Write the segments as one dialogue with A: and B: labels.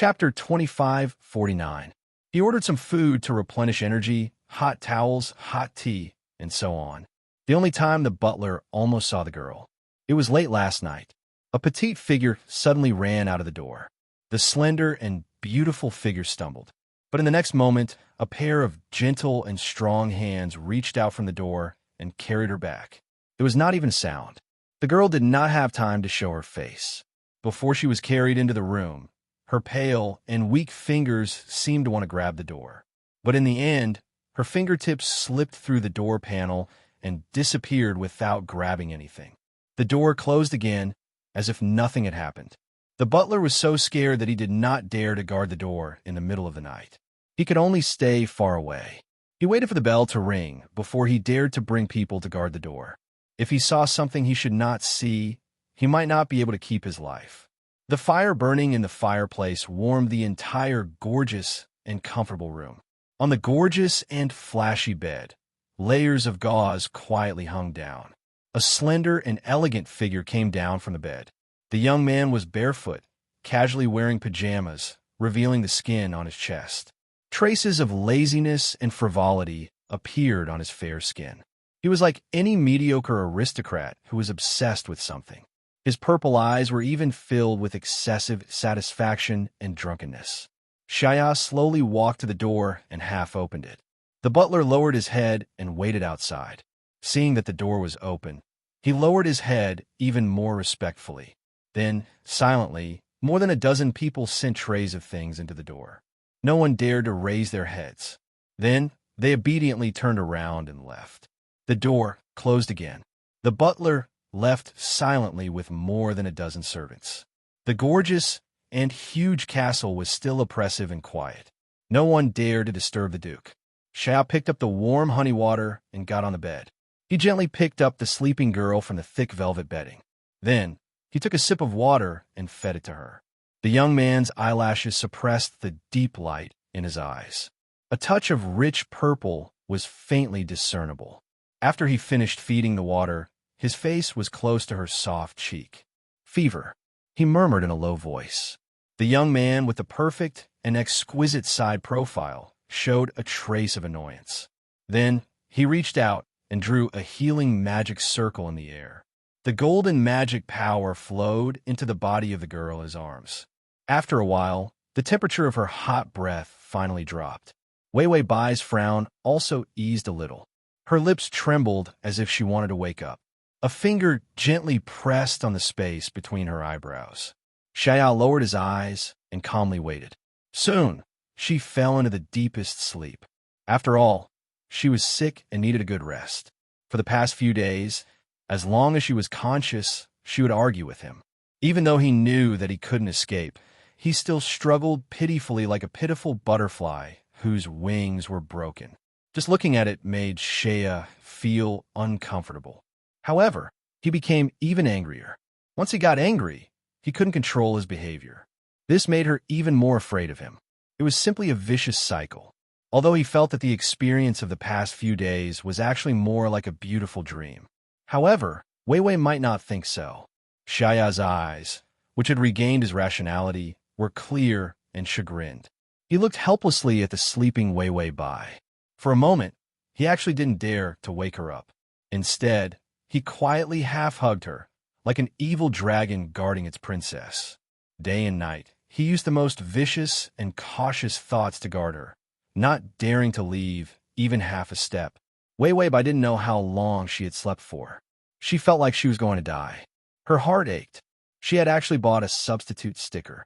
A: Chapter 2549. He ordered some food to replenish energy, hot towels, hot tea, and so on. The only time the butler almost saw the girl. It was late last night. A petite figure suddenly ran out of the door. The slender and beautiful figure stumbled. But in the next moment, a pair of gentle and strong hands reached out from the door and carried her back. There was not even a sound. The girl did not have time to show her face. Before she was carried into the room, her pale and weak fingers seemed to want to grab the door. But in the end, her fingertips slipped through the door panel and disappeared without grabbing anything. The door closed again, as if nothing had happened. The butler was so scared that he did not dare to guard the door in the middle of the night. He could only stay far away. He waited for the bell to ring before he dared to bring people to guard the door. If he saw something he should not see, he might not be able to keep his life. The fire burning in the fireplace warmed the entire gorgeous and comfortable room. On the gorgeous and flashy bed, layers of gauze quietly hung down. A slender and elegant figure came down from the bed. The young man was barefoot, casually wearing pajamas, revealing the skin on his chest. Traces of laziness and frivolity appeared on his fair skin. He was like any mediocre aristocrat who was obsessed with something. His purple eyes were even filled with excessive satisfaction and drunkenness. Shaya slowly walked to the door and half opened it. The butler lowered his head and waited outside. Seeing that the door was open, he lowered his head even more respectfully. Then, silently, more than a dozen people sent trays of things into the door. No one dared to raise their heads. Then, they obediently turned around and left. The door closed again. The butler left silently with more than a dozen servants. The gorgeous and huge castle was still oppressive and quiet. No one dared to disturb the Duke. Xiao picked up the warm honey water and got on the bed. He gently picked up the sleeping girl from the thick velvet bedding. Then, he took a sip of water and fed it to her. The young man's eyelashes suppressed the deep light in his eyes. A touch of rich purple was faintly discernible. After he finished feeding the water, his face was close to her soft cheek. "Fever," he murmured in a low voice. The young man with the perfect and exquisite side profile showed a trace of annoyance. Then, he reached out and drew a healing magic circle in the air. The golden magic power flowed into the body of the girl in his arms. After a while, the temperature of her hot breath finally dropped. Wei Wei Bai's frown also eased a little. Her lips trembled as if she wanted to wake up. A finger gently pressed on the space between her eyebrows. Xiao lowered his eyes and calmly waited. Soon, she fell into the deepest sleep. After all, she was sick and needed a good rest. For the past few days, as long as she was conscious, she would argue with him. Even though he knew that he couldn't escape, he still struggled pitifully like a pitiful butterfly whose wings were broken. Just looking at it made Shaya feel uncomfortable. However, he became even angrier. Once he got angry, he couldn't control his behavior. This made her even more afraid of him. It was simply a vicious cycle. Although he felt that the experience of the past few days was actually more like a beautiful dream. However, Wei Wei might not think so. Shaya's eyes, which had regained his rationality, were clear and chagrined. He looked helplessly at the sleeping Wei Wei Bai. For a moment, he actually didn't dare to wake her up. Instead, he quietly half-hugged her, like an evil dragon guarding its princess. Day and night, he used the most vicious and cautious thoughts to guard her, not daring to leave even half a step. Wei Wei Bai didn't know how long she had slept for. She felt like she was going to die. Her heart ached. She had actually bought a substitute sticker.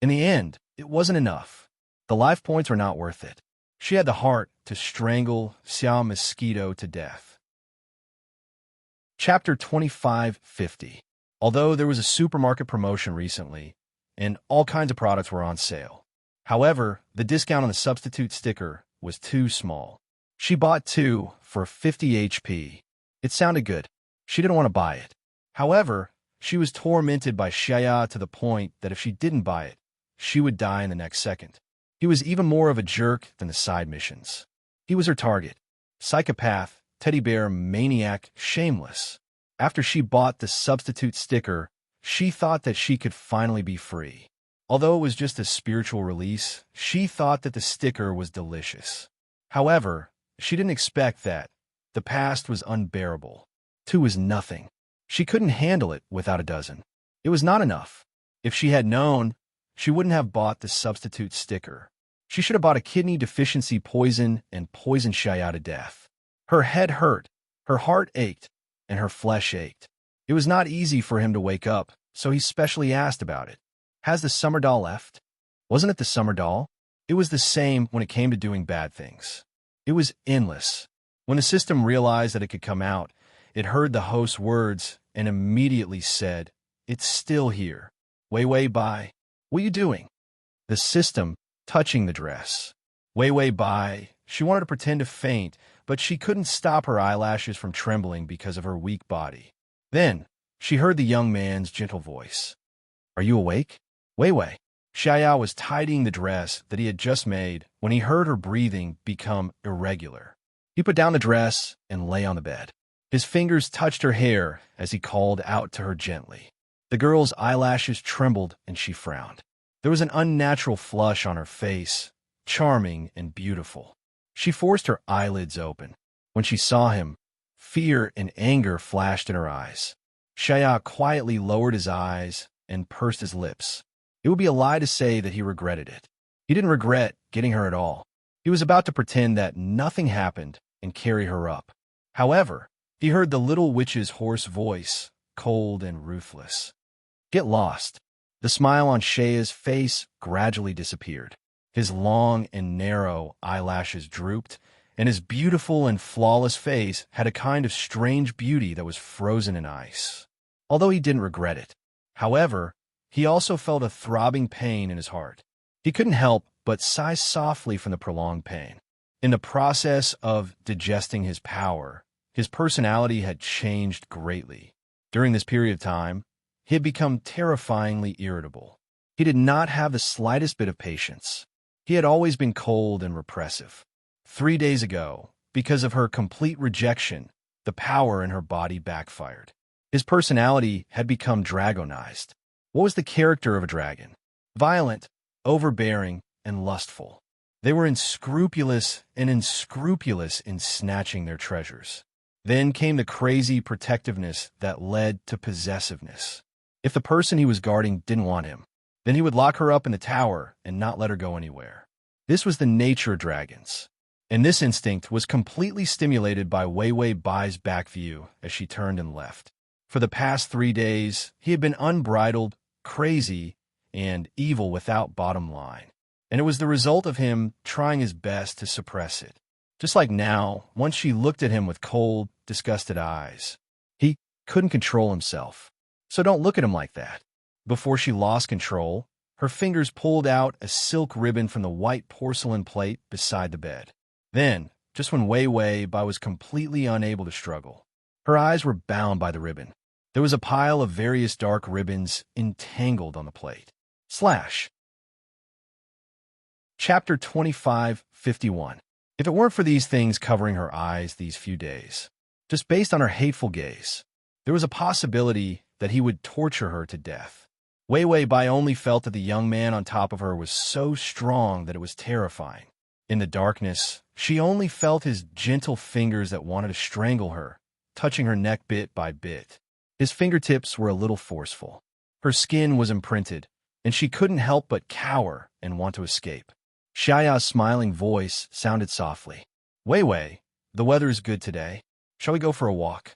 A: In the end, it wasn't enough. The life points were not worth it. She had the heart to strangle Xiao Mosquito to death. Chapter 2550. Although there was a supermarket promotion recently, and all kinds of products were on sale. However, the discount on the substitute sticker was too small. She bought 2 for 50 HP. It sounded good. She didn't want to buy it. However, she was tormented by Shaya to the point that if she didn't buy it, she would die in the next second. He was even more of a jerk than the side missions. He was her target. Psychopath, teddy bear, maniac, shameless. After she bought the substitute sticker, she thought that she could finally be free. Although it was just a spiritual release, she thought that the sticker was delicious. However, she didn't expect that. The past was unbearable. 2 was nothing. She couldn't handle it without a dozen. It was not enough. If she had known, she wouldn't have bought the substitute sticker. She should have bought a kidney deficiency poison and poisoned Shaya to death. Her head hurt, her heart ached, and her flesh ached. It was not easy for him to wake up, so he specially asked about it. Has the summer doll left? Wasn't it the summer doll? It was the same when it came to doing bad things. It was endless. When the system realized that it could come out, it heard the host's words and immediately said, "It's still here. Wei Wei Bai, what are you doing?" The system touching the dress. Wei Wei Bai, she wanted to pretend to faint, but she couldn't stop her eyelashes from trembling because of her weak body. Then, she heard the young man's gentle voice. "Are you awake?" Wei Wei. Xiao was tidying the dress that he had just made when he heard her breathing become irregular. He put down the dress and lay on the bed. His fingers touched her hair as he called out to her gently. The girl's eyelashes trembled and she frowned. There was an unnatural flush on her face, charming and beautiful. She forced her eyelids open. When she saw him, fear and anger flashed in her eyes. Shaya quietly lowered his eyes and pursed his lips. It would be a lie to say that he regretted it. He didn't regret getting her at all. He was about to pretend that nothing happened and carry her up. However, he heard the little witch's hoarse voice, cold and ruthless. "Get lost." The smile on Shaya's face gradually disappeared. His long and narrow eyelashes drooped, and his beautiful and flawless face had a kind of strange beauty that was frozen in ice. Although he didn't regret it. However, he also felt a throbbing pain in his heart. He couldn't help but sigh softly from the prolonged pain. In the process of digesting his power, his personality had changed greatly. During this period of time, he had become terrifyingly irritable. He did not have the slightest bit of patience. He had always been cold and repressive. 3 days ago, because of her complete rejection, the power in her body backfired. His personality had become dragonized. What was the character of a dragon? Violent, overbearing, and lustful. They were unscrupulous in snatching their treasures. Then came the crazy protectiveness that led to possessiveness. If the person he was guarding didn't want him, then he would lock her up in the tower and not let her go anywhere. This was the nature of dragons. And this instinct was completely stimulated by Wei Wei Bai's back view as she turned and left. For the past 3 days, he had been unbridled, crazy, and evil without bottom line. And it was the result of him trying his best to suppress it. Just like now, once she looked at him with cold, disgusted eyes. He couldn't control himself. So don't look at him like that. Before she lost control, her fingers pulled out a silk ribbon from the white porcelain plate beside the bed. Then, just when Wei Wei Bai was completely unable to struggle, her eyes were bound by the ribbon. There was a pile of various dark ribbons entangled on the plate. Slash. Chapter 25:51. If it weren't for these things covering her eyes these few days, just based on her hateful gaze, there was a possibility that he would torture her to death. Wei Wei Bai only felt that the young man on top of her was so strong that it was terrifying. In the darkness, she only felt his gentle fingers that wanted to strangle her, touching her neck bit by bit. His fingertips were a little forceful. Her skin was imprinted, and she couldn't help but cower and want to escape. Xiaoya's smiling voice sounded softly. "Wei Wei, the weather is good today. Shall we go for a walk?"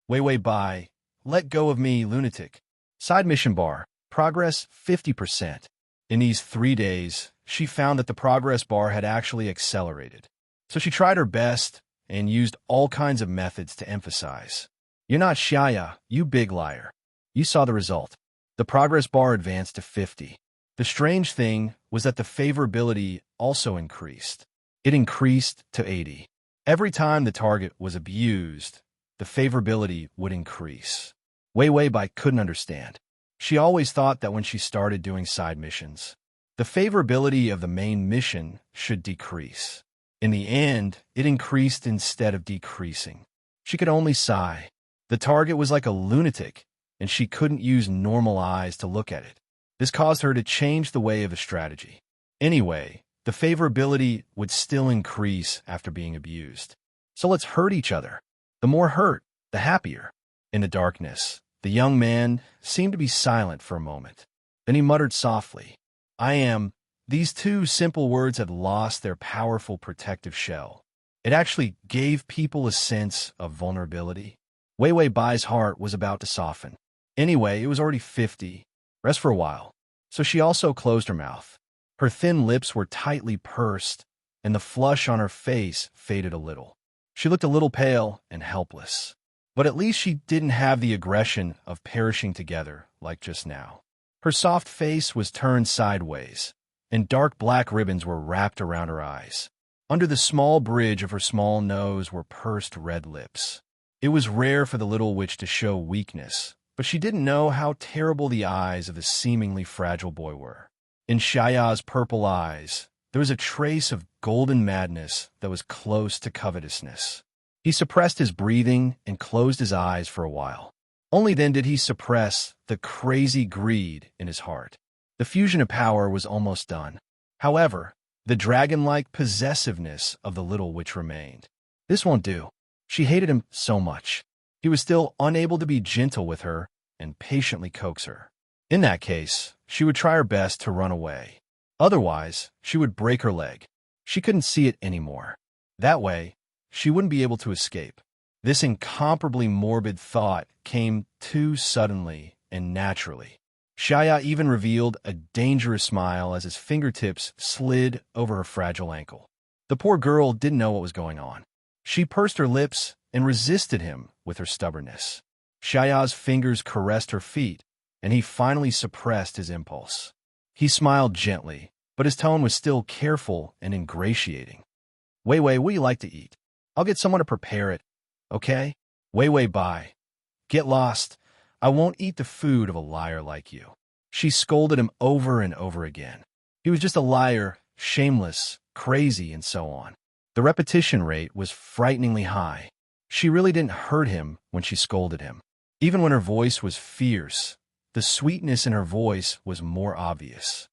A: Wei Wei Bai, "Let go of me, lunatic." Side mission bar, progress 50%. In these 3 days, she found that the progress bar had actually accelerated. So she tried her best and used all kinds of methods to emphasize. "You're not Xiaya, you big liar." You saw the result. The progress bar advanced to 50. The strange thing was that the favorability also increased. It increased to 80. Every time the target was abused, the favorability would increase. Wei Wei Bai couldn't understand. She always thought that when she started doing side missions, the favorability of the main mission should decrease. In the end, it increased instead of decreasing. She could only sigh. The target was like a lunatic, and she couldn't use normal eyes to look at it. This caused her to change the way of the strategy. Anyway, the favorability would still increase after being abused. So let's hurt each other. The more hurt, the happier. In the darkness, the young man seemed to be silent for a moment. Then he muttered softly, "I am." These two simple words had lost their powerful protective shell. It actually gave people a sense of vulnerability. Wei Wei Bai's heart was about to soften. Anyway, it was already 50. Rest for a while. So she also closed her mouth. Her thin lips were tightly pursed, and the flush on her face faded a little. She looked a little pale and helpless. But at least she didn't have the aggression of perishing together like just now. Her soft face was turned sideways, and dark black ribbons were wrapped around her eyes. Under the small bridge of her small nose were pursed red lips. It was rare for the little witch to show weakness, but she didn't know how terrible the eyes of the seemingly fragile boy were. In Shaya's purple eyes, there was a trace of golden madness that was close to covetousness. He suppressed his breathing and closed his eyes for a while. Only then did he suppress the crazy greed in his heart. The fusion of power was almost done. However, the dragon-like possessiveness of the little witch remained. This won't do. She hated him so much. He was still unable to be gentle with her and patiently coax her. In that case, she would try her best to run away. Otherwise, she would break her leg. She couldn't see it anymore. That way, she wouldn't be able to escape. This incomparably morbid thought came too suddenly and naturally. Shaya even revealed a dangerous smile as his fingertips slid over her fragile ankle. The poor girl didn't know what was going on. She pursed her lips and resisted him with her stubbornness. Shaya's fingers caressed her feet, and he finally suppressed his impulse. He smiled gently, but his tone was still careful and ingratiating. "Wei Wei, what do you like to eat? I'll get someone to prepare it, okay? Wei Wei, bye. Get lost. I won't eat the food of a liar like you." She scolded him over and over again. He was just a liar, shameless, crazy, and so on. The repetition rate was frighteningly high. She really didn't hurt him when she scolded him. Even when her voice was fierce, the sweetness in her voice was more obvious.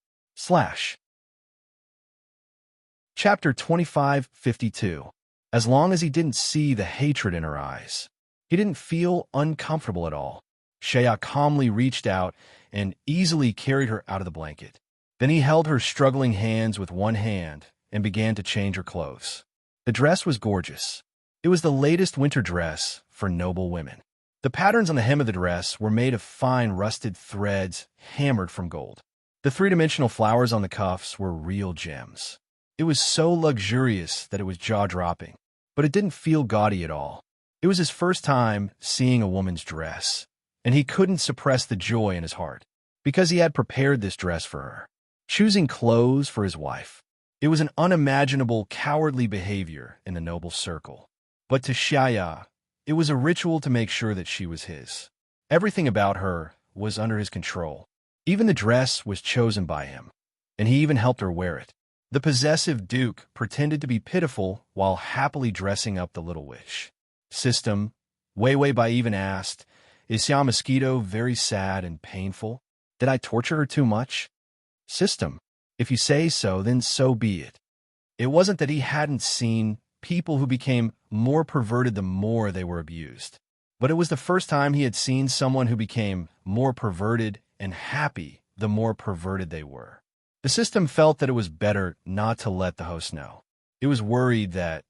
A: Chapter 25:52. As long as he didn't see the hatred in her eyes, he didn't feel uncomfortable at all. Shaya calmly reached out and easily carried her out of the blanket. Then he held her struggling hands with one hand and began to change her clothes. The dress was gorgeous. It was the latest winter dress for noble women. The patterns on the hem of the dress were made of fine rusted threads hammered from gold. The three-dimensional flowers on the cuffs were real gems. It was so luxurious that it was jaw-dropping, but it didn't feel gaudy at all. It was his first time seeing a woman's dress, and he couldn't suppress the joy in his heart, because he had prepared this dress for her. Choosing clothes for his wife. It was an unimaginable, cowardly behavior in the noble circle. But to Shaya, it was a ritual to make sure that she was his. Everything about her was under his control. Even the dress was chosen by him, and he even helped her wear it. The possessive duke pretended to be pitiful while happily dressing up the little witch. System, Wei Wei Bai even asked, "Is Xiao Mosquito very sad and painful? Did I torture her too much?" System, if you say so, then so be it. It wasn't that he hadn't seen people who became more perverted the more they were abused, but it was the first time he had seen someone who became more perverted and happy the more perverted they were. The system felt that it was better not to let the host know. It was worried that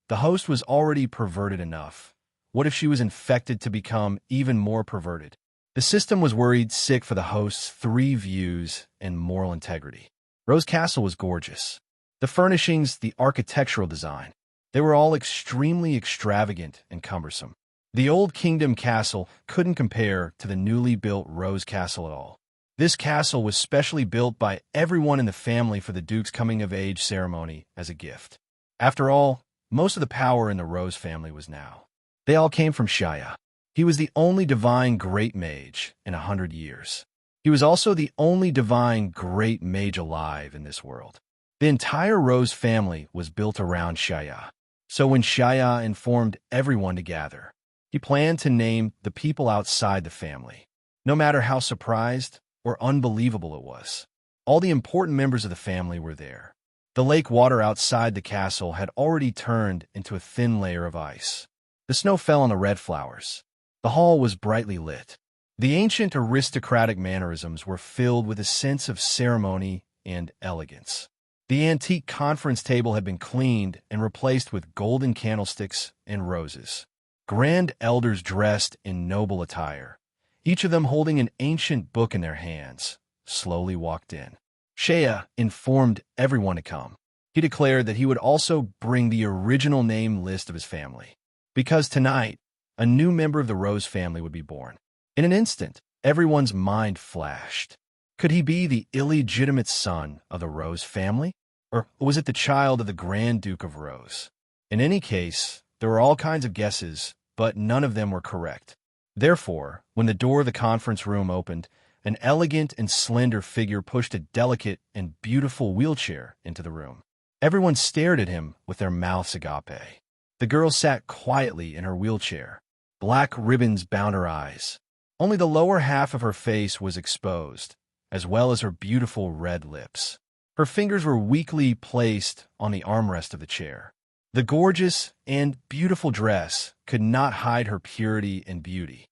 A: the host was already perverted enough. What if she was infected to become even more perverted? The system was worried sick for the host's three views and moral integrity. Rose Castle was gorgeous. The furnishings, the architectural design, they were all extremely extravagant and cumbersome. The old kingdom castle couldn't compare to the newly built Rose Castle at all. This castle was specially built by everyone in the family for the Duke's coming-of-age ceremony as a gift. After all, most of the power in the Rose family was now. They all came from Shaya. He was the only divine great mage in 100 years. He was also the only divine great mage alive in this world. The entire Rose family was built around Shaya. So when Shaya informed everyone to gather, he planned to name the people outside the family. No matter how surprised or unbelievable it was. All the important members of the family were there. The lake water outside the castle had already turned into a thin layer of ice. The snow fell on the red flowers. The hall was brightly lit. The ancient aristocratic mannerisms were filled with a sense of ceremony and elegance. The antique conference table had been cleaned and replaced with golden candlesticks and roses. Grand elders dressed in noble attire, each of them holding an ancient book in their hands, slowly walked in. Shea informed everyone to come. He declared that he would also bring the original name list of his family, because tonight, a new member of the Rose family would be born. In an instant, everyone's mind flashed. Could he be the illegitimate son of the Rose family? Or was it the child of the Grand Duke of Rose? In any case, there were all kinds of guesses, but none of them were correct. Therefore, when the door of the conference room opened, an elegant and slender figure pushed a delicate and beautiful wheelchair into the room. Everyone stared at him with their mouths agape. The girl sat quietly in her wheelchair. Black ribbons bound her eyes. Only the lower half of her face was exposed, as well as her beautiful red lips. Her fingers were weakly placed on the armrest of the chair. The gorgeous and beautiful dress could not hide her purity and beauty.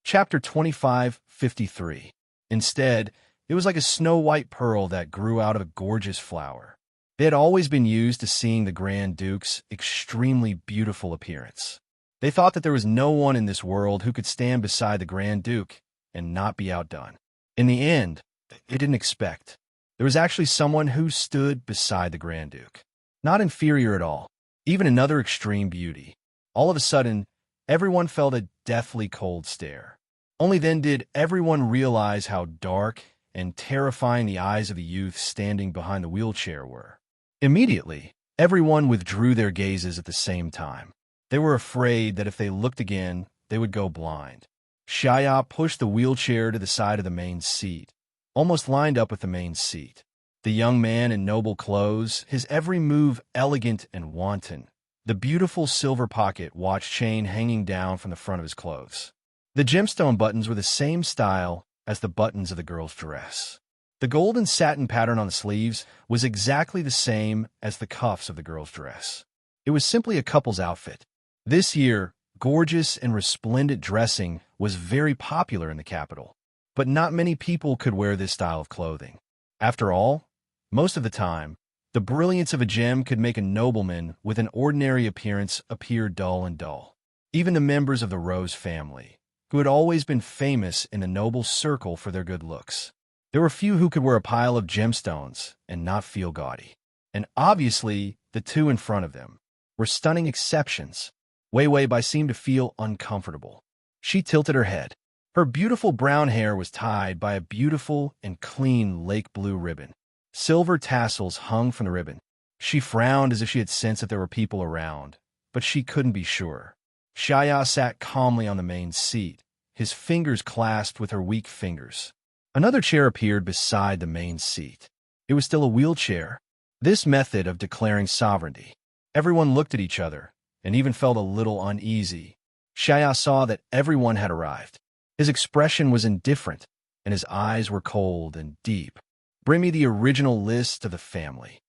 A: Chapter 25:53. Instead, it was like a snow-white pearl that grew out of a gorgeous flower. They had always been used to seeing the Grand Duke's extremely beautiful appearance. They thought that there was no one in this world who could stand beside the Grand Duke and not be outdone. In the end, they didn't expect. There was actually someone who stood beside the Grand Duke. Not inferior at all, even another extreme beauty. All of a sudden, everyone felt a deathly cold stare. Only then did everyone realize how dark and terrifying the eyes of the youth standing behind the wheelchair were. Immediately, everyone withdrew their gazes at the same time. They were afraid that if they looked again, they would go blind. Shaya pushed the wheelchair to the side of the main seat, almost lined up with the main seat. The young man in noble clothes, his every move elegant and wanton, the beautiful silver pocket watch chain hanging down from the front of his clothes. The gemstone buttons were the same style as the buttons of the girl's dress. The gold and satin pattern on the sleeves was exactly the same as the cuffs of the girl's dress. It was simply a couple's outfit. This year, gorgeous and resplendent dressing was very popular in the capital, but not many people could wear this style of clothing. After all, most of the time, the brilliance of a gem could make a nobleman with an ordinary appearance appear dull and dull. Even the members of the Rose family, who had always been famous in the noble circle for their good looks. There were few who could wear a pile of gemstones and not feel gaudy. And obviously, the two in front of them were stunning exceptions. Wei Wei Bai seemed to feel uncomfortable. She tilted her head. Her beautiful brown hair was tied by a beautiful and clean lake blue ribbon. Silver tassels hung from the ribbon. She frowned as if she had sensed that there were people around, but she couldn't be sure. Shaya sat calmly on the main seat, his fingers clasped with her weak fingers. Another chair appeared beside the main seat. It was still a wheelchair. This method of declaring sovereignty. Everyone looked at each other and even felt a little uneasy. Shaya saw that everyone had arrived. His expression was indifferent, and his eyes were cold and deep. Bring me the original list of the family.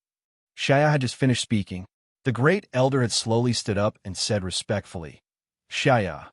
A: Shaya had just finished speaking. The great elder had slowly stood up and said respectfully, Shaya,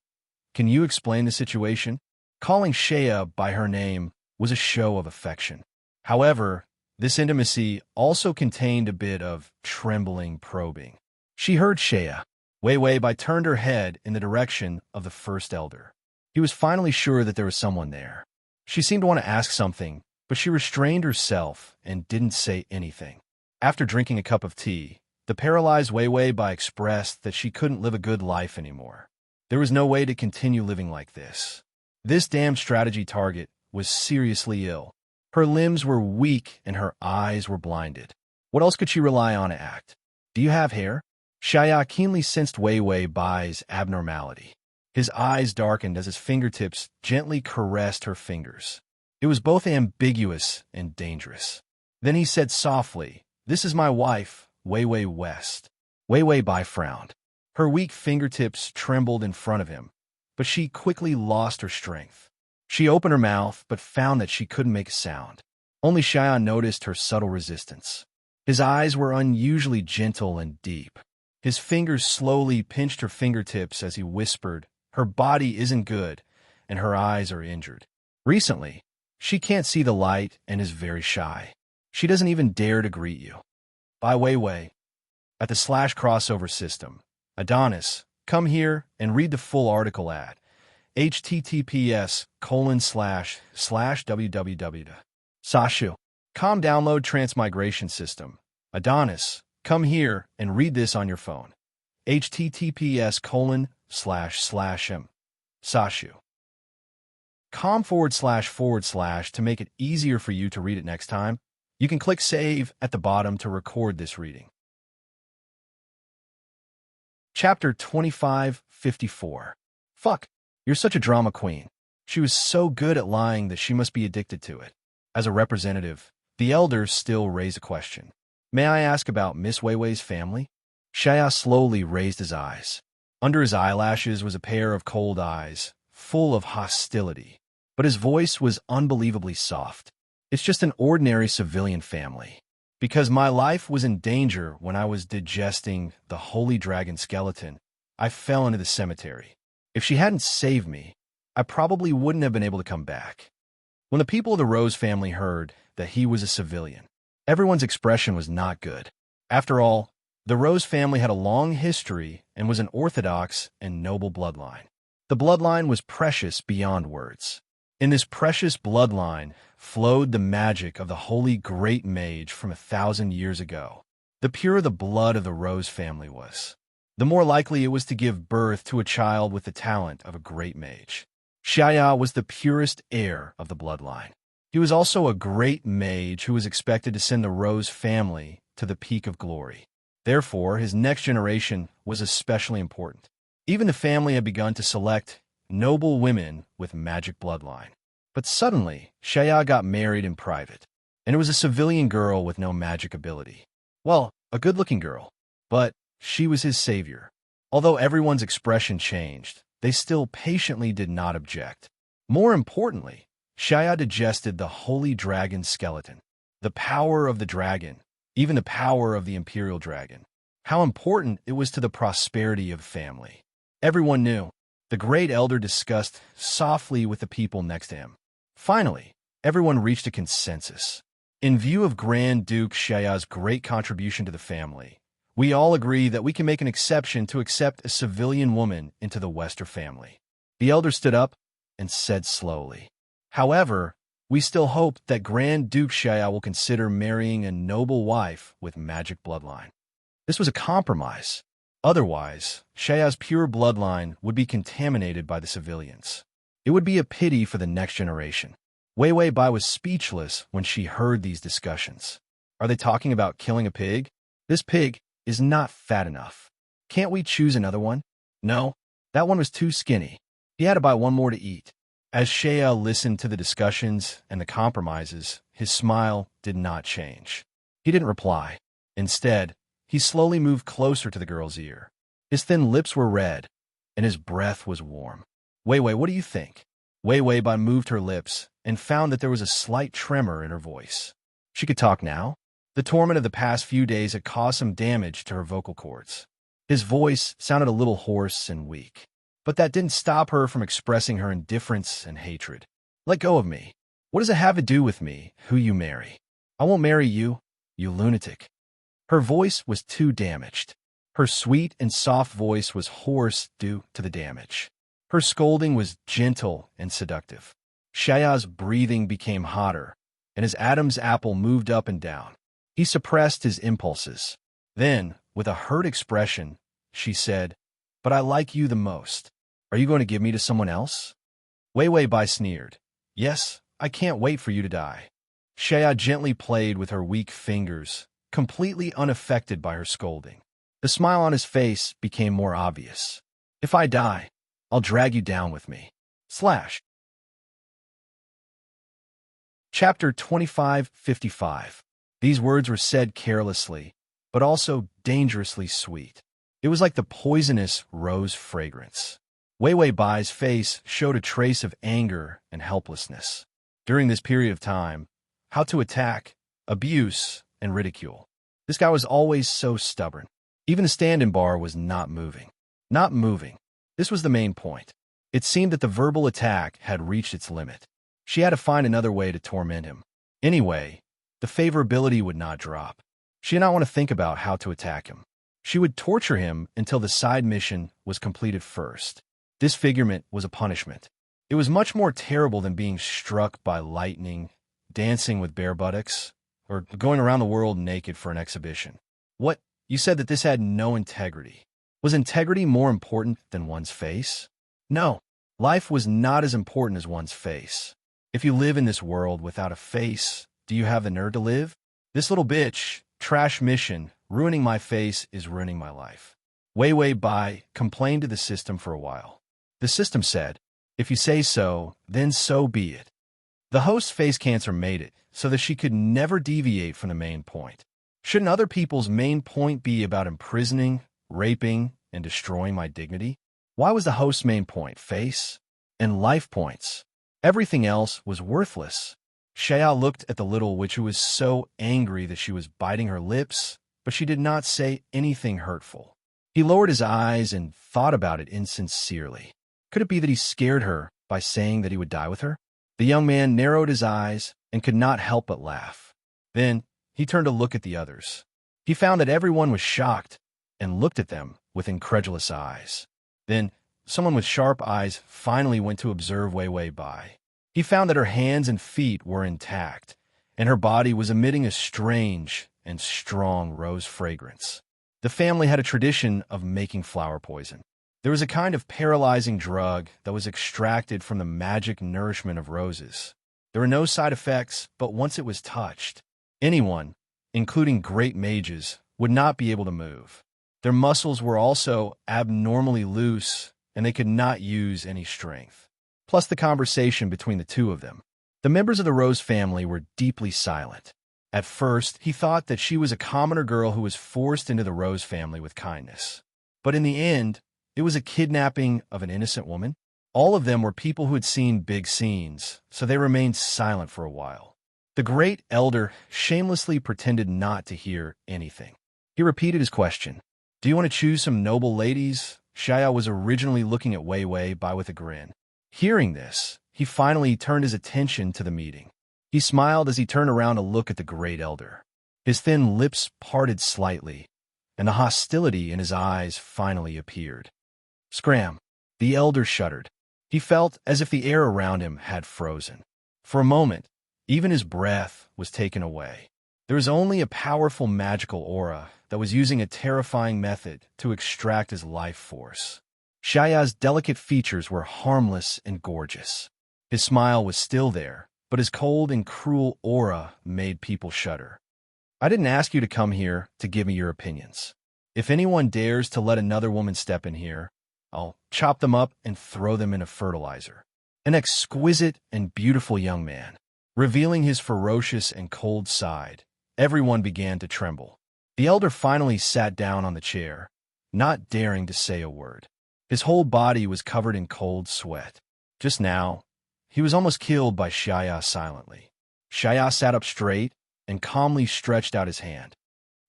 A: can you explain the situation? Calling Shaya by her name was a show of affection. However, this intimacy also contained a bit of trembling probing. She heard Shaya. Wei Wei Bai turned her head in the direction of the first elder. He was finally sure that there was someone there. She seemed to want to ask something, but she restrained herself and didn't say anything. After drinking a cup of tea, the paralyzed Wei Wei Bai expressed that she couldn't live a good life anymore. There was no way to continue living like this. This damn strategy target was seriously ill. Her limbs were weak and her eyes were blinded. What else could she rely on to act? Do you have hair? Shaya keenly sensed Wei Wei Bai's abnormality. His eyes darkened as his fingertips gently caressed her fingers. It was both ambiguous and dangerous. Then he said softly, This is my wife, Wei Wei West. Wei Wei Bai frowned. Her weak fingertips trembled in front of him, but she quickly lost her strength. She opened her mouth, but found that she couldn't make a sound. Only Shaya noticed her subtle resistance. His eyes were unusually gentle and deep. His fingers slowly pinched her fingertips as he whispered, "Her body isn't good, and her eyes are injured. Recently, she can't see the light and is very shy. She doesn't even dare to greet you." By Weiwei, at the slash crossover system, Adonis, come here and read the full article at https://www. Sashu. Com download Transmigration system. Adonis, come here and read this on your phone. https://m. Sashu. Com// to make it easier for you to read it next time. You can click Save at the bottom to record this reading. Chapter 2554. Fuck, you're such a drama queen. She was so good at lying that she must be addicted to it. As a representative, the elders still raise a question. May I ask about Miss Weiwei's family? Shaya slowly raised his eyes. Under his eyelashes was a pair of cold eyes, full of hostility. But his voice was unbelievably soft. It's just an ordinary civilian family. Because my life was in danger when I was digesting the holy dragon skeleton, I fell into the cemetery. If she hadn't saved me, I probably wouldn't have been able to come back. When the people of the Rose family heard that he was a civilian, everyone's expression was not good. After all, the Rose family had a long history and was an orthodox and noble bloodline. The bloodline was precious beyond words. In this precious bloodline flowed the magic of the holy great mage from 1,000 years ago. The purer the blood of the Rose family was, the more likely it was to give birth to a child with the talent of a great mage. Shaya was the purest heir of the bloodline. He was also a great mage who was expected to send the Rose family to the peak of glory. Therefore, his next generation was especially important. Even the family had begun to select noble women with magic bloodline. But suddenly, Shaya got married in private, and it was a civilian girl with no magic ability. Well, a good-looking girl, but she was his savior. Although everyone's expression changed, they still patiently did not object. More importantly, Shaya digested the holy dragon skeleton, the power of the dragon, even the power of the imperial dragon. How important it was to the prosperity of the family. Everyone knew. The great elder discussed softly with the people next to him. Finally, everyone reached a consensus. In view of Grand Duke Shaya's great contribution to the family, we all agree that we can make an exception to accept a civilian woman into the Wester family. The elder stood up and said slowly, "However, we still hope that Grand Duke Shaya will consider marrying a noble wife with magic bloodline." This was a compromise. Otherwise, Shaya's pure bloodline would be contaminated by the civilians. It would be a pity for the next generation. Weiwei Bai was speechless when she heard these discussions. Are they talking about killing a pig? This pig is not fat enough. Can't we choose another one? No, that one was too skinny. He had to buy one more to eat. As Shaya listened to the discussions and the compromises, his smile did not change. He didn't reply. Instead, he slowly moved closer to the girl's ear. His thin lips were red, and his breath was warm. "Weiwei, what do you think?" Weiwei Bai moved her lips and found that there was a slight tremor in her voice. She could talk now. The torment of the past few days had caused some damage to her vocal cords. His voice sounded a little hoarse and weak. But that didn't stop her from expressing her indifference and hatred. "Let go of me. What does it have to do with me, who you marry? I won't marry you, you lunatic." Her voice was too damaged. Her sweet and soft voice was hoarse due to the damage. Her scolding was gentle and seductive. Shaya's breathing became hotter, and his Adam's apple moved up and down. He suppressed his impulses. Then, with a hurt expression, she said, "But I like you the most. Are you going to give me to someone else?" Weiwei Bai sneered. "Yes, I can't wait for you to die." Shaya gently played with her weak fingers, completely unaffected by her scolding. The smile on his face became more obvious. "If I die, I'll drag you down with me." Chapter 2555. These words were said carelessly, but also dangerously sweet. It was like the poisonous rose fragrance. Wei Wei Bai's face showed a trace of anger and helplessness. During this period of time, how to attack, abuse, and ridicule. This guy was always so stubborn. Even the stand-in bar was not moving. Not moving. This was the main point. It seemed that the verbal attack had reached its limit. She had to find another way to torment him. Anyway, the favorability would not drop. She did not want to think about how to attack him. She would torture him until the side mission was completed first. Disfigurement was a punishment. It was much more terrible than being struck by lightning, dancing with bare buttocks, or going around the world naked for an exhibition. What? You said that this had no integrity. Was integrity more important than one's face? No. Life was not as important as one's face. If you live in this world without a face, do you have the nerve to live? This little bitch, trash mission, ruining my face is ruining my life. Wei Wei Bai complained to the system for a while. The system said, if you say so, then so be it. The host's face cancer made it so that she could never deviate from the main point. Shouldn't other people's main point be about imprisoning, raping, and destroying my dignity? Why was the host's main point face and life points? Everything else was worthless. Xiao looked at the little witch who was so angry that she was biting her lips, but she did not say anything hurtful. He lowered his eyes and thought about it insincerely. Could it be that he scared her by saying that he would die with her? The young man narrowed his eyes and could not help but laugh. Then he turned to look at the others. He found that everyone was shocked and looked at them with incredulous eyes. Then someone with sharp eyes finally went to observe Wei Wei Bai. He found that her hands and feet were intact, and her body was emitting a strange and strong rose fragrance. The family had a tradition of making flower poison. There was a kind of paralyzing drug that was extracted from the magic nourishment of roses. There were no side effects, but once it was touched, anyone, including great mages, would not be able to move. Their muscles were also abnormally loose, and they could not use any strength. Plus the conversation between the two of them. The members of the Rose family were deeply silent. At first, he thought that she was a commoner girl who was forced into the Rose family with kindness. But in the end, it was a kidnapping of an innocent woman. All of them were people who had seen big scenes, so they remained silent for a while. The great elder shamelessly pretended not to hear anything. He repeated his question. Do you want to choose some noble ladies? Xiao was originally looking at Wei Wei Bai with a grin. Hearing this, he finally turned his attention to the meeting. He smiled as he turned around to look at the great elder. His thin lips parted slightly, and the hostility in his eyes finally appeared. Scram! The elder shuddered. He felt as if the air around him had frozen. For a moment, even his breath was taken away. There was only a powerful magical aura that was using a terrifying method to extract his life force. Xiao's delicate features were harmless and gorgeous. His smile was still there, but his cold and cruel aura made people shudder. I didn't ask you to come here to give me your opinions. If anyone dares to let another woman step in here, I'll chop them up and throw them in a fertilizer. An exquisite and beautiful young man. Revealing his ferocious and cold side, everyone began to tremble. The elder finally sat down on the chair, not daring to say a word. His whole body was covered in cold sweat. Just now, he was almost killed by Xiao silently. Xiao sat up straight and calmly stretched out his hand.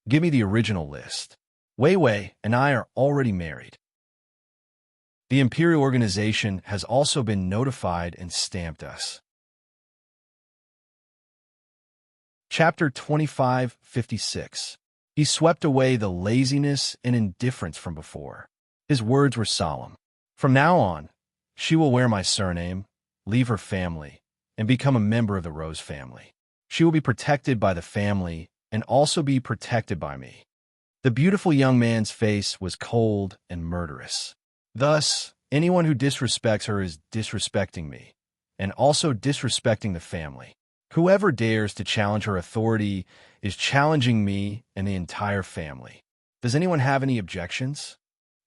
A: Give me the original list. Wei Wei and I are already married. The Imperial Organization has also been notified and stamped us. Chapter 2556. He swept away the laziness and indifference from before. His words were solemn. From now on, she will wear my surname, leave her family, and become a member of the Rose family. She will be protected by the family and also be protected by me. The beautiful young man's face was cold and murderous. Thus, anyone who disrespects her is disrespecting me, and also disrespecting the family. Whoever dares to challenge her authority is challenging me and the entire family. Does anyone have any objections?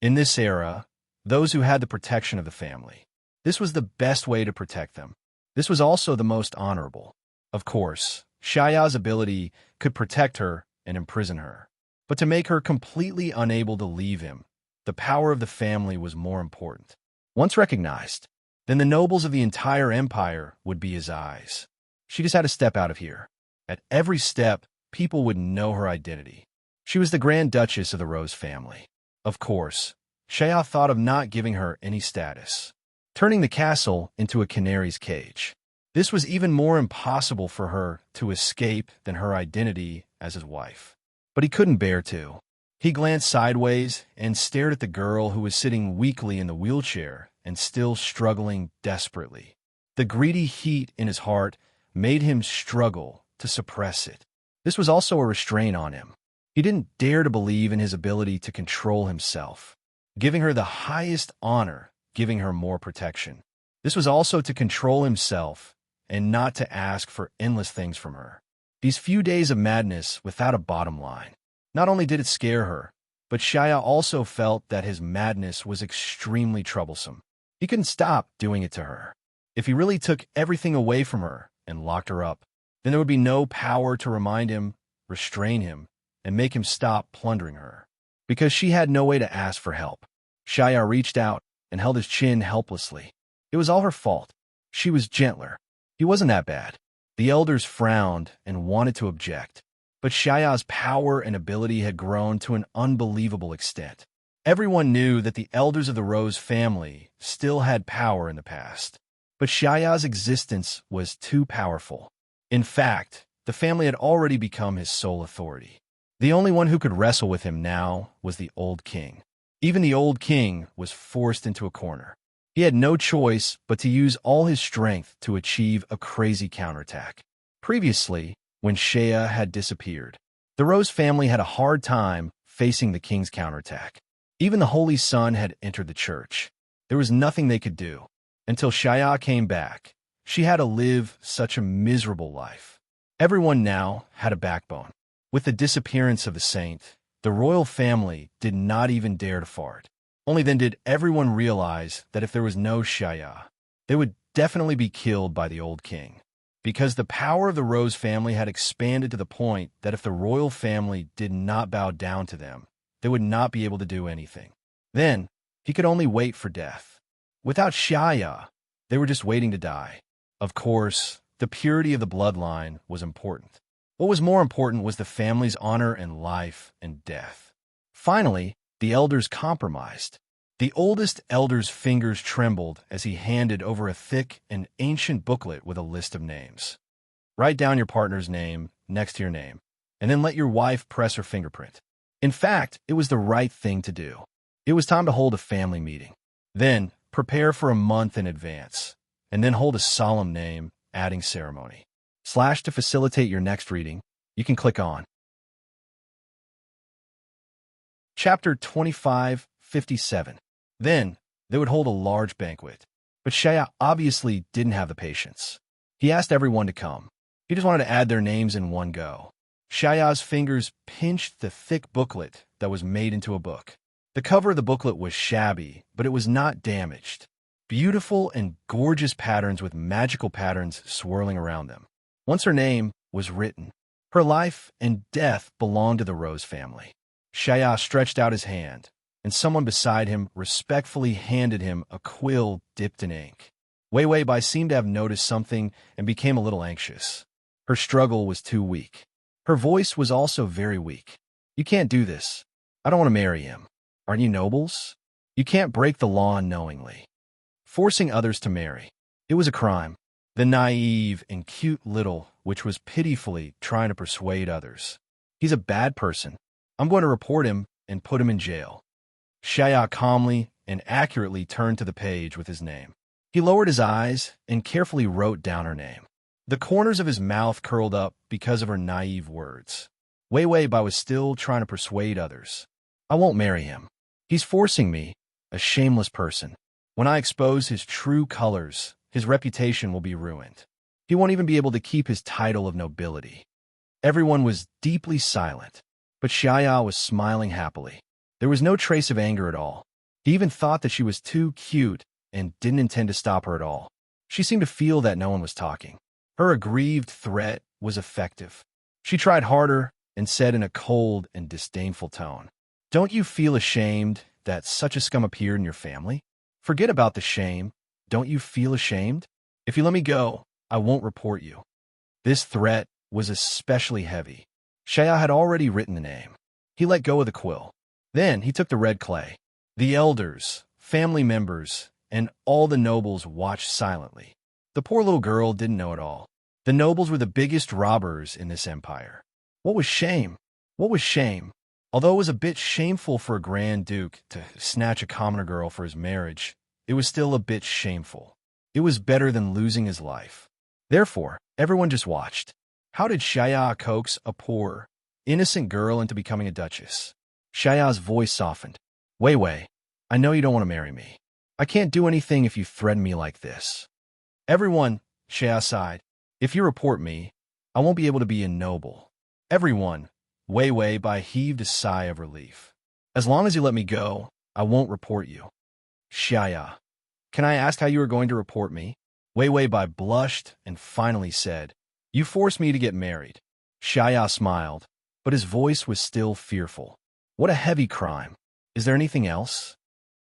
A: In this era, those who had the protection of the family. This was the best way to protect them. This was also the most honorable. Of course, Xiao's ability could protect her and imprison her. But to make her completely unable to leave him, the power of the family was more important. Once recognized, then the nobles of the entire empire would be his eyes. She just had to step out of here. At every step, people would know her identity. She was the Grand Duchess of the Rose family. Of course, Shaya thought of not giving her any status, turning the castle into a canary's cage. This was even more impossible for her to escape than her identity as his wife. But he couldn't bear to. He glanced sideways and stared at the girl who was sitting weakly in the wheelchair and still struggling desperately. The greedy heat in his heart made him struggle to suppress it. This was also a restraint on him. He didn't dare to believe in his ability to control himself, giving her the highest honor, giving her more protection. This was also to control himself and not to ask for endless things from her. These few days of madness without a bottom line. Not only did it scare her, but Shaya also felt that his madness was extremely troublesome. He couldn't stop doing it to her. If he really took everything away from her and locked her up, then there would be no power to remind him, restrain him, and make him stop plundering her. Because she had no way to ask for help. Shaya reached out and held his chin helplessly. It was all her fault. She was gentler. He wasn't that bad. The elders frowned and wanted to object. But Shaya's power and ability had grown to an unbelievable extent. Everyone knew that the elders of the Rose family still had power in the past. But Shaya's existence was too powerful. In fact, the family had already become his sole authority. The only one who could wrestle with him now was the old king. Even the old king was forced into a corner. He had no choice but to use all his strength to achieve a crazy counterattack. Previously, when Shaya had disappeared, the Rose family had a hard time facing the king's counterattack. Even the Holy Son had entered the church. There was nothing they could do. Until Shaya came back, she had to live such a miserable life. Everyone now had a backbone. With the disappearance of the saint, the royal family did not even dare to fart. Only then did everyone realize that if there was no Shaya, they would definitely be killed by the old king. Because the power of the Rose family had expanded to the point that if the royal family did not bow down to them, they would not be able to do anything. Then, he could only wait for death. Without Shaya, they were just waiting to die. Of course, the purity of the bloodline was important. What was more important was the family's honor and life and death. Finally, the elders compromised. The oldest elder's fingers trembled as he handed over a thick and ancient booklet with a list of names. Write down your partner's name next to your name, and then let your wife press her fingerprint. In fact, it was the right thing to do. It was time to hold a family meeting. Then, prepare for a month in advance, and then hold a solemn name-adding ceremony. / to facilitate your next reading, you can click on Chapter 2557. Then, they would hold a large banquet. But Shaya obviously didn't have the patience. He asked everyone to come. He just wanted to add their names in one go. Shaya's fingers pinched the thick booklet that was made into a book. The cover of the booklet was shabby, but it was not damaged. Beautiful and gorgeous patterns with magical patterns swirling around them. Once her name was written, her life and death belonged to the Rose family. Shaya stretched out his hand, and someone beside him respectfully handed him a quill dipped in ink. Wei Bai seemed to have noticed something and became a little anxious. Her struggle was too weak. Her voice was also very weak. You can't do this. I don't want to marry him. Aren't you nobles? You can't break the law unknowingly. Forcing others to marry. It was a crime. The naive and cute little which was pitifully trying to persuade others. He's a bad person. I'm going to report him and put him in jail. Shaya calmly and accurately turned to the page with his name. He lowered his eyes and carefully wrote down her name. The corners of his mouth curled up because of her naive words. Wei Bai was still trying to persuade others. I won't marry him. He's forcing me, a shameless person. When I expose his true colors, his reputation will be ruined. He won't even be able to keep his title of nobility. Everyone was deeply silent, but Shaya was smiling happily. There was no trace of anger at all. He even thought that she was too cute and didn't intend to stop her at all. She seemed to feel that no one was talking. Her aggrieved threat was effective. She tried harder and said in a cold and disdainful tone, "Don't you feel ashamed that such a scum appeared in your family? Forget about the shame. Don't you feel ashamed? If you let me go, I won't report you. This threat was especially heavy. Shaya had already written the name. He let go of the quill. Then he took the red clay. The elders, family members, and all the nobles watched silently. The poor little girl didn't know it all. The nobles were the biggest robbers in this empire. What was shame? What was shame? Although it was a bit shameful for a Grand Duke to snatch a commoner girl for his marriage, it was still a bit shameful. It was better than losing his life. Therefore, everyone just watched. How did Shaya coax a poor, innocent girl into becoming a duchess? Shaya's voice softened. Wei Wei, I know you don't want to marry me. I can't do anything if you threaten me like this. Everyone, Shaya sighed. If you report me, I won't be able to be a noble. Everyone, Wei Wei Bai heaved a sigh of relief. As long as you let me go, I won't report you. Shaya, can I ask how you are going to report me? Wei Wei Bai blushed and finally said, You forced me to get married. Shaya smiled, but his voice was still fearful. What a heavy crime. Is there anything else?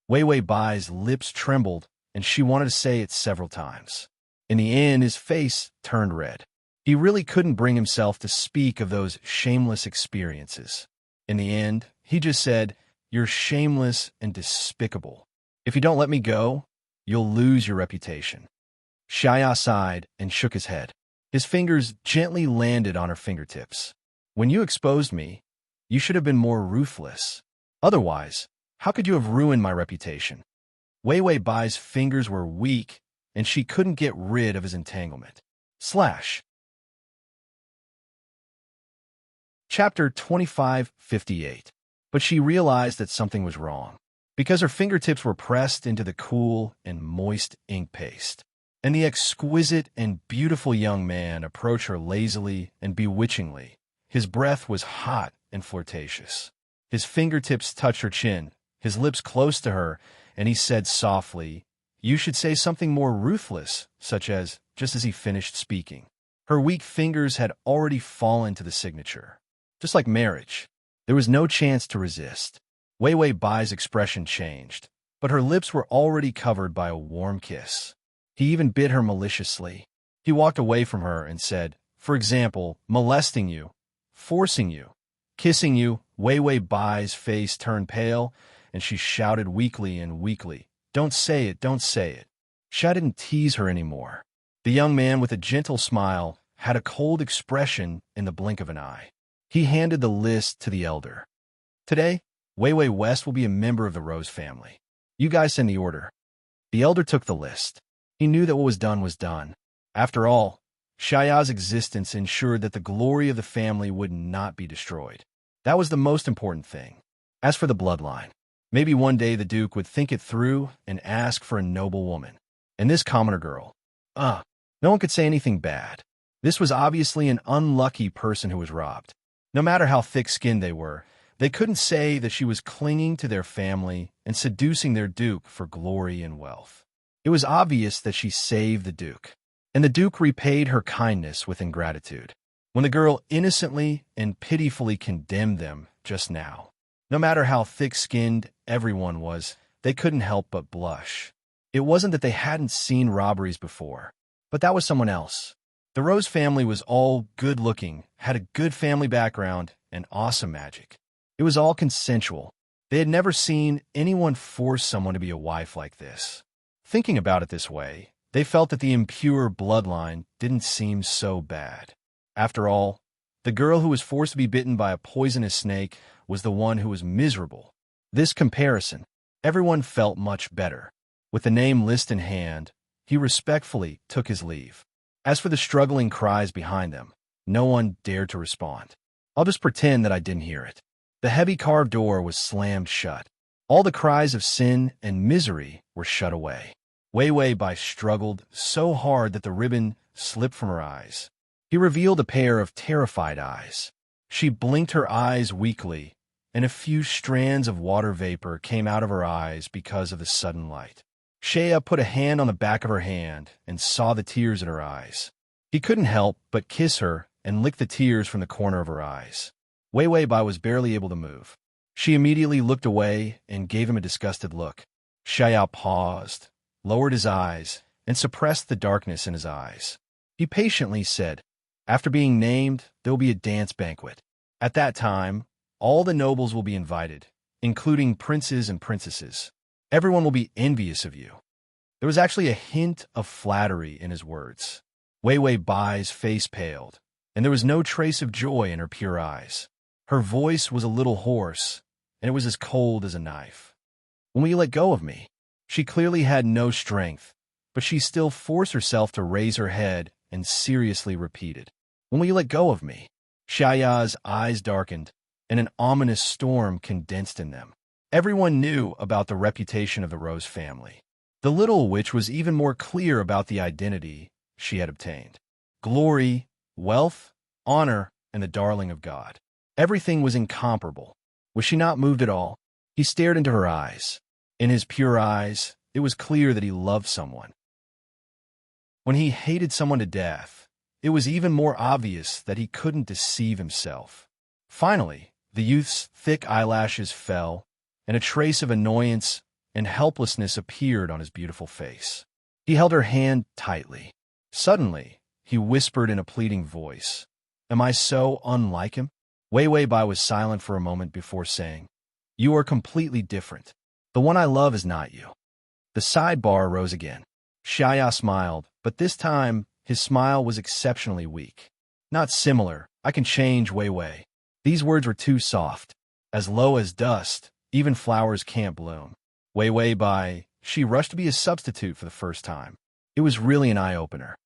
A: Wei Wei Bai's lips trembled, and she wanted to say it several times. In the end, his face turned red. He really couldn't bring himself to speak of those shameless experiences. In the end, he just said, You're shameless and despicable. If you don't let me go, you'll lose your reputation. Shaya sighed and shook his head. His fingers gently landed on her fingertips. When you exposed me, you should have been more ruthless. Otherwise, how could you have ruined my reputation? Wei Wei Bai's fingers were weak, and she couldn't get rid of his entanglement. Slash. Chapter 2558. But she realized that something was wrong, because her fingertips were pressed into the cool and moist ink paste. And the exquisite and beautiful young man approached her lazily and bewitchingly. His breath was hot and flirtatious. His fingertips touched her chin, his lips close to her, and he said softly, You should say something more ruthless, such as, just as he finished speaking. Her weak fingers had already fallen to the signature. Just like marriage, there was no chance to resist. Wei Wei Bai's expression changed, but her lips were already covered by a warm kiss. He even bit her maliciously. He walked away from her and said, For example, molesting you, forcing you, kissing you. Wei Wei Bai's face turned pale, and she shouted weakly, Don't say it, don't say it. Sha didn't tease her anymore. The young man with a gentle smile had a cold expression in the blink of an eye. He handed the list to the elder. Today, Wei Wei West will be a member of the Rose family. You guys send the order. The elder took the list. He knew that what was done was done. After all, Shaya's existence ensured that the glory of the family would not be destroyed. That was the most important thing. As for the bloodline, maybe one day the Duke would think it through and ask for a noble woman. And this commoner girl, no one could say anything bad. This was obviously an unlucky person who was robbed. No matter how thick-skinned they were, they couldn't say that she was clinging to their family and seducing their Duke for glory and wealth. It was obvious that she saved the Duke, and the Duke repaid her kindness with ingratitude. When the girl innocently and pitifully condemned them just now, no matter how thick-skinned everyone was, they couldn't help but blush. It wasn't that they hadn't seen robberies before, but that was someone else. The Rose family was all good-looking, had a good family background, and awesome magic. It was all consensual. They had never seen anyone force someone to be a wife like this. Thinking about it this way, they felt that the impure bloodline didn't seem so bad. After all, the girl who was forced to be bitten by a poisonous snake was the one who was miserable. This comparison, everyone felt much better. With the name list in hand, he respectfully took his leave. As for the struggling cries behind them, no one dared to respond. I'll just pretend that I didn't hear it. The heavy carved door was slammed shut. All the cries of sin and misery were shut away. Wei Wei Bai struggled so hard that the ribbon slipped from her eyes. He revealed a pair of terrified eyes. She blinked her eyes weakly, and a few strands of water vapor came out of her eyes because of the sudden light. Shaya put a hand on the back of her hand and saw the tears in her eyes. He couldn't help but kiss her and lick the tears from the corner of her eyes. Wei Wei Bai was barely able to move. She immediately looked away and gave him a disgusted look. Xiao paused, lowered his eyes, and suppressed the darkness in his eyes. He patiently said, "After being named, there will be a dance banquet. At that time, all the nobles will be invited, including princes and princesses. Everyone will be envious of you." There was actually a hint of flattery in his words. Wei Wei Bai's face paled, and there was no trace of joy in her pure eyes. Her voice was a little hoarse, and it was as cold as a knife. "When will you let go of me?" She clearly had no strength, but she still forced herself to raise her head and seriously repeated, "When will you let go of me?" Xiaoya's eyes darkened, and an ominous storm condensed in them. Everyone knew about the reputation of the Rose family. The little witch was even more clear about the identity she had obtained. Glory, wealth, honor, and the darling of God. Everything was incomparable. Was she not moved at all? He stared into her eyes. In his pure eyes, it was clear that he loved someone. When he hated someone to death, it was even more obvious that he couldn't deceive himself. Finally, the youth's thick eyelashes fell, and a trace of annoyance and helplessness appeared on his beautiful face. He held her hand tightly. Suddenly, he whispered in a pleading voice, "Am I so unlike him?" Wei Wei Bai was silent for a moment before saying, "You are completely different. The one I love is not you." The sidebar rose again. Xiaya smiled, but this time his smile was exceptionally weak. "Not similar. I can change, Wei Wei." These words were too soft. As low as dust, even flowers can't bloom. Wei Wei Bai, she rushed to be a substitute for the first time. It was really an eye-opener.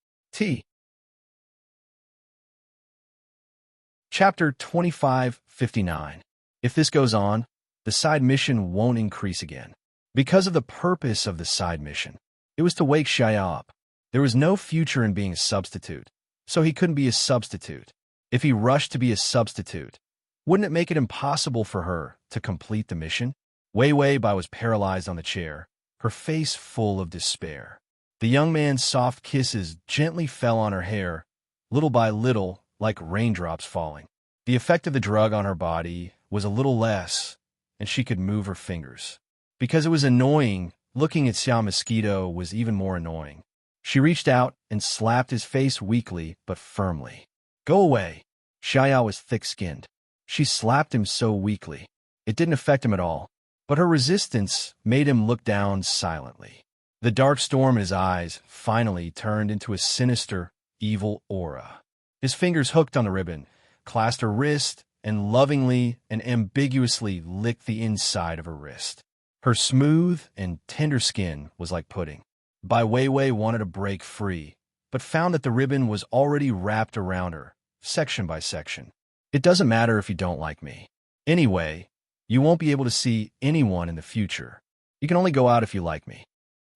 A: Chapter 2559. If this goes on, the side mission won't increase again. Because of the purpose of the side mission, it was to wake Xiaya up. There was no future in being a substitute, so he couldn't be a substitute. If he rushed to be a substitute, wouldn't it make it impossible for her to complete the mission? Wei Wei Bai was paralyzed on the chair, her face full of despair. The young man's soft kisses gently fell on her hair, little by little, like raindrops falling. The effect of the drug on her body was a little less, and she could move her fingers. Because it was annoying, looking at Xiao Mosquito was even more annoying. She reached out and slapped his face weakly but firmly. "Go away." Xiao was thick-skinned. She slapped him so weakly. It didn't affect him at all, but her resistance made him look down silently. The dark storm in his eyes finally turned into a sinister, evil aura. His fingers hooked on the ribbon, clasped her wrist, and lovingly and ambiguously licked the inside of her wrist. Her smooth and tender skin was like pudding. Bai Weiwei wanted to break free, but found that the ribbon was already wrapped around her, section by section. "It doesn't matter if you don't like me. Anyway, you won't be able to see anyone in the future. You can only go out if you like me."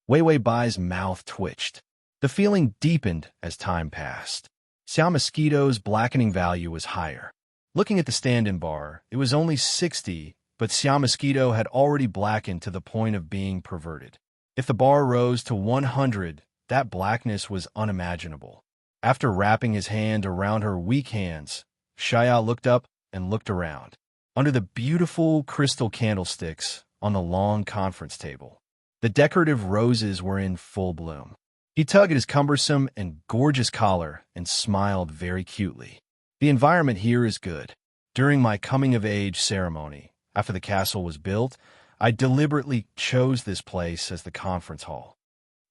A: Wei Wei Bai's mouth twitched. The feeling deepened as time passed. Xiao Mosquito's blackening value was higher. Looking at the stand-in bar, it was only 60, but Xiao Mosquito had already blackened to the point of being perverted. If the bar rose to 100, that blackness was unimaginable. After wrapping his hand around her weak hands, Xiao looked up and looked around. Under the beautiful crystal candlesticks on the long conference table, the decorative roses were in full bloom. He tugged at his cumbersome and gorgeous collar and smiled very cutely. "The environment here is good. During my coming-of-age ceremony, after the castle was built, I deliberately chose this place as the conference hall."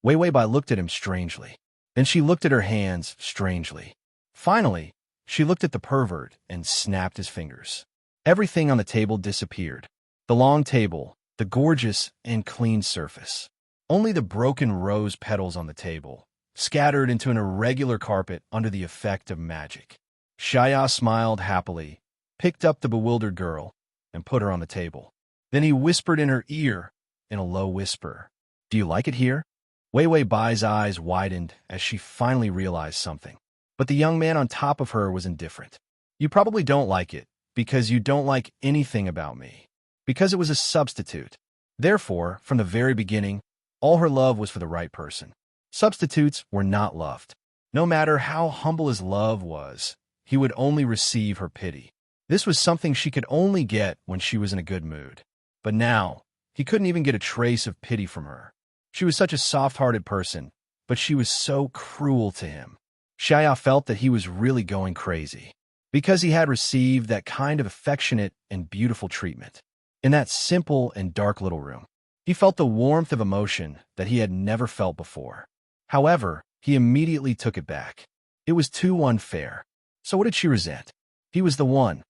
A: Wei Wei Bai looked at him strangely. Then she looked at her hands strangely. Finally, she looked at the pervert and snapped his fingers. Everything on the table disappeared. The long table, the gorgeous and clean surface. Only the broken rose petals on the table, scattered into an irregular carpet under the effect of magic. Xiaya smiled happily, picked up the bewildered girl, and put her on the table. Then he whispered in her ear, in a low whisper, "Do you like it here?" Wei Wei Bai's eyes widened as she finally realized something. But the young man on top of her was indifferent. "You probably don't like it, because you don't like anything about me. Because it was a substitute. Therefore, from the very beginning, all her love was for the right person. Substitutes were not loved. No matter how humble his love was, he would only receive her pity. This was something she could only get when she was in a good mood. But now, He couldn't even get a trace of pity from her. She was such a soft-hearted person, but she was so cruel to him. Xiaya felt that he was really going crazy, because he had received that kind of affectionate and beautiful treatment. In that simple and dark little room, he felt the warmth of emotion that he had never felt before. However, he immediately took it back. It was too unfair. So what did she resent? He was the one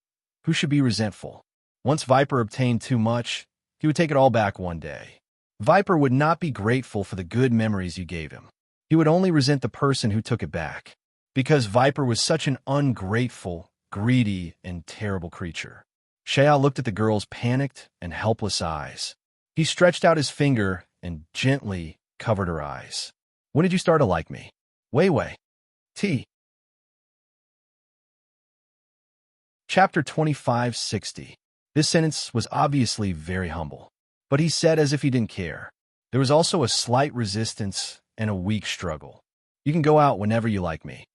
A: who should be resentful. Once Viper obtained too much, he would take it all back one day. Viper would not be grateful for the good memories you gave him. He would only resent the person who took it back, because Viper was such an ungrateful, greedy, and terrible creature. Xiao looked at the girl's panicked and helpless eyes. He stretched out his finger and gently covered her eyes. When did you start to like me? Wei Wei. T. Chapter 2560. This sentence was obviously very humble, but he said as if he didn't care. There was also a slight resistance and a weak struggle. You can go out whenever you like me.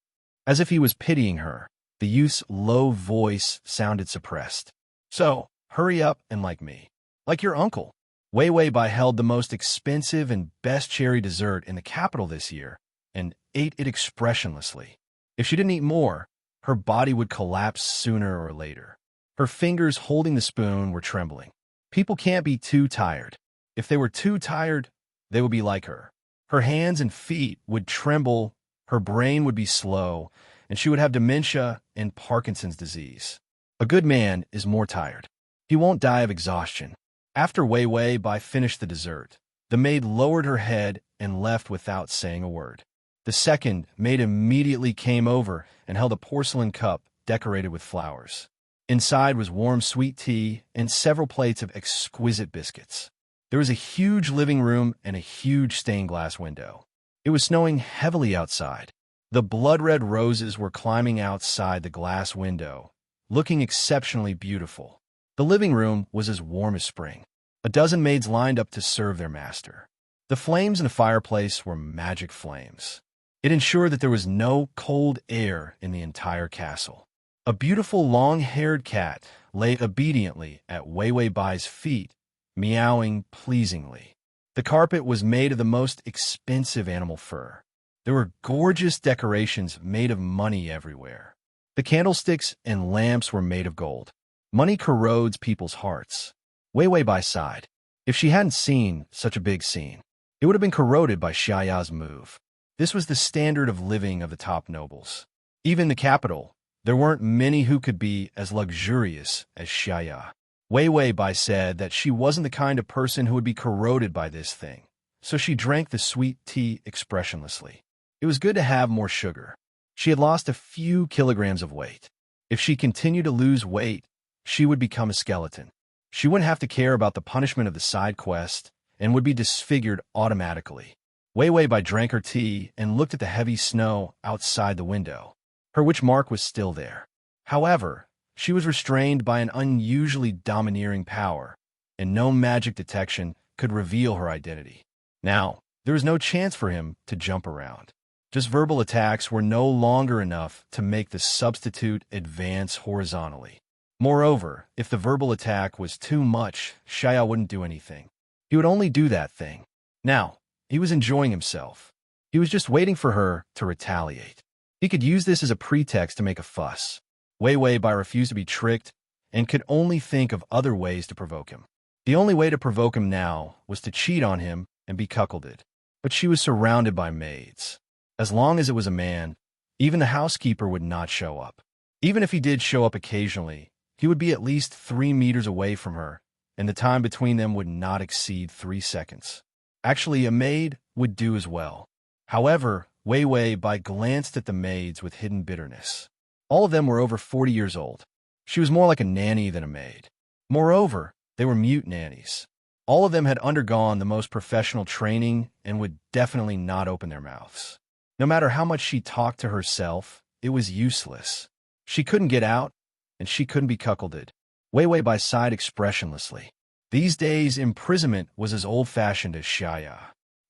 A: As if he was pitying her, the youth's low voice sounded suppressed. So, hurry up and like me. Like your uncle. Wei Wei Bai held the most expensive and best cherry dessert in the capital this year and ate it expressionlessly. If she didn't eat more, her body would collapse sooner or later. Her fingers holding the spoon were trembling. People can't be too tired. If they were too tired, they would be like her. Her hands and feet would tremble, her brain would be slow, and she would have dementia and Parkinson's disease. A good man is more tired. He won't die of exhaustion. After Wei Wei Bai finished the dessert, the maid lowered her head and left without saying a word. The second maid immediately came over and held a porcelain cup decorated with flowers. Inside was warm sweet tea and several plates of exquisite biscuits. There was a huge living room and a huge stained glass window. It was snowing heavily outside. The blood-red roses were climbing outside the glass window, looking exceptionally beautiful. The living room was as warm as spring. A dozen maids lined up to serve their master. The flames in the fireplace were magic flames. It ensured that there was no cold air in the entire castle. A beautiful long-haired cat lay obediently at Wei Wei Bai's feet, meowing pleasingly. The carpet was made of the most expensive animal fur. There were gorgeous decorations made of money everywhere. The candlesticks and lamps were made of gold. Money corrodes people's hearts. Wei Wei Bai sighed. If she hadn't seen such a big scene, it would have been corroded by Xiaoya's move. This was the standard of living of the top nobles. Even in the capital, there weren't many who could be as luxurious as Xiaya. Wei Wei Bai said that she wasn't the kind of person who would be corroded by this thing, so she drank the sweet tea expressionlessly. It was good to have more sugar. She had lost a few kilograms of weight. If she continued to lose weight, she would become a skeleton. She wouldn't have to care about the punishment of the side quest and would be disfigured automatically. Wei Wei Bai drank her tea and looked at the heavy snow outside the window. Her witch mark was still there. However, she was restrained by an unusually domineering power, and no magic detection could reveal her identity. Now, there was no chance for him to jump around. Just verbal attacks were no longer enough to make the substitute advance horizontally. Moreover, if the verbal attack was too much, Xiao wouldn't do anything. He would only do that thing. Now, he was enjoying himself. He was just waiting for her to retaliate. He could use this as a pretext to make a fuss. Wei Wei Bai refused to be tricked and could only think of other ways to provoke him. The only way to provoke him now was to cheat on him and be cuckolded. But she was surrounded by maids. As long as it was a man, even the housekeeper would not show up. Even if he did show up occasionally, he would be at least 3 meters away from her, and the time between them would not exceed 3 seconds. Actually, a maid would do as well. However, Wei Wei Bai glanced at the maids with hidden bitterness. All of them were over 40 years old. She was more like a nanny than a maid. Moreover, they were mute nannies. All of them had undergone the most professional training and would definitely not open their mouths. No matter how much she talked to herself, it was useless. She couldn't get out, and she couldn't be cuckolded. Wei Wei Bai sighed expressionlessly. These days, imprisonment was as old-fashioned as Xiaya.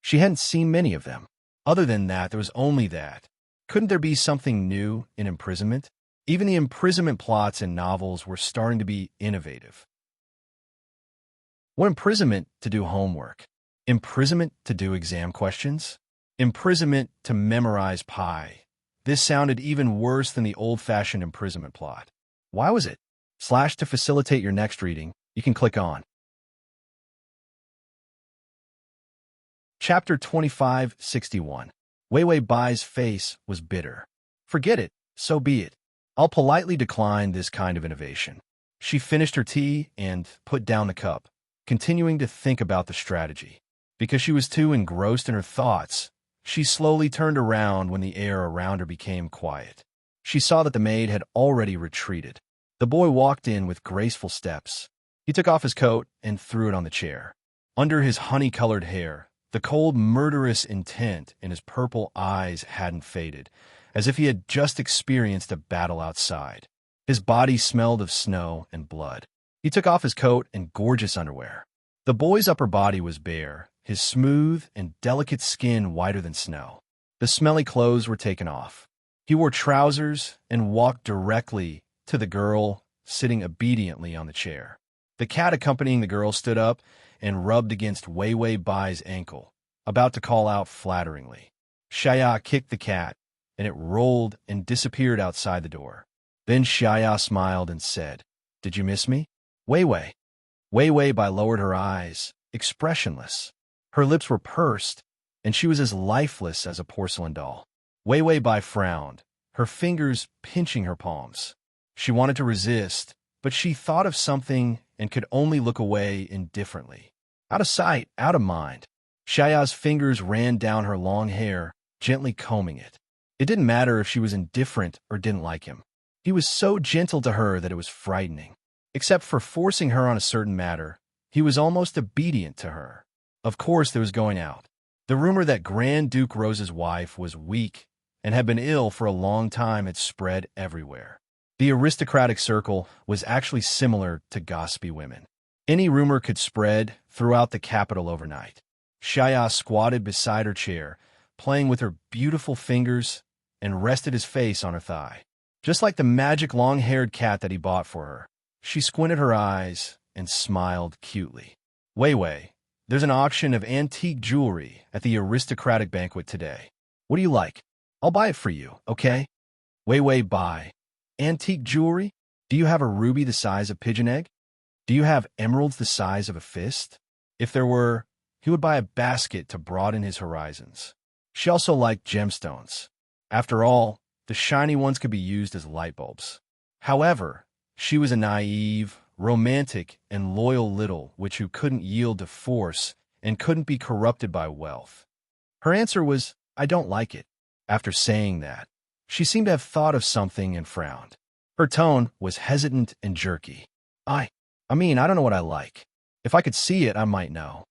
A: She hadn't seen many of them. Other than that, there was only that. Couldn't there be something new in imprisonment? Even the imprisonment plots in novels were starting to be innovative. What imprisonment to do homework? Imprisonment to do exam questions? Imprisonment to memorize pi? This sounded even worse than the old-fashioned imprisonment plot. Why was it? / to facilitate your next reading, you can click on. Chapter 2561. Wei Wei Bai's face was bitter. Forget it, so be it. I'll politely decline this kind of innovation. She finished her tea and put down the cup, continuing to think about the strategy. Because she was too engrossed in her thoughts, she slowly turned around when the air around her became quiet. She saw that the maid had already retreated. The boy walked in with graceful steps. He took off his coat and threw it on the chair. Under his honey-colored hair, the cold, murderous intent in his purple eyes hadn't faded, as if he had just experienced a battle outside. His body smelled of snow and blood. He took off his coat and gorgeous underwear. The boy's upper body was bare, his smooth and delicate skin whiter than snow. The smelly clothes were taken off. He wore trousers and walked directly to the girl sitting obediently on the chair. The cat accompanying the girl stood up and rubbed against Wei Wei Bai's ankle, about to call out flatteringly. Shaya kicked the cat, and it rolled and disappeared outside the door. Then Shaya smiled and said, "Did you miss me?" Wei Wei. Wei Wei Bai lowered her eyes, expressionless. Her lips were pursed, and she was as lifeless as a porcelain doll. Wei Wei Bai frowned, her fingers pinching her palms. She wanted to resist, but she thought of something and could only look away indifferently. Out of sight, out of mind. Shaya's fingers ran down her long hair, gently combing it. It didn't matter if she was indifferent or didn't like him. He was so gentle to her that it was frightening. Except for forcing her on a certain matter, he was almost obedient to her. Of course, there was going out. The rumor that Grand Duke Rose's wife was weak and had been ill for a long time had spread everywhere. The aristocratic circle was actually similar to gossipy women. Any rumor could spread throughout the capital overnight. Shaya squatted beside her chair, playing with her beautiful fingers, and rested his face on her thigh. Just like the magic long-haired cat that he bought for her, she squinted her eyes and smiled cutely. Wei Wei, there's an auction of antique jewelry at the aristocratic banquet today. What do you like? I'll buy it for you, okay? Wei Wei Bai. Antique jewelry? Do you have a ruby the size of pigeon egg? Do you have emeralds the size of a fist? If there were, he would buy a basket to broaden his horizons. She also liked gemstones. After all, the shiny ones could be used as light bulbs. However, she was a naive, romantic, and loyal little witch who couldn't yield to force and couldn't be corrupted by wealth. Her answer was, "I don't like it." After saying that, she seemed to have thought of something and frowned. Her tone was hesitant and jerky. I don't know what I like. If I could see it, I might know."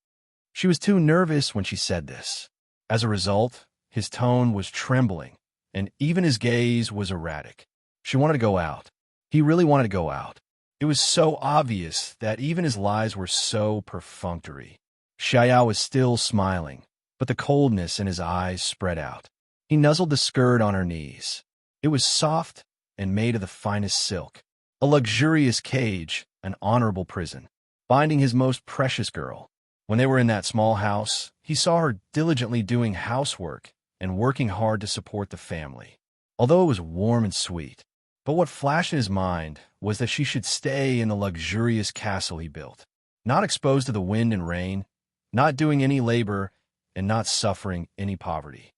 A: She was too nervous when she said this. As a result, his tone was trembling, and even his gaze was erratic. She wanted to go out. He really wanted to go out. It was so obvious that even his lies were so perfunctory. Shaya was still smiling, but the coldness in his eyes spread out. He nuzzled the skirt on her knees. It was soft and made of the finest silk. A luxurious cage, an honorable prison, binding his most precious girl. When they were in that small house, he saw her diligently doing housework and working hard to support the family. Although it was warm and sweet, but what flashed in his mind was that she should stay in the luxurious castle he built, not exposed to the wind and rain, not doing any labor, and not suffering any poverty.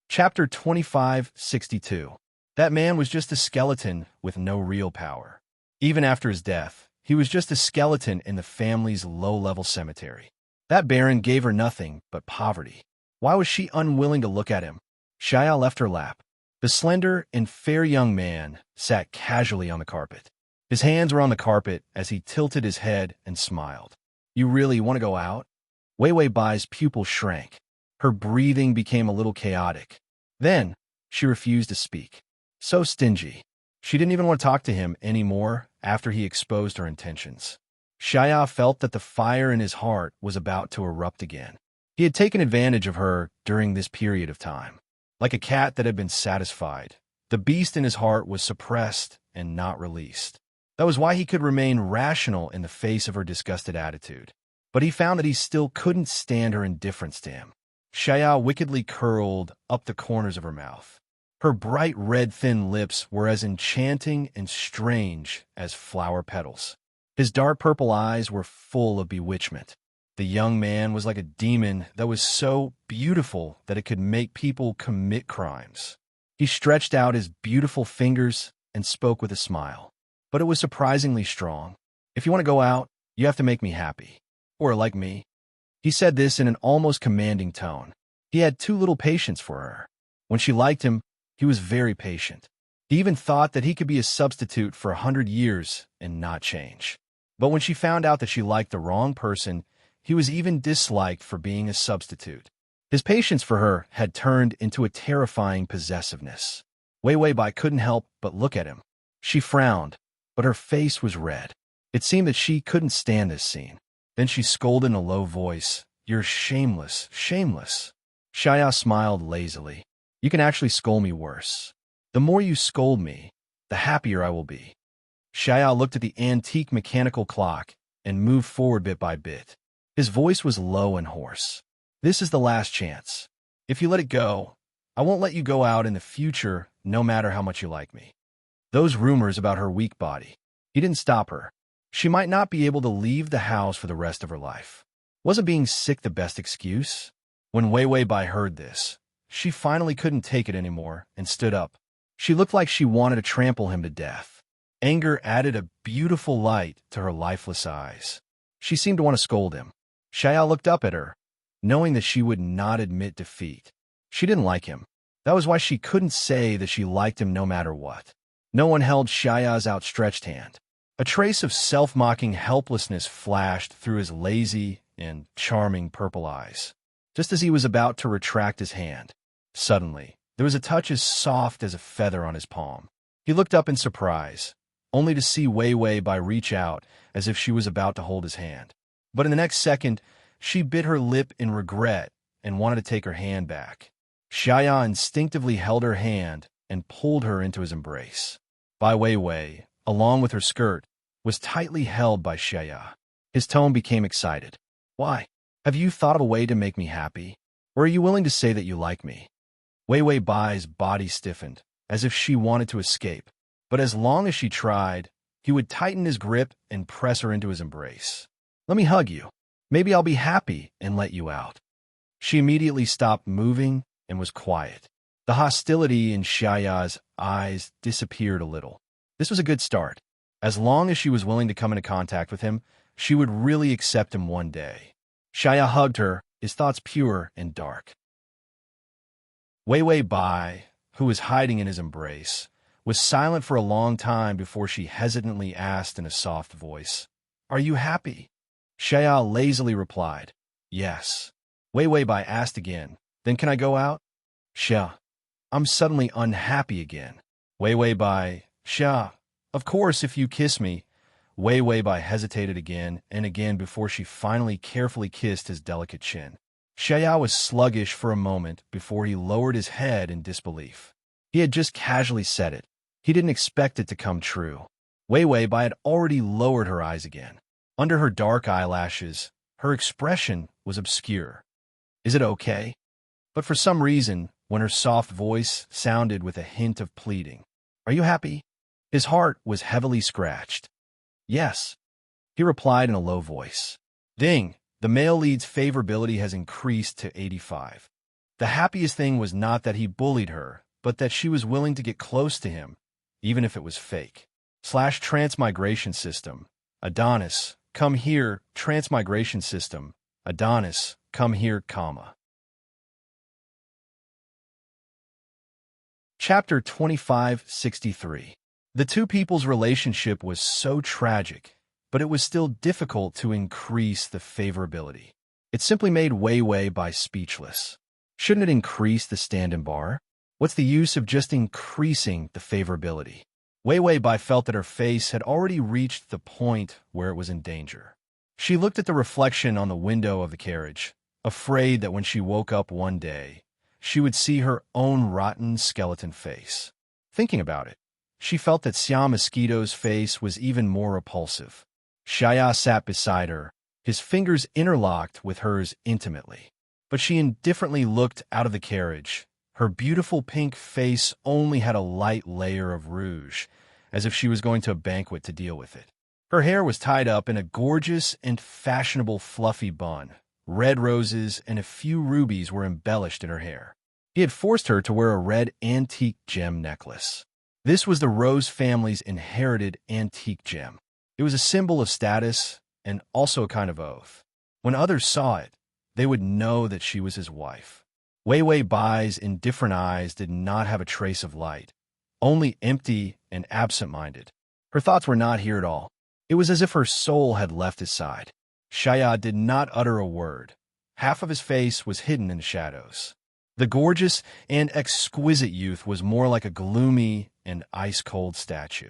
A: Chapter 2562. That man was just a skeleton with no real power. Even after his death, he was just a skeleton in the family's low-level cemetery. That baron gave her nothing but poverty. Why was she unwilling to look at him? Shaya left her lap. The slender and fair young man sat casually on the carpet. His hands were on the carpet as he tilted his head and smiled. "You really want to go out?" Wei Wei Bai's pupil shrank. Her breathing became a little chaotic. Then, she refused to speak. So stingy. She didn't even want to talk to him anymore after he exposed her intentions. Shaya felt that the fire in his heart was about to erupt again. He had taken advantage of her during this period of time. Like a cat that had been satisfied, the beast in his heart was suppressed and not released. That was why he could remain rational in the face of her disgusted attitude. But he found that he still couldn't stand her indifference to him. Xiao wickedly curled up the corners of her mouth. Her bright red thin lips were as enchanting and strange as flower petals. His dark purple eyes were full of bewitchment. The young man was like a demon that was so beautiful that it could make people commit crimes. He stretched out his beautiful fingers and spoke with a smile. But it was surprisingly strong. "If you want to go out, you have to make me happy. Or like me." He said this in an almost commanding tone. He had too little patience for her. When she liked him, he was very patient. He even thought that he could be a substitute for 100 years and not change. But when she found out that she liked the wrong person, he was even disliked for being a substitute. His patience for her had turned into a terrifying possessiveness. Wei Wei Bai couldn't help but look at him. She frowned, but her face was red. It seemed that she couldn't stand this scene. Then she scolded in a low voice, "You're shameless, shameless." Xiao smiled lazily. "You can actually scold me worse. The more you scold me, the happier I will be." Xiao looked at the antique mechanical clock and moved forward bit by bit. His voice was low and hoarse. "This is the last chance. If you let it go, I won't let you go out in the future, no matter how much you like me." Those rumors about her weak body. He didn't stop her. She might not be able to leave the house for the rest of her life. Wasn't being sick the best excuse? When Wei Wei Bai heard this, she finally couldn't take it anymore and stood up. She looked like she wanted to trample him to death. Anger added a beautiful light to her lifeless eyes. She seemed to want to scold him. Xiao looked up at her, knowing that she would not admit defeat. She didn't like him. That was why she couldn't say that she liked him no matter what. No one held Xiao's outstretched hand. A trace of self-mocking helplessness flashed through his lazy and charming purple eyes. Just as he was about to retract his hand, suddenly, there was a touch as soft as a feather on his palm. He looked up in surprise, only to see Wei Wei Bai reach out as if she was about to hold his hand. But in the next second, she bit her lip in regret and wanted to take her hand back. Xiao instinctively held her hand and pulled her into his embrace. Bai Wei Wei, along with her skirt, was tightly held by Xiao. His tone became excited. "Why? Have you thought of a way to make me happy? Or are you willing to say that you like me?" Wei Wei Bai's body stiffened, as if she wanted to escape. But as long as she tried, he would tighten his grip and press her into his embrace. "Let me hug you. Maybe I'll be happy and let you out." She immediately stopped moving and was quiet. The hostility in Xiao's eyes disappeared a little. This was a good start. As long as she was willing to come into contact with him, she would really accept him one day. Xiao hugged her, his thoughts pure and dark. Wei Wei Bai, who was hiding in his embrace, was silent for a long time before she hesitantly asked in a soft voice, "Are you happy?" Xiao lazily replied, "Yes." Wei Wei Bai asked again, "Then can I go out?" "Xia, I'm suddenly unhappy again." Wei Wei Bai, "Xia, of course if you kiss me." Wei Wei Bai hesitated again and again before she finally carefully kissed his delicate chin. Xiao was sluggish for a moment before he lowered his head in disbelief. He had just casually said it. He didn't expect it to come true. Wei Wei Bai had already lowered her eyes again. Under her dark eyelashes, her expression was obscure. "Is it okay?" But for some reason, when her soft voice sounded with a hint of pleading, "Are you happy?" his heart was heavily scratched. "Yes," he replied in a low voice. Ding! The male lead's favorability has increased to 85. The happiest thing was not that he bullied her, but that she was willing to get close to him, even if it was fake. Transmigration system. Adonis, come here. Transmigration system. Adonis, come here, comma. Chapter 2563. The two people's relationship was so tragic, but it was still difficult to increase the favorability. It simply made Wei Wei Bai speechless. Shouldn't it increase the stand-in bar? What's the use of just increasing the favorability? Wei Wei Bai felt that her face had already reached the point where it was in danger. She looked at the reflection on the window of the carriage, afraid that when she woke up one day, she would see her own rotten skeleton face. Thinking about it, She felt that Sia Mosquito's face was even more repulsive. Shaya sat beside her, his fingers interlocked with hers intimately. But she indifferently looked out of the carriage. Her beautiful pink face only had a light layer of rouge, as if she was going to a banquet to deal with it. Her hair was tied up in a gorgeous and fashionable fluffy bun. Red roses and a few rubies were embellished in her hair. He had forced her to wear a red antique gem necklace. This was the Rose family's inherited antique gem. It was a symbol of status and also a kind of oath. When others saw it, they would know that she was his wife. Wei Wei Bai's indifferent eyes did not have a trace of light, only empty and absent-minded. Her thoughts were not here at all. It was as if her soul had left his side. Shaya did not utter a word. Half of his face was hidden in the shadows. The gorgeous and exquisite youth was more like a gloomy and ice-cold statue.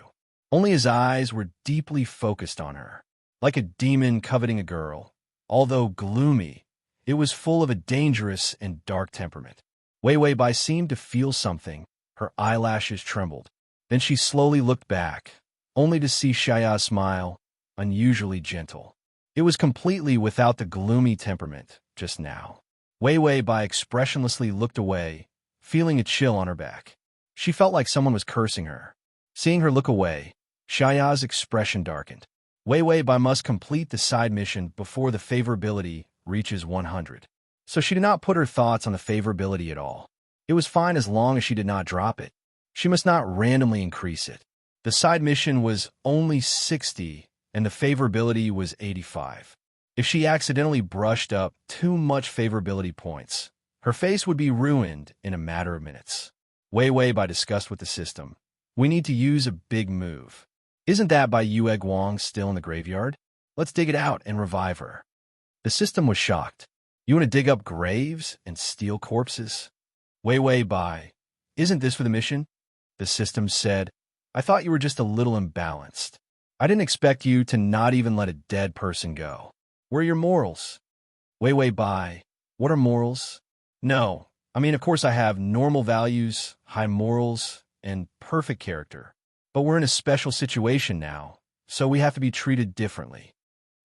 A: Only his eyes were deeply focused on her, like a demon coveting a girl. Although gloomy, it was full of a dangerous and dark temperament. Wei Wei Bai seemed to feel something. Her eyelashes trembled. Then she slowly looked back, only to see Shaya smile, unusually gentle. It was completely without the gloomy temperament just now. Wei Wei Bai expressionlessly looked away, feeling a chill on her back. She felt like someone was cursing her. Seeing her look away, Shaya's expression darkened. Wei Wei Bai must complete the side mission before the favorability reaches 100. So she did not put her thoughts on the favorability at all. It was fine as long as she did not drop it. She must not randomly increase it. The side mission was only 60, and the favorability was 85. If she accidentally brushed up too much favorability points, her face would be ruined in a matter of minutes. Wei Wei Bai discussed with the system. We need to use a big move. Isn't that Bai Yue Guang still in the graveyard? Let's dig it out and revive her. The system was shocked. You want to dig up graves and steal corpses? Wei Wei Bai, isn't this for the mission? The system said, I thought you were just a little imbalanced. I didn't expect you to not even let a dead person go. Where are your morals? Wei Wei Bai, what are morals? No, of course I have normal values, high morals, and perfect character. But we're in a special situation now, so we have to be treated differently.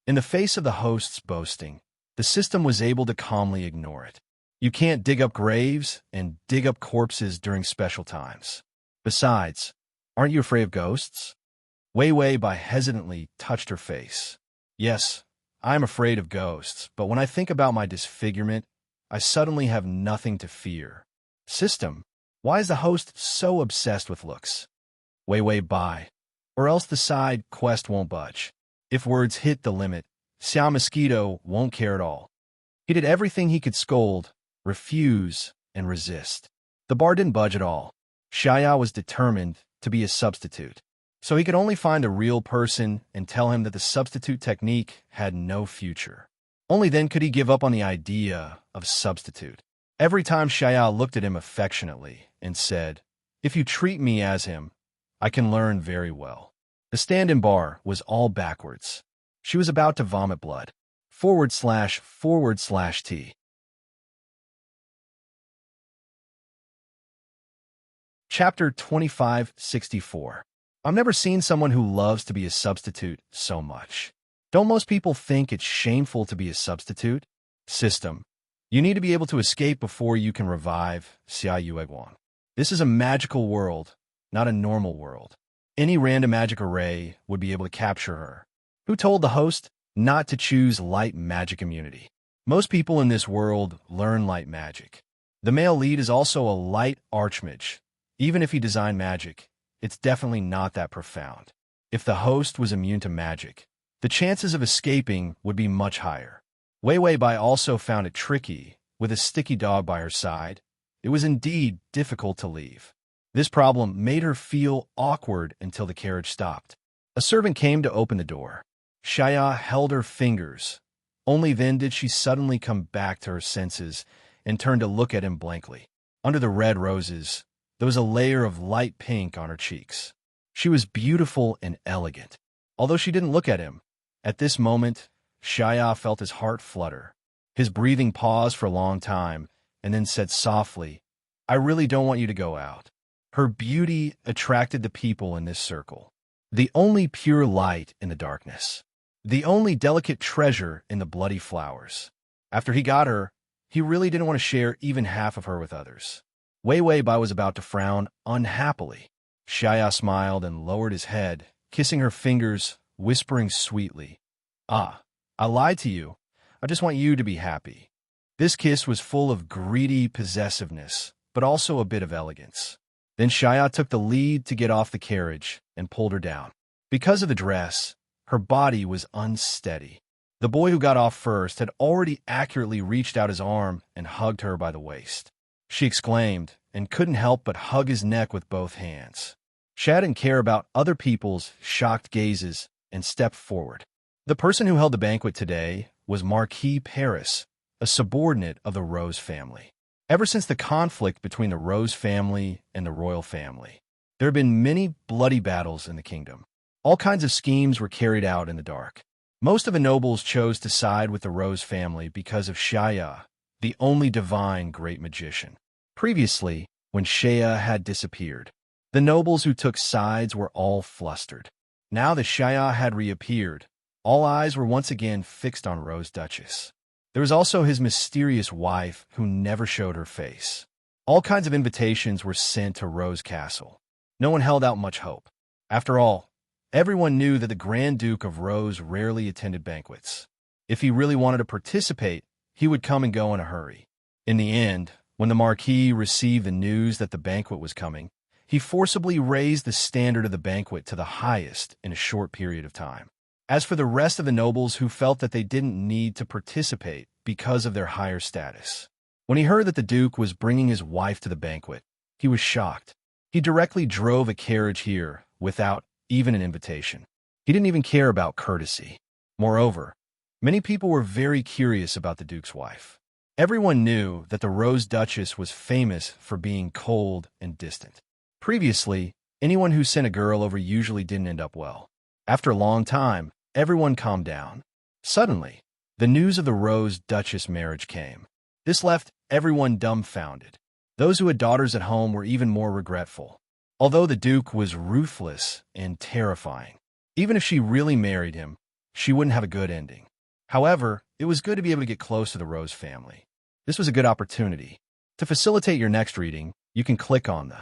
A: In the face of the host's boasting, the system was able to calmly ignore it. You can't dig up graves and dig up corpses during special times. Besides, aren't you afraid of ghosts? Wei Wei Bai hesitantly touched her face. Yes, I am afraid of ghosts, but when I think about my disfigurement, I suddenly have nothing to fear. System, why is the host so obsessed with looks? Wei Wei Bai, or else the side quest won't budge. If words hit the limit, Sia Mosquito won't care at all. He did everything he could: scold, refuse, and resist. The bar didn't budge at all. Shaya was determined to be a substitute. So he could only find a real person and tell him that the substitute technique had no future. Only then could he give up on the idea of substitute. Every time Shaya looked at him affectionately and said, If you treat me as him, I can learn very well. The stand-in bar was all backwards. She was about to vomit blood. // T. Chapter 2564. I've never seen someone who loves to be a substitute so much. Don't most people think it's shameful to be a substitute? System. You need to be able to escape before you can revive Xia Yueguang. This is a magical world, not a normal world. Any random magic array would be able to capture her. Who told the host not to choose light magic immunity? Most people in this world learn light magic. The male lead is also a light archmage. Even if he designed magic, it's definitely not that profound. If the host was immune to magic, the chances of escaping would be much higher. Wei Wei Bai also found it tricky. With a sticky dog by her side, it was indeed difficult to leave. This problem made her feel awkward until the carriage stopped. A servant came to open the door. Shaya held her fingers. Only then did she suddenly come back to her senses and turn to look at him blankly. Under the red roses, there was a layer of light pink on her cheeks. She was beautiful and elegant. Although she didn't look at him, at this moment, Shaya felt his heart flutter. His breathing paused for a long time, and then said softly, I really don't want you to go out. Her beauty attracted the people in this circle. The only pure light in the darkness. The only delicate treasure in the bloody flowers. After he got her, he really didn't want to share even half of her with others. Wei Wei Bai was about to frown unhappily. Xiaya smiled and lowered his head, kissing her fingers, whispering sweetly, "Ah, I lied to you. I just want you to be happy." This kiss was full of greedy possessiveness, but also a bit of elegance. Then Xiaya took the lead to get off the carriage and pulled her down. Because of the dress, her body was unsteady. The boy who got off first had already accurately reached out his arm and hugged her by the waist. She exclaimed and couldn't help but hug his neck with both hands. Xiaya didn't care about other people's shocked gazes and stepped forward. The person who held the banquet today was Marquis Paris, a subordinate of the Rose family. Ever since the conflict between the Rose family and the royal family, there have been many bloody battles in the kingdom. All kinds of schemes were carried out in the dark. Most of the nobles chose to side with the Rose family because of Xiaya, the only divine great magician. Previously, when Xiaya had disappeared, the nobles who took sides were all flustered. Now that Xiaya had reappeared, all eyes were once again fixed on Rose Duchess. There was also his mysterious wife who never showed her face. All kinds of invitations were sent to Rose Castle. No one held out much hope. After all, everyone knew that the Grand Duke of Rose rarely attended banquets. If he really wanted to participate, he would come and go in a hurry. In the end, when the Marquis received the news that the banquet was coming, he forcibly raised the standard of the banquet to the highest in a short period of time. As for the rest of the nobles who felt that they didn't need to participate because of their higher status, when he heard that the Duke was bringing his wife to the banquet, he was shocked. He directly drove a carriage here without even an invitation. He didn't even care about courtesy. Moreover, many people were very curious about the Duke's wife. Everyone knew that the Rose Duchess was famous for being cold and distant. Previously, anyone who sent a girl over usually didn't end up well. After a long time, everyone calmed down. Suddenly, the news of the Rose Duchess marriage came. This left everyone dumbfounded. Those who had daughters at home were even more regretful. Although the Duke was ruthless and terrifying, even if she really married him, she wouldn't have a good ending. However, it was good to be able to get close to the Rose family. This was a good opportunity. To facilitate your next reading, you can click on the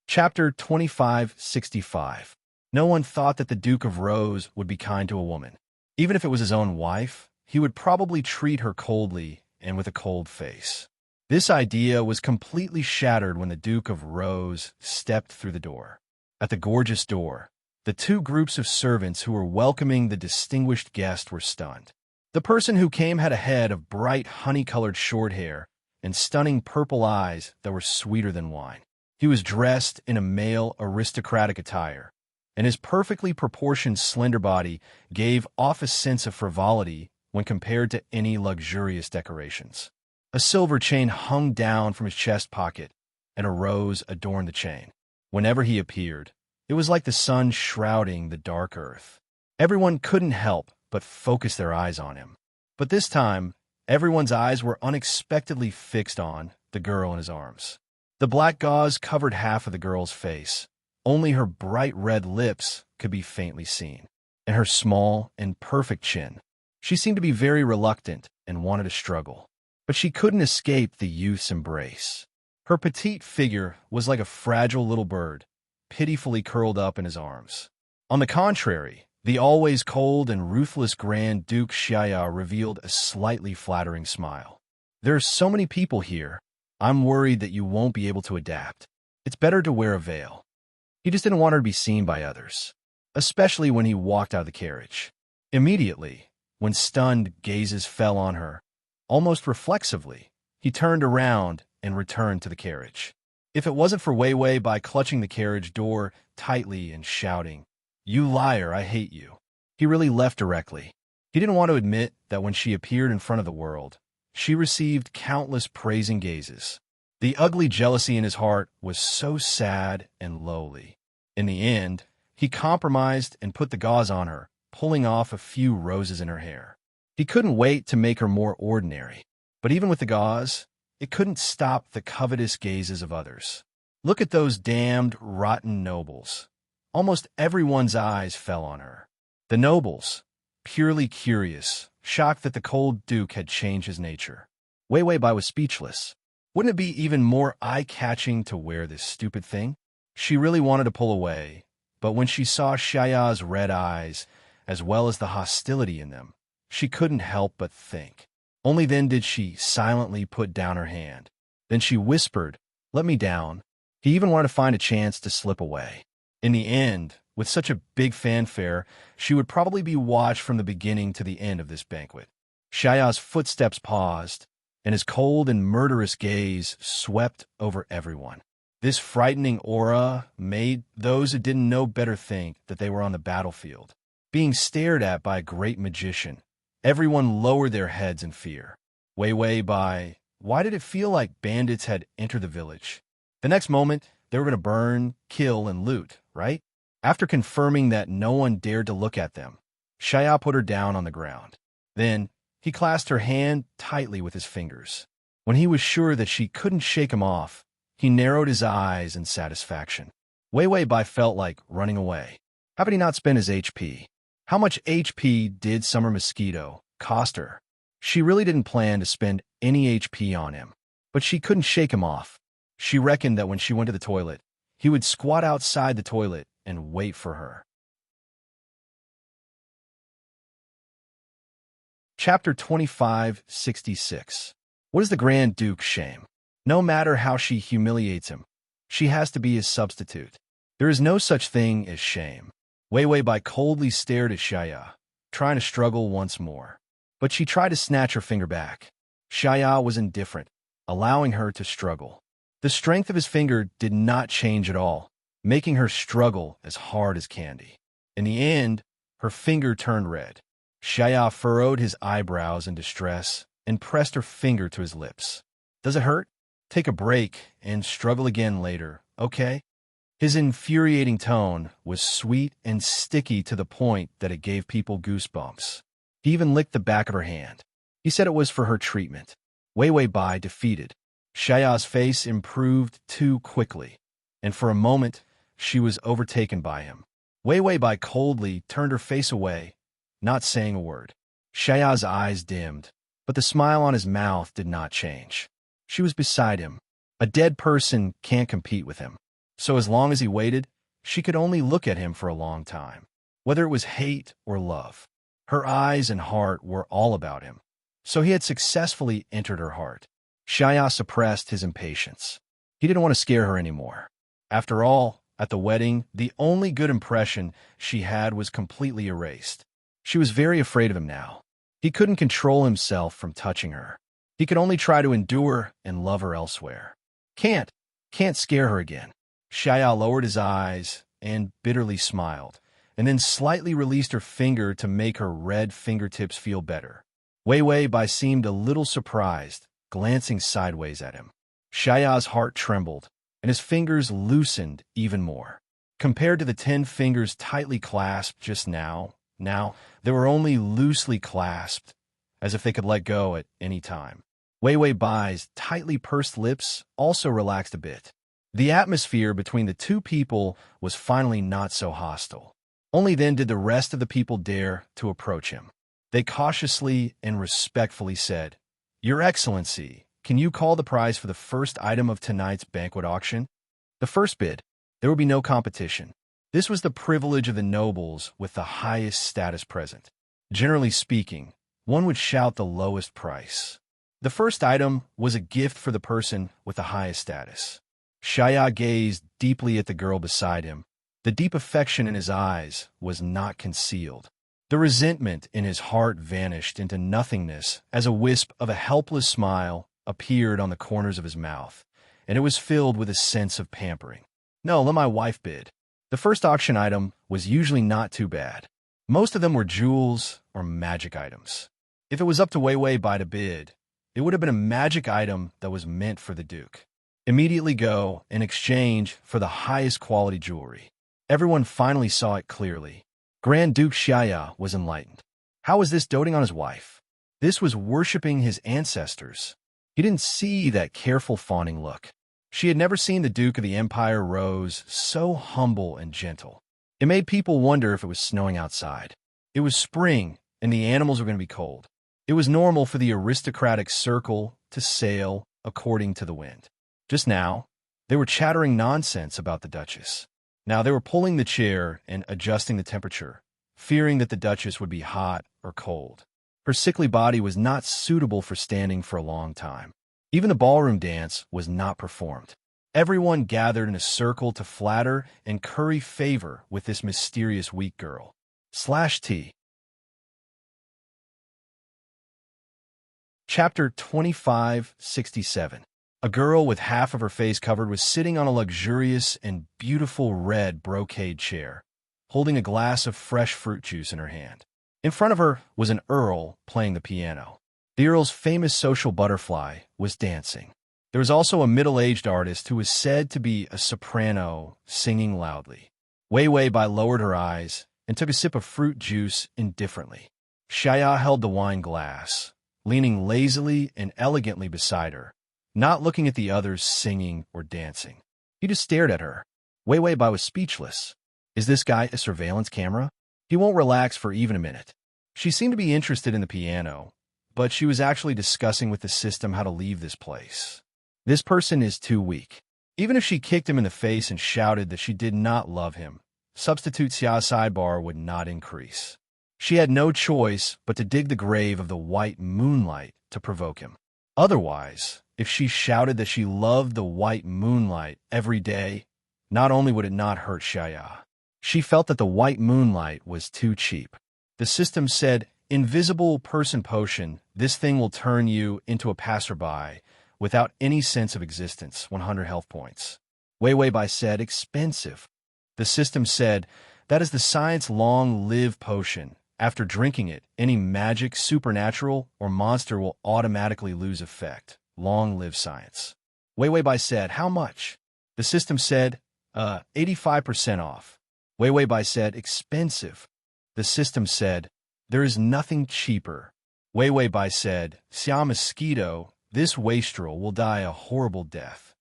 A: Chapter 2565. No one thought that the Duke of Rose would be kind to a woman. Even if it was his own wife, he would probably treat her coldly and with a cold face. This idea was completely shattered when the Duke of Rose stepped through the door. At the gorgeous door, the two groups of servants who were welcoming the distinguished guest were stunned. The person who came had a head of bright honey-colored short hair and stunning purple eyes that were sweeter than wine. He was dressed in a male aristocratic attire, and his perfectly proportioned slender body gave off a sense of frivolity when compared to any luxurious decorations. A silver chain hung down from his chest pocket, and a rose adorned the chain. Whenever he appeared, it was like the sun shrouding the dark earth. Everyone couldn't help but focus their eyes on him. But this time, everyone's eyes were unexpectedly fixed on the girl in his arms. The black gauze covered half of the girl's face. Only her bright red lips could be faintly seen, and her small and perfect chin. She seemed to be very reluctant and wanted to struggle, but she couldn't escape the youth's embrace. Her petite figure was like a fragile little bird, pitifully curled up in his arms. On the contrary, the always cold and ruthless Grand Duke Xiaya revealed a slightly flattering smile. "There are so many people here. I'm worried that you won't be able to adapt. It's better to wear a veil." He just didn't want her to be seen by others, especially when he walked out of the carriage. Immediately, when stunned gazes fell on her, almost reflexively, he turned around and returned to the carriage. If it wasn't for Wei Wei Bai clutching the carriage door tightly and shouting, "You liar, I hate you," he really left directly. He didn't want to admit that when she appeared in front of the world, she received countless praising gazes. The ugly jealousy in his heart was so sad and lowly. In the end, he compromised and put the gauze on her, pulling off a few roses in her hair. He couldn't wait to make her more ordinary. But even with the gauze, it couldn't stop the covetous gazes of others. Look at those damned, rotten nobles. Almost everyone's eyes fell on her. The nobles, purely curious, shocked that the cold duke had changed his nature. Wei Weibai was speechless. Wouldn't it be even more eye-catching to wear this stupid thing? She really wanted to pull away, but when she saw Xiaoya's red eyes, as well as the hostility in them, she couldn't help but think. Only then did she silently put down her hand. Then she whispered, "Let me down." He even wanted to find a chance to slip away. In the end, with such a big fanfare, she would probably be watched from the beginning to the end of this banquet. Xiaoya's footsteps paused, and his cold and murderous gaze swept over everyone. This frightening aura made those who didn't know better think that they were on the battlefield, being stared at by a great magician. Everyone lowered their heads in fear. Wei Weibai, why did it feel like bandits had entered the village? The next moment, they were going to burn, kill, and loot, right? After confirming that no one dared to look at them, Xiao put her down on the ground. Then, he clasped her hand tightly with his fingers. When he was sure that she couldn't shake him off, he narrowed his eyes in satisfaction. Wei Weibai felt like running away. How could he not spend his HP? How much HP did Summer Mosquito cost her? She really didn't plan to spend any HP on him, but she couldn't shake him off. She reckoned that when she went to the toilet, he would squat outside the toilet and wait for her. Chapter 2566. What is the Grand Duke's shame? No matter how she humiliates him, she has to be his substitute. There is no such thing as shame. Wei Weibai coldly stared at Xiaoya, trying to struggle once more. But she tried to snatch her finger back. Xiaoya was indifferent, allowing her to struggle. The strength of his finger did not change at all, making her struggle as hard as candy. In the end, her finger turned red. Xiaoya furrowed his eyebrows in distress and pressed her finger to his lips. Does it hurt? Take a break and struggle again later, okay? His infuriating tone was sweet and sticky to the point that it gave people goosebumps. He even licked the back of her hand. He said it was for her treatment. Wei Weibai defeated. Xiaoya's face improved too quickly, and for a moment, she was overtaken by him. Wei Weibai coldly turned her face away, not saying a word. Xiaoya's eyes dimmed, but the smile on his mouth did not change. She was beside him. A dead person can't compete with him. So as long as he waited, she could only look at him for a long time, whether it was hate or love. Her eyes and heart were all about him, so he had successfully entered her heart. Xiaoya suppressed his impatience. He didn't want to scare her anymore. After all, at the wedding, the only good impression she had was completely erased. She was very afraid of him now. He couldn't control himself from touching her. He could only try to endure and love her elsewhere. Can't scare her again. Xiaoya lowered his eyes and bitterly smiled, and then slightly released her finger to make her red fingertips feel better. Wei Weibai seemed a little surprised, glancing sideways at him. Xiaoya's heart trembled, and his fingers loosened even more. Compared to the 10 fingers tightly clasped just now they were only loosely clasped, as if they could let go at any time. Wei Weibai's tightly pursed lips also relaxed a bit. The atmosphere between the two people was finally not so hostile. Only then did the rest of the people dare to approach him. They cautiously and respectfully said, "Your Excellency, can you call the prize for the first item of tonight's banquet auction?" The first bid. There would be no competition. This was the privilege of the nobles with the highest status present. Generally speaking, one would shout the lowest price. The first item was a gift for the person with the highest status. Xiaoya gazed deeply at the girl beside him. The deep affection in his eyes was not concealed. The resentment in his heart vanished into nothingness as a wisp of a helpless smile appeared on the corners of his mouth, and it was filled with a sense of pampering. "No, let my wife bid." The first auction item was usually not too bad. Most of them were jewels or magic items. If it was up to Wei Weibai to bid, it would have been a magic item that was meant for the Duke. Immediately go and exchange for the highest quality jewelry. Everyone finally saw it clearly. Grand Duke Xiaoya was enlightened. How was this doting on his wife? This was worshipping his ancestors. He didn't see that careful fawning look. She had never seen the Duke of the Empire Rose so humble and gentle. It made people wonder if it was snowing outside. It was spring, and the animals were going to be cold. It was normal for the aristocratic circle to sail according to the wind. Just now, they were chattering nonsense about the Duchess. Now they were pulling the chair and adjusting the temperature, fearing that the Duchess would be hot or cold. Her sickly body was not suitable for standing for a long time. Even the ballroom dance was not performed. Everyone gathered in a circle to flatter and curry favor with this mysterious weak girl. /T. Chapter 2567. A girl with half of her face covered was sitting on a luxurious and beautiful red brocade chair, holding a glass of fresh fruit juice in her hand. In front of her was an earl playing the piano. The earl's famous social butterfly was dancing. There was also a middle-aged artist who was said to be a soprano singing loudly. Wei Wei Bai lowered her eyes and took a sip of fruit juice indifferently. Shaya held the wine glass, leaning lazily and elegantly beside her, not looking at the others singing or dancing. He just stared at her. Wei Wei Bai was speechless. Is this guy a surveillance camera? He won't relax for even a minute. She seemed to be interested in the piano, but she was actually discussing with the system how to leave this place. This person is too weak. Even if she kicked him in the face and shouted that she did not love him, substitute Xia sidebar would not increase. She had no choice but to dig the grave of the white moonlight to provoke him. Otherwise, if she shouted that she loved the white moonlight every day, not only would it not hurt Shaya, she felt that the white moonlight was too cheap. The system said, invisible person potion, this thing will turn you into a passerby without any sense of existence, 100 health points. Wei Wei Bai said, expensive. The system said, that is the science long-live potion. After drinking it, any magic, supernatural, or monster will automatically lose effect. Long-live science. Wei Wei Bai said, how much? The system said, 85% off. Wei Wei Bai said, expensive. The system said, there is nothing cheaper. Wei Wei Bai said, Xia Mosquito, this wastrel will die a horrible death.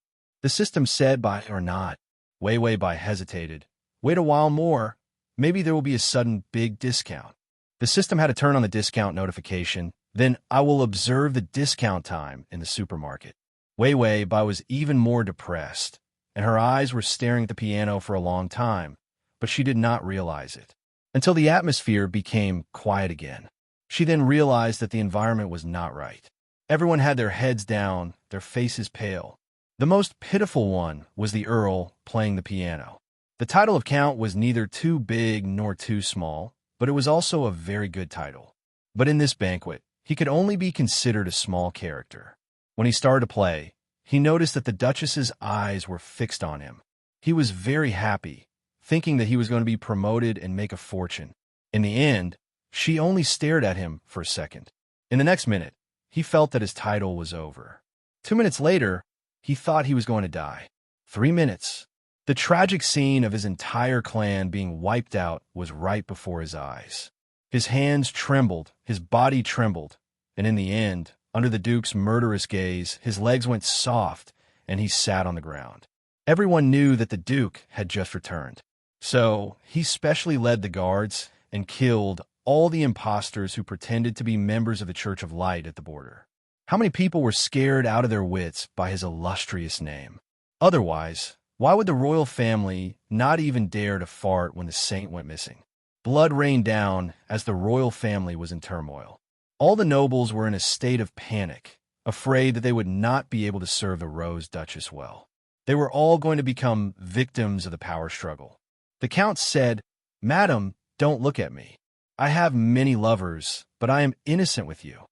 A: The system said, buy or not. Wei Wei Bai hesitated. Wait a while more. Maybe there will be a sudden big discount. The system had to turn on the discount notification. Then I will observe the discount time in the supermarket. Wei Wei Bai was even more depressed, and her eyes were staring at the piano for a long time, but she did not realize it. Until the atmosphere became quiet again. She then realized that the environment was not right. Everyone had their heads down, their faces pale. The most pitiful one was the Earl playing the piano. The title of Count was neither too big nor too small, but it was also a very good title. But in this banquet, he could only be considered a small character. When he started to play, he noticed that the Duchess's eyes were fixed on him. He was very happy, thinking that he was going to be promoted and make a fortune. In the end, she only stared at him for a second. In the next minute, he felt that his title was over. 2 minutes later, he thought he was going to die. 3 minutes. The tragic scene of his entire clan being wiped out was right before his eyes. His hands trembled, his body trembled, and in the end, under the Duke's murderous gaze, his legs went soft and he sat on the ground. Everyone knew that the Duke had just returned. So he specially led the guards and killed all the impostors who pretended to be members of the Church of Light at the border. How many people were scared out of their wits by his illustrious name? Otherwise, why would the royal family not even dare to fart when the saint went missing? Blood rained down as the royal family was in turmoil. All the nobles were in a state of panic, afraid that they would not be able to serve the Rose Duchess well. They were all going to become victims of the power struggle. The Count said, Madam, don't look at me. I have many lovers, but I am innocent with you.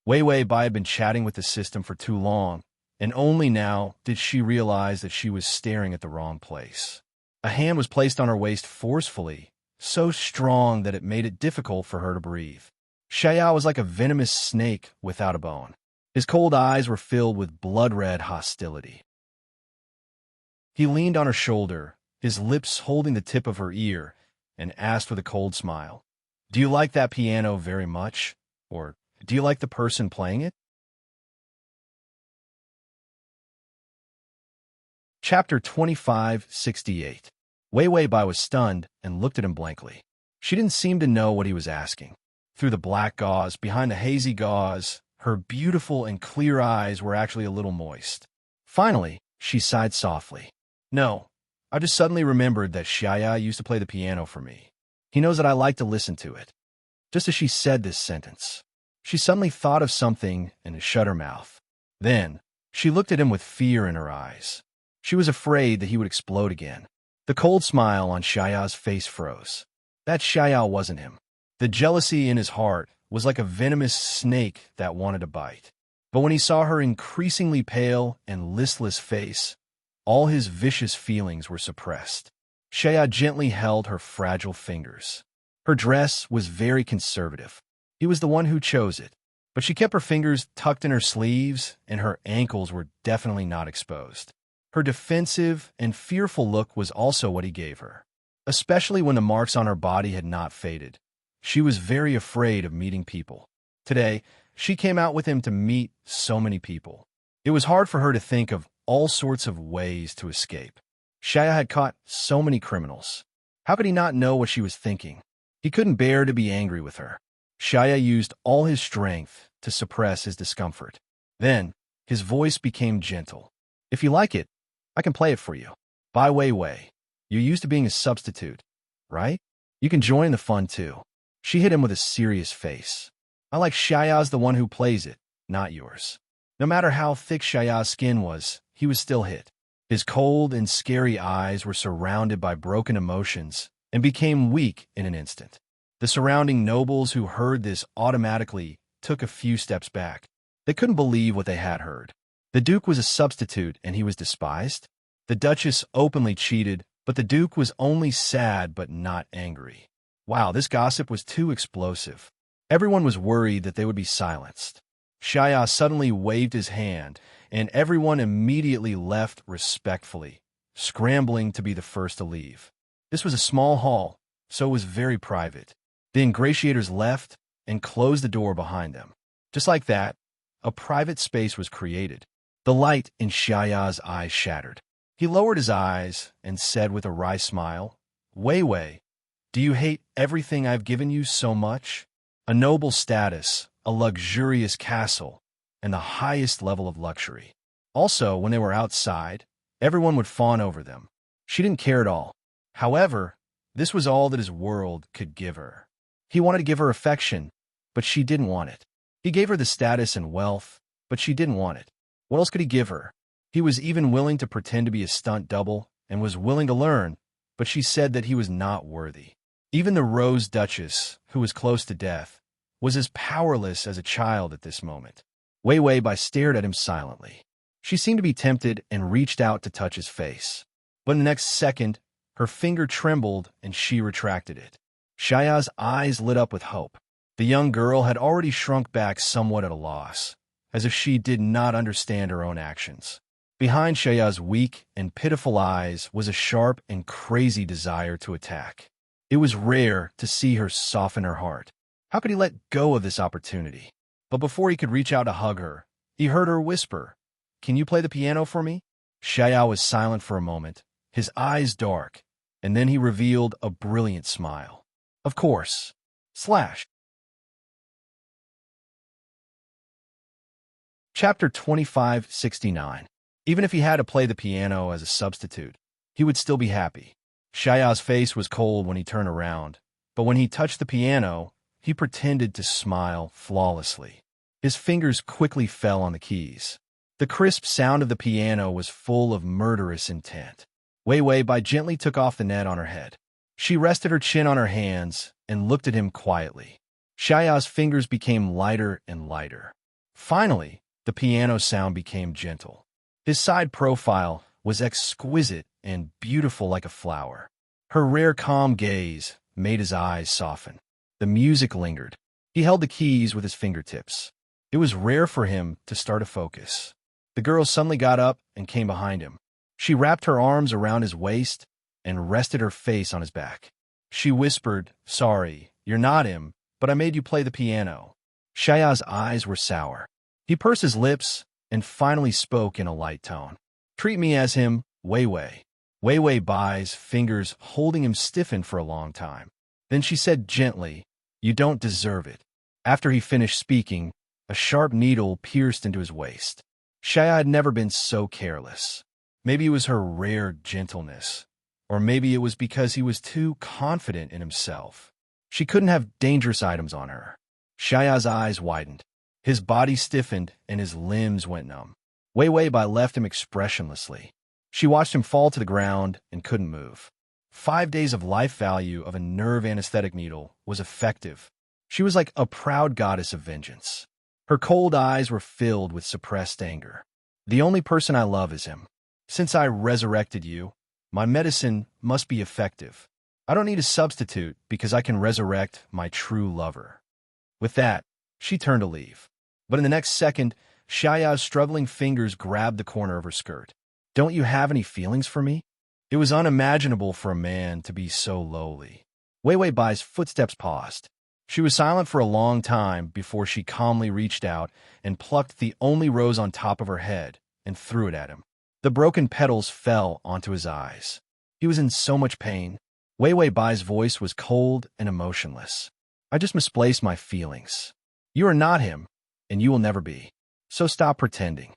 A: Wei Wei Bai had been chatting with the system for too long, and only now did she realize that she was staring at the wrong place. A hand was placed on her waist forcefully, so strong that it made it difficult for her to breathe. Shaya was like a venomous snake without a bone. His cold eyes were filled with blood-red hostility. He leaned on her shoulder, his lips holding the tip of her ear, and asked with a cold smile, Do you like that piano very much? Or do you like the person playing it? Chapter 2568. Wei Wei Bai was stunned and looked at him blankly. She didn't seem to know what he was asking. Through the black gauze, behind the hazy gauze, her beautiful and clear eyes were actually a little moist. Finally, she sighed softly. No, I just suddenly remembered that Xiaya used to play the piano for me. He knows that I like to listen to it. Just as she said this sentence, she suddenly thought of something and shut her mouth. Then, she looked at him with fear in her eyes. She was afraid that he would explode again. The cold smile on Xiao's face froze. That Xiao wasn't him. The jealousy in his heart was like a venomous snake that wanted to bite. But when he saw her increasingly pale and listless face, all his vicious feelings were suppressed. Xiao gently held her fragile fingers. Her dress was very conservative. He was the one who chose it. But she kept her fingers tucked in her sleeves, and her ankles were definitely not exposed. Her defensive and fearful look was also what he gave her, especially when the marks on her body had not faded. She was very afraid of meeting people. Today, she came out with him to meet so many people. It was hard for her to think of all sorts of ways to escape. Xiao had caught so many criminals. How could he not know what she was thinking? He couldn't bear to be angry with her. Xiao used all his strength to suppress his discomfort. Then, his voice became gentle. If you like it, I can play it for you. Bai Wei Wei, you're used to being a substitute, right? You can join the fun too. She hit him with a serious face. I like Xiao's the one who plays it, not yours. No matter how thick Xiao's skin was, he was still hit. His cold and scary eyes were surrounded by broken emotions and became weak in an instant. The surrounding nobles who heard this automatically took a few steps back. They couldn't believe what they had heard. The Duke was a substitute and he was despised. The Duchess openly cheated, but the Duke was only sad but not angry. Wow, this gossip was too explosive. Everyone was worried that they would be silenced. Xiao suddenly waved his hand, and everyone immediately left respectfully, scrambling to be the first to leave. This was a small hall, so it was very private. The ingratiators left and closed the door behind them. Just like that, a private space was created. The light in Xiao's eyes shattered. He lowered his eyes and said with a wry smile, Wei Wei, do you hate everything I've given you so much? A noble status, a luxurious castle, and the highest level of luxury. Also, when they were outside, everyone would fawn over them. She didn't care at all. However, this was all that his world could give her. He wanted to give her affection, but she didn't want it. He gave her the status and wealth, but she didn't want it. What else could he give her? He was even willing to pretend to be a stunt double and was willing to learn, but she said that he was not worthy. Even the Rose Duchess, who was close to death, was as powerless as a child at this moment. Wei Wei Bai stared at him silently. She seemed to be tempted and reached out to touch his face. But in the next second, her finger trembled and she retracted it. Xiao's eyes lit up with hope. The young girl had already shrunk back somewhat at a loss, as if she did not understand her own actions. Behind Xiao's weak and pitiful eyes was a sharp and crazy desire to attack. It was rare to see her soften her heart. How could he let go of this opportunity? But before he could reach out to hug her, he heard her whisper, Can you play the piano for me? Xiao was silent for a moment, his eyes dark, and then he revealed a brilliant smile. Of course. Slash. Chapter 2569. Even if he had to play the piano as a substitute, he would still be happy. Xiao's face was cold when he turned around, but when he touched the piano, he pretended to smile flawlessly. His fingers quickly fell on the keys. The crisp sound of the piano was full of murderous intent. Wei Wei Bai gently took off the net on her head. She rested her chin on her hands and looked at him quietly. Xiao's fingers became lighter and lighter. Finally, the piano sound became gentle. His side profile was exquisite and beautiful like a flower. Her rare calm gaze made his eyes soften. The music lingered. He held the keys with his fingertips. It was rare for him to start a focus. The girl suddenly got up and came behind him. She wrapped her arms around his waist and rested her face on his back. She whispered, Sorry, you're not him, but I made you play the piano. Xiao's eyes were sour. He pursed his lips and finally spoke in a light tone. Treat me as him, Wei Wei. Wei Wei Bai's fingers holding him stiffened for a long time. Then she said gently, "You don't deserve it." After he finished speaking, a sharp needle pierced into his waist. Shaya had never been so careless. Maybe it was her rare gentleness, or maybe it was because he was too confident in himself. She couldn't have dangerous items on her. Shaya's eyes widened. His body stiffened and his limbs went numb. Wei Wei Bai left him expressionlessly. She watched him fall to the ground and couldn't move. 5 days of life value of a nerve anesthetic needle was effective. She was like a proud goddess of vengeance. Her cold eyes were filled with suppressed anger. The only person I love is him. Since I resurrected you, my medicine must be effective. I don't need a substitute because I can resurrect my true lover. With that, she turned to leave. But in the next second, Shaya's struggling fingers grabbed the corner of her skirt. "Don't you have any feelings for me?" It was unimaginable for a man to be so lowly. Wei Wei Bai's footsteps paused. She was silent for a long time before she calmly reached out and plucked the only rose on top of her head and threw it at him. The broken petals fell onto his eyes. He was in so much pain. Wei Wei Bai's voice was cold and emotionless. "I just misplaced my feelings. You are not him, and you will never be. So stop pretending."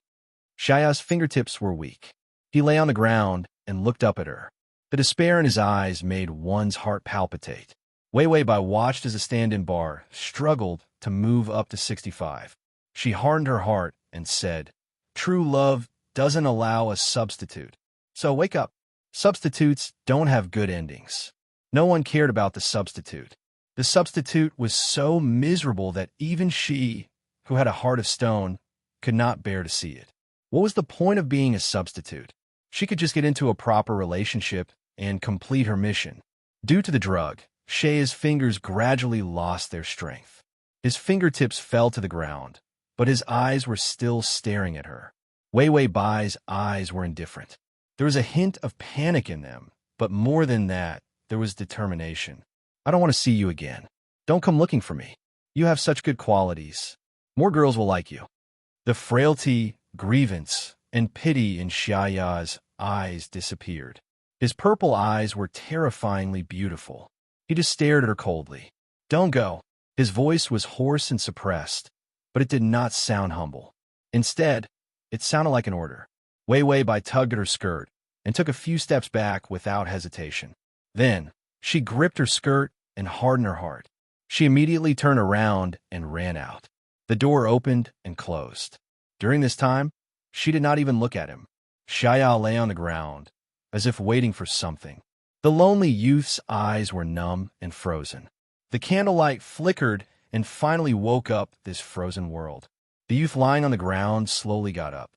A: Shaya's fingertips were weak. He lay on the ground and looked up at her. The despair in his eyes made one's heart palpitate. Wei Wei Bai watched as the stand-in bar struggled to move up to 65. She hardened her heart and said, "True love doesn't allow a substitute. So wake up. Substitutes don't have good endings." No one cared about the substitute. The substitute was so miserable that even she, who had a heart of stone, could not bear to see it. What was the point of being a substitute? She could just get into a proper relationship and complete her mission. Due to the drug, Shaya's fingers gradually lost their strength. His fingertips fell to the ground, but his eyes were still staring at her. Wei Wei Bai's eyes were indifferent. There was a hint of panic in them, but more than that, there was determination. "I don't want to see you again. Don't come looking for me. You have such good qualities. More girls will like you." The frailty, grievance, and pity in Xiaoya's eyes disappeared. His purple eyes were terrifyingly beautiful. He just stared at her coldly. "Don't go." His voice was hoarse and suppressed, but it did not sound humble. Instead, it sounded like an order. Wei Wei Bai tugged at her skirt and took a few steps back without hesitation. Then, she gripped her skirt and hardened her heart. She immediately turned around and ran out. The door opened and closed. During this time, she did not even look at him. Shaya lay on the ground, as if waiting for something. The lonely youth's eyes were numb and frozen. The candlelight flickered and finally woke up this frozen world. The youth lying on the ground slowly got up.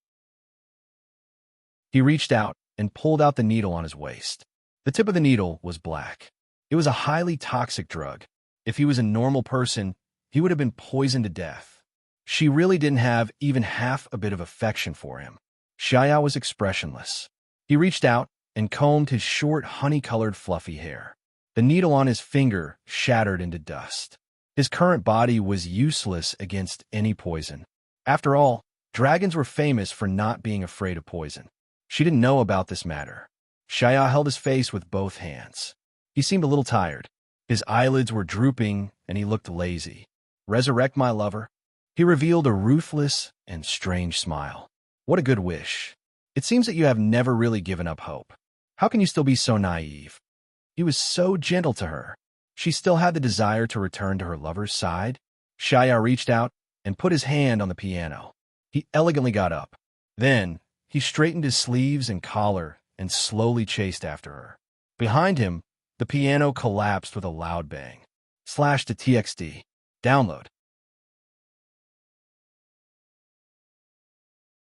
A: He reached out and pulled out the needle on his waist. The tip of the needle was black. It was a highly toxic drug. If he was a normal person, he would have been poisoned to death. She really didn't have even half a bit of affection for him. Shaya was expressionless. He reached out and combed his short, honey-colored fluffy hair. The needle on his finger shattered into dust. His current body was useless against any poison. After all, dragons were famous for not being afraid of poison. She didn't know about this matter. Shaya held his face with both hands. He seemed a little tired. His eyelids were drooping, and he looked lazy. "Resurrect my lover?" He revealed a ruthless and strange smile. "What a good wish. It seems that you have never really given up hope. How can you still be so naive?" He was so gentle to her. She still had the desire to return to her lover's side. Shaya reached out and put his hand on the piano. He elegantly got up. Then, he straightened his sleeves and collar and slowly chased after her. Behind him, the piano collapsed with a loud bang. Slash to TXT. Download.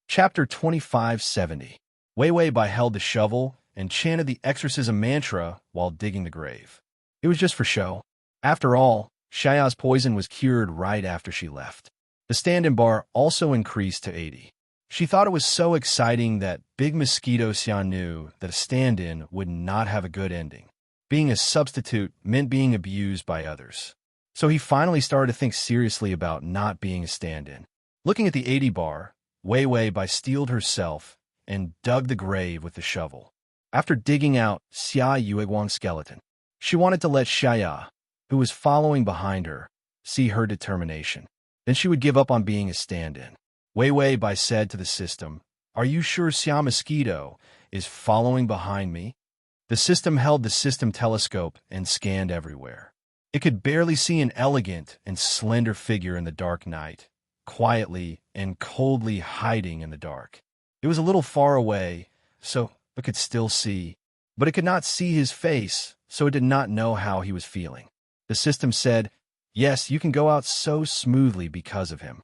A: Chapter 2570. Wei Wei Bai held the shovel and chanted the exorcism mantra while digging the grave. It was just for show. After all, Shaya's poison was cured right after she left. The stand-in bar also increased to 80. She thought it was so exciting that Big Mosquito Xian knew that a stand-in would not have a good ending. Being a substitute meant being abused by others. So he finally started to think seriously about not being a stand-in. Looking at the 80 bar, Wei Wei Bai steeled herself and dug the grave with the shovel. After digging out Xia Yueguang's skeleton, she wanted to let Xiaya, who was following behind her, see her determination. Then she would give up on being a stand-in. Wei Wei Bai said to the system, "Are you sure Xia Mosquito is following behind me?" The system held the system telescope and scanned everywhere. It could barely see an elegant and slender figure in the dark night, quietly and coldly hiding in the dark. It was a little far away, so it could still see, but it could not see his face, so it did not know how he was feeling. The system said, "Yes, you can go out so smoothly because of him.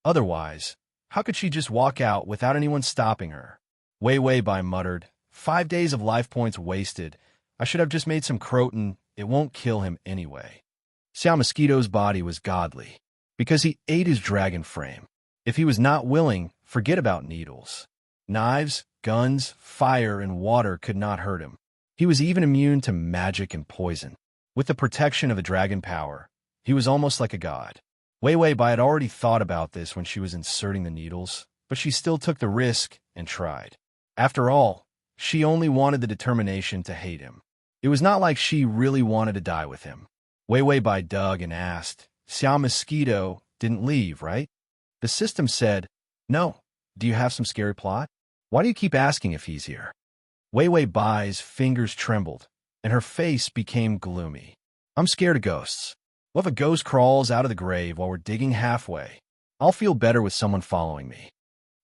A: Otherwise, how could she just walk out without anyone stopping her?" Wei Wei Bai muttered, 5 days of life points wasted. I should have just made some croton. It won't kill him anyway. Xiao Mosquito's body was godly, because he ate his dragon frame. If he was not willing, forget about needles. Knives, guns, fire, and water could not hurt him. He was even immune to magic and poison. With the protection of the dragon power, he was almost like a god. Wei Wei Bai had already thought about this when she was inserting the needles, but she still took the risk and tried. After all, she only wanted the determination to hate him. It was not like she really wanted to die with him. Wei Wei Bai dug and asked, "Xiao Mosquito didn't leave, right?" The system said, "No. Do you have some scary plot? Why do you keep asking if he's here?" Wei Wei Bai's fingers trembled, and her face became gloomy. "I'm scared of ghosts. What if a ghost crawls out of the grave while we're digging halfway? I'll feel better with someone following me.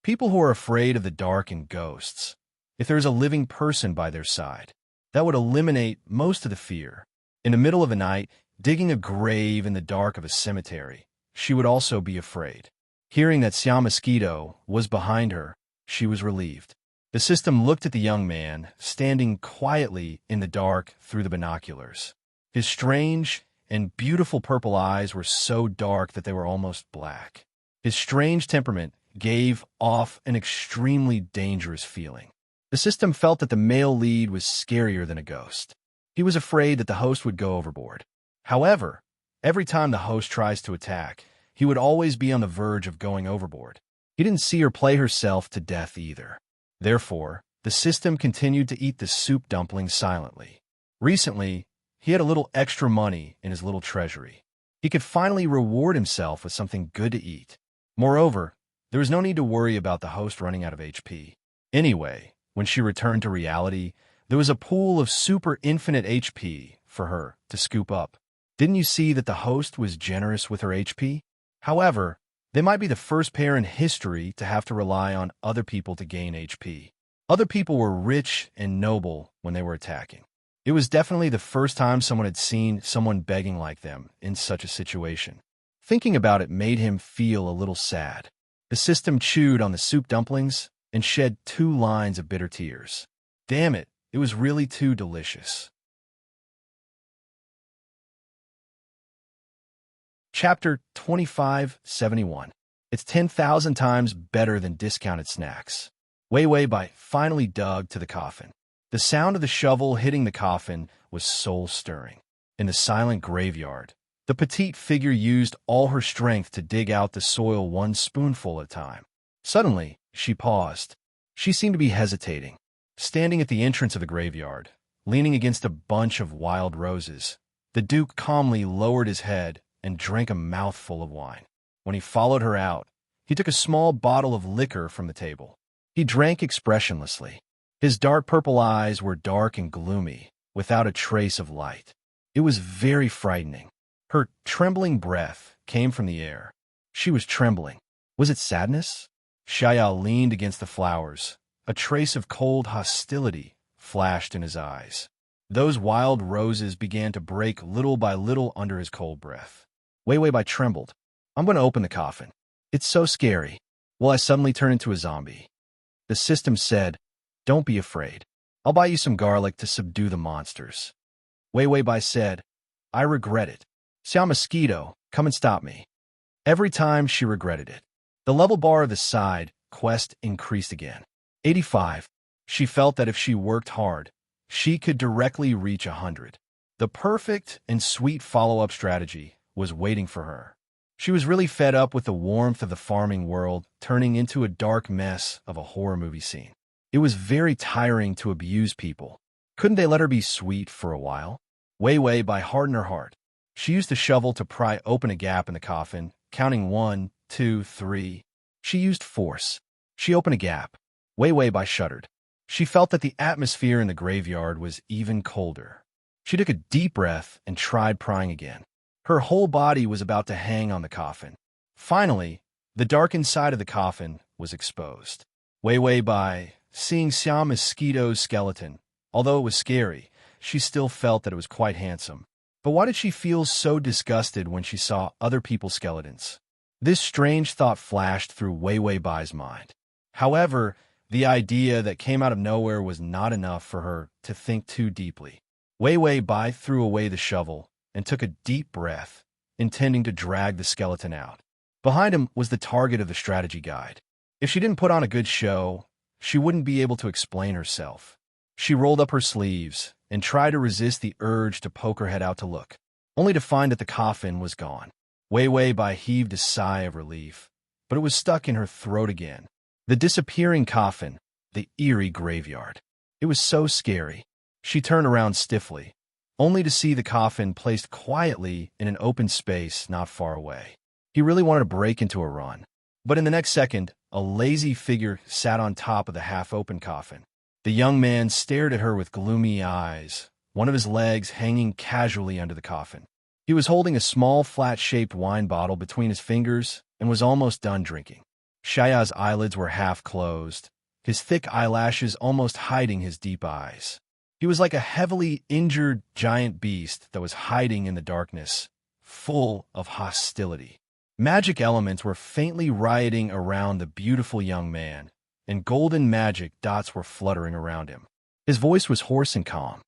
A: People who are afraid of the dark and ghosts, if there's a living person by their side, that would eliminate most of the fear. In the middle of the night, digging a grave in the dark of a cemetery, she would also be afraid." Hearing that Xiao Mosquito was behind her, she was relieved. The system looked at the young man, standing quietly in the dark through the binoculars. His strange and beautiful purple eyes were so dark that they were almost black. His strange temperament gave off an extremely dangerous feeling. The system felt that the male lead was scarier than a ghost. He was afraid that the host would go overboard. However, every time the host tries to attack, he would always be on the verge of going overboard. He didn't see her play herself to death either. Therefore, the system continued to eat the soup dumplings silently. Recently, he had a little extra money in his little treasury. He could finally reward himself with something good to eat. Moreover, there was no need to worry about the host running out of HP. Anyway, when she returned to reality, there was a pool of super infinite HP for her to scoop up. Didn't you see that the host was generous with her HP? However, they might be the first pair in history to have to rely on other people to gain HP. Other people were rich and noble when they were attacking. It was definitely the first time someone had seen someone begging like them in such a situation. Thinking about it made him feel a little sad. The system chewed on the soup dumplings and shed 2 lines of bitter tears. Damn it, it was really too delicious. Chapter 2571. It's 10,000 times better than discounted snacks. Wei Wei Bai finally dug to the coffin. The sound of the shovel hitting the coffin was soul-stirring. In the silent graveyard, the petite figure used all her strength to dig out the soil 1 spoonful at a time. Suddenly, she paused. She seemed to be hesitating. Standing at the entrance of the graveyard, leaning against a bunch of wild roses, the Duke calmly lowered his head and drank a mouthful of wine. When he followed her out, he took a small bottle of liquor from the table. He drank expressionlessly. His dark purple eyes were dark and gloomy, without a trace of light. It was very frightening. Her trembling breath came from the air. She was trembling. Was it sadness? Xiao leaned against the flowers. A trace of cold hostility flashed in his eyes. Those wild roses began to break little by little under his cold breath. Wei Wei Bai trembled. "I'm going to open the coffin. It's so scary. Will I suddenly turn into a zombie?" The system said, "Don't be afraid. I'll buy you some garlic to subdue the monsters." Wei Wei Bai said, "I regret it. Xiao Mosquito, come and stop me." Every time she regretted it. The level bar of the side quest increased again. 85. She felt that if she worked hard, she could directly reach 100. The perfect and sweet follow-up strategy was waiting for her. She was really fed up with the warmth of the farming world turning into a dark mess of a horror movie scene. It It was very tiring to abuse people. Couldn't they let her be sweet for a while? Wei Wei by hardened her heart. She used the shovel to pry open a gap in the coffin, counting 1, 2, 3. She used force. She opened a gap. Wei Wei by shuddered. She felt that the atmosphere in the graveyard was even colder. She took a deep breath and tried prying again. Her whole body was about to hang on the coffin. Finally, the dark inside of the coffin was exposed. Wei Wei by seeing Xiao Mosquito's skeleton. Although it was scary, she still felt that it was quite handsome. But why did she feel so disgusted when she saw other people's skeletons? This strange thought flashed through Wei Wei Bai's mind. However, the idea that came out of nowhere was not enough for her to think too deeply. Wei Wei Bai threw away the shovel and took a deep breath, intending to drag the skeleton out. Behind him was the target of the strategy guide. If she didn't put on a good show, she wouldn't be able to explain herself. She rolled up her sleeves and tried to resist the urge to poke her head out to look, only to find that the coffin was gone. Wei Wei Bai heaved a sigh of relief, but it was stuck in her throat again. The disappearing coffin, the eerie graveyard. It was so scary. She turned around stiffly, only to see the coffin placed quietly in an open space not far away. He really wanted to break into a run. But in the next second, a lazy figure sat on top of the half-open coffin. The young man stared at her with gloomy eyes, one of his legs hanging casually under the coffin. He was holding a small, flat-shaped wine bottle between his fingers and was almost done drinking. Shaya's eyelids were half closed, his thick eyelashes almost hiding his deep eyes. He was like a heavily injured giant beast that was hiding in the darkness, full of hostility. Magic elements were faintly rioting around the beautiful young man, and golden magic dots were fluttering around him. His voice was hoarse and calm.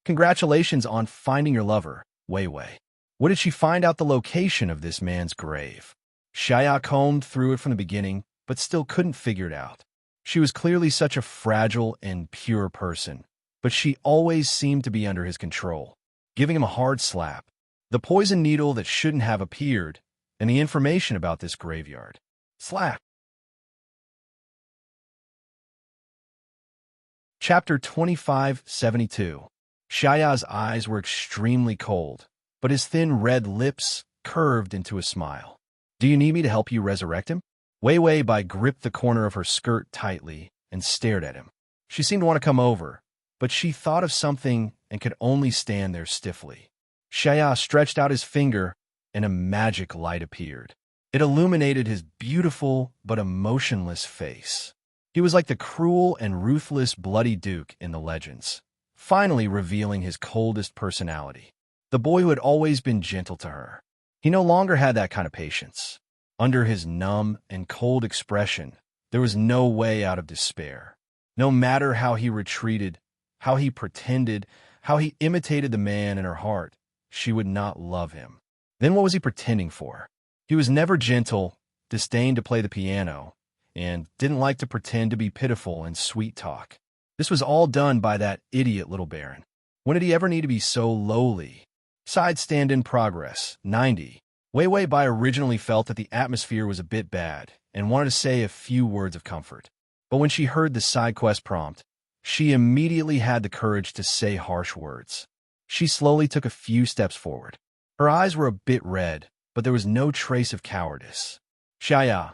A: "Congratulations on finding your lover, Wei Wei. What did she find out the location of this man's grave?" Shaya combed through it from the beginning, but still couldn't figure it out. She was clearly such a fragile and pure person, but she always seemed to be under his control, giving him a hard slap. The poison needle that shouldn't have appeared, and the information about this graveyard. Slap. Chapter 2572. Shaya's eyes were extremely cold, but his thin red lips curved into a smile. "Do you need me to help you resurrect him?" Wei Wei Bai gripped the corner of her skirt tightly and stared at him. She seemed to want to come over, but she thought of something and could only stand there stiffly. Shaya stretched out his finger, and a magic light appeared. It illuminated his beautiful but emotionless face. He was like the cruel and ruthless Bloody Duke in the legends, finally revealing his coldest personality. The boy who had always been gentle to her. He no longer had that kind of patience. Under his numb and cold expression, there was no way out of despair. No matter how he retreated, how he pretended, how he imitated the man in her heart, she would not love him. Then what was he pretending for? He was never gentle, disdained to play the piano, and didn't like to pretend to be pitiful and sweet talk. This was all done by that idiot little baron. When did he ever need to be so lowly? Side stand in progress, 90. Wei Wei Bai originally felt that the atmosphere was a bit bad and wanted to say a few words of comfort. But when she heard the side quest prompt, she immediately had the courage to say harsh words. She slowly took a few steps forward. Her eyes were a bit red, but there was no trace of cowardice. "Shaya,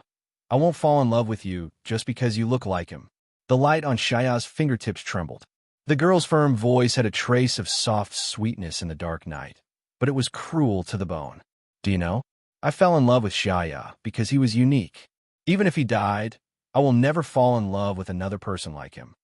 A: I won't fall in love with you just because you look like him." The light on Shaya's fingertips trembled. The girl's firm voice had a trace of soft sweetness in the dark night, but it was cruel to the bone. "Do you know? I fell in love with Shaya because he was unique. Even if he died, I will never fall in love with another person like him."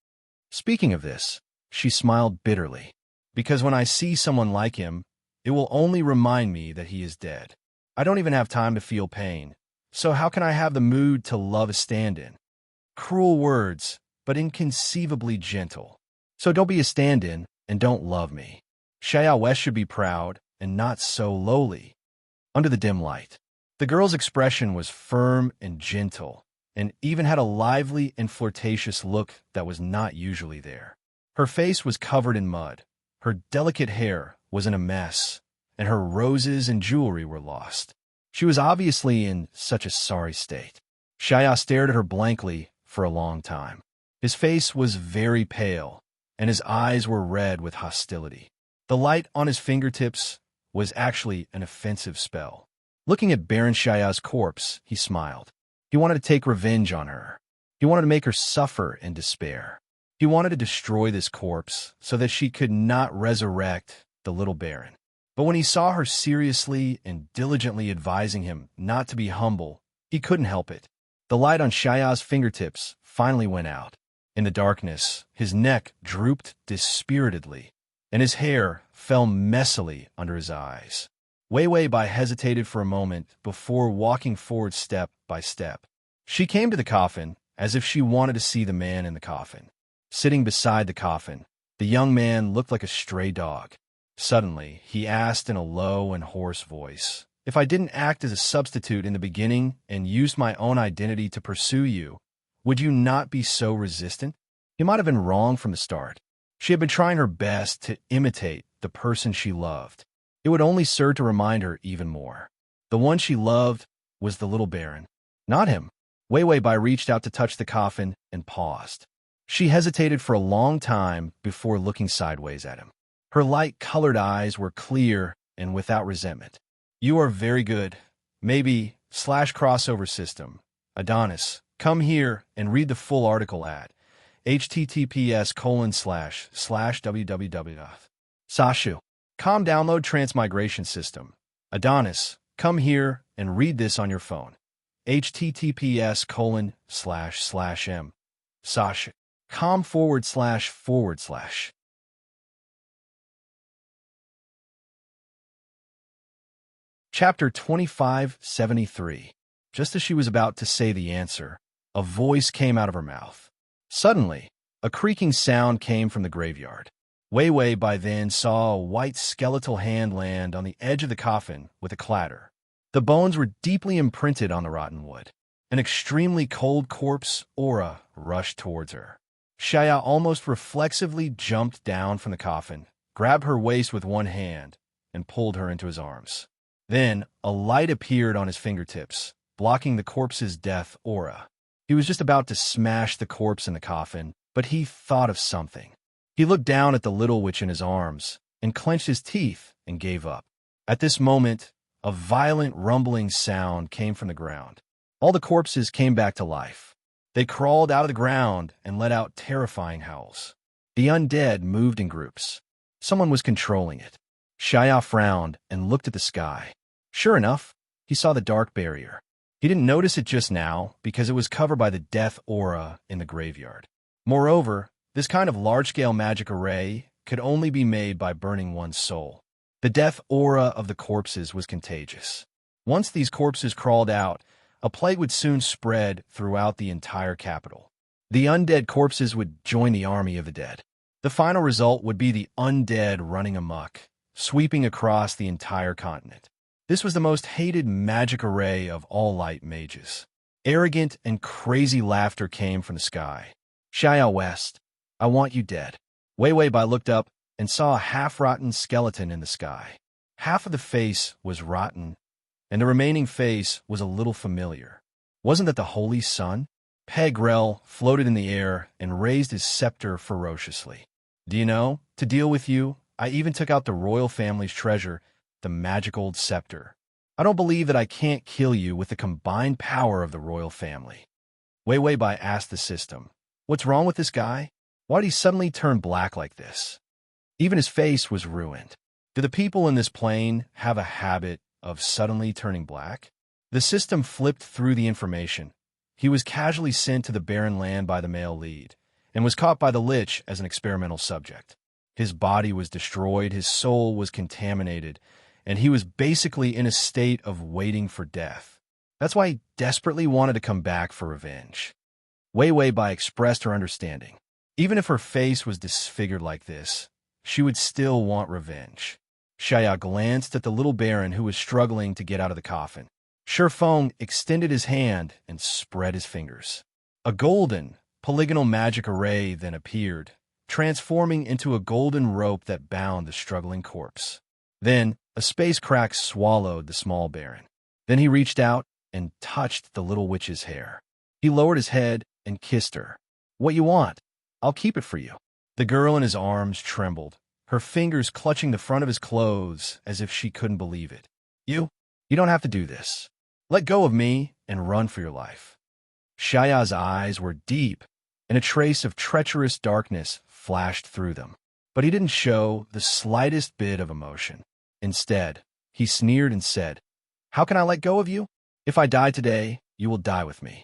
A: Speaking of this, she smiled bitterly. "Because when I see someone like him, it will only remind me that he is dead. I don't even have time to feel pain, so how can I have the mood to love a stand-in?" Cruel words, but inconceivably gentle. "So don't be a stand-in and don't love me." Shaya West should be proud and not so lowly. Under the dim light, the girl's expression was firm and gentle, and even had a lively and flirtatious look that was not usually there. Her face was covered in mud, her delicate hair was in a mess, and her roses and jewelry were lost. She was obviously in such a sorry state. Shaya stared at her blankly for a long time. His face was very pale, and his eyes were red with hostility. The light on his fingertips was actually an offensive spell. Looking at Baron Shaya's corpse, he smiled. He wanted to take revenge on her. He wanted to make her suffer in despair. He wanted to destroy this corpse so that she could not resurrect the little Baron. But when he saw her seriously and diligently advising him not to be humble, he couldn't help it. The light on Shaya's fingertips finally went out. In the darkness, his neck drooped dispiritedly, and his hair fell messily under his eyes. Wei Bai hesitated for a moment before walking forward step by step. She came to the coffin as if she wanted to see the man in the coffin. Sitting beside the coffin, the young man looked like a stray dog. Suddenly, he asked in a low and hoarse voice, "If I didn't act as a substitute in the beginning and used my own identity to pursue you, would you not be so resistant?" He might have been wrong from the start. She had been trying her best to imitate the person she loved. It would only serve to remind her even more. The one she loved was the little Baron, not him. Wei Bai reached out to touch the coffin and paused. She hesitated for a long time before looking sideways at him. Her light-colored eyes were clear and without resentment. "You are very good. Maybe /crossover system. Adonis, come here and read the full article at https://www. Sashu. Download Transmigration system. Adonis, come here and read this on your phone. https://m. Sasha. com//. Chapter 2573. Just as she was about to say the answer, a voice came out of her mouth. Suddenly, a creaking sound came from the graveyard. Wei by then saw a white skeletal hand land on the edge of the coffin with a clatter. The bones were deeply imprinted on the rotten wood. An extremely cold corpse aura rushed towards her. Shaya almost reflexively jumped down from the coffin, grabbed her waist with one hand, and pulled her into his arms. Then, a light appeared on his fingertips, blocking the corpse's death aura. He was just about to smash the corpse in the coffin, but he thought of something. He looked down at the little witch in his arms and clenched his teeth and gave up. At this moment, a violent rumbling sound came from the ground. All the corpses came back to life. They crawled out of the ground and let out terrifying howls. The undead moved in groups. Someone was controlling it. Shaya frowned and looked at the sky. Sure enough, he saw the dark barrier. He didn't notice it just now because it was covered by the death aura in the graveyard. Moreover, this kind of large-scale magic array could only be made by burning one's soul. The death aura of the corpses was contagious. Once these corpses crawled out, a plague would soon spread throughout the entire capital. The undead corpses would join the army of the dead. The final result would be the undead running amok, sweeping across the entire continent. This was the most hated magic array of all light mages. Arrogant and crazy laughter came from the sky. Shaya West, I want you dead. Wei Bai looked up and saw a half-rotten skeleton in the sky. Half of the face was rotten, and the remaining face was a little familiar. Wasn't that the Holy Sun? Pegrel floated in the air and raised his scepter ferociously. Do you know, to deal with you, I even took out the royal family's treasure, the magic old scepter. I don't believe that I can't kill you with the combined power of the royal family. Wei Bai asked the system, "What's wrong with this guy? Why did he suddenly turn black like this?" Even his face was ruined. Do the people in this plane have a habit of suddenly turning black? The system flipped through the information. He was casually sent to the barren land by the male lead, and was caught by the Lich as an experimental subject. His body was destroyed, his soul was contaminated, and he was basically in a state of waiting for death. That's why he desperately wanted to come back for revenge. Wei Bai expressed her understanding. Even if her face was disfigured like this, she would still want revenge. Shaya glanced at the little Baron who was struggling to get out of the coffin. Shifeng extended his hand and spread his fingers. A golden, polygonal magic array then appeared, transforming into a golden rope that bound the struggling corpse. Then, a space crack swallowed the small Baron. Then he reached out and touched the little witch's hair. He lowered his head and kissed her. What you want? I'll keep it for you. The girl in his arms trembled, her fingers clutching the front of his clothes as if she couldn't believe it. You don't have to do this. Let go of me and run for your life. Shaya's eyes were deep, and a trace of treacherous darkness flashed through them. But he didn't show the slightest bit of emotion. Instead, he sneered and said, "How can I let go of you? If I die today, you will die with me."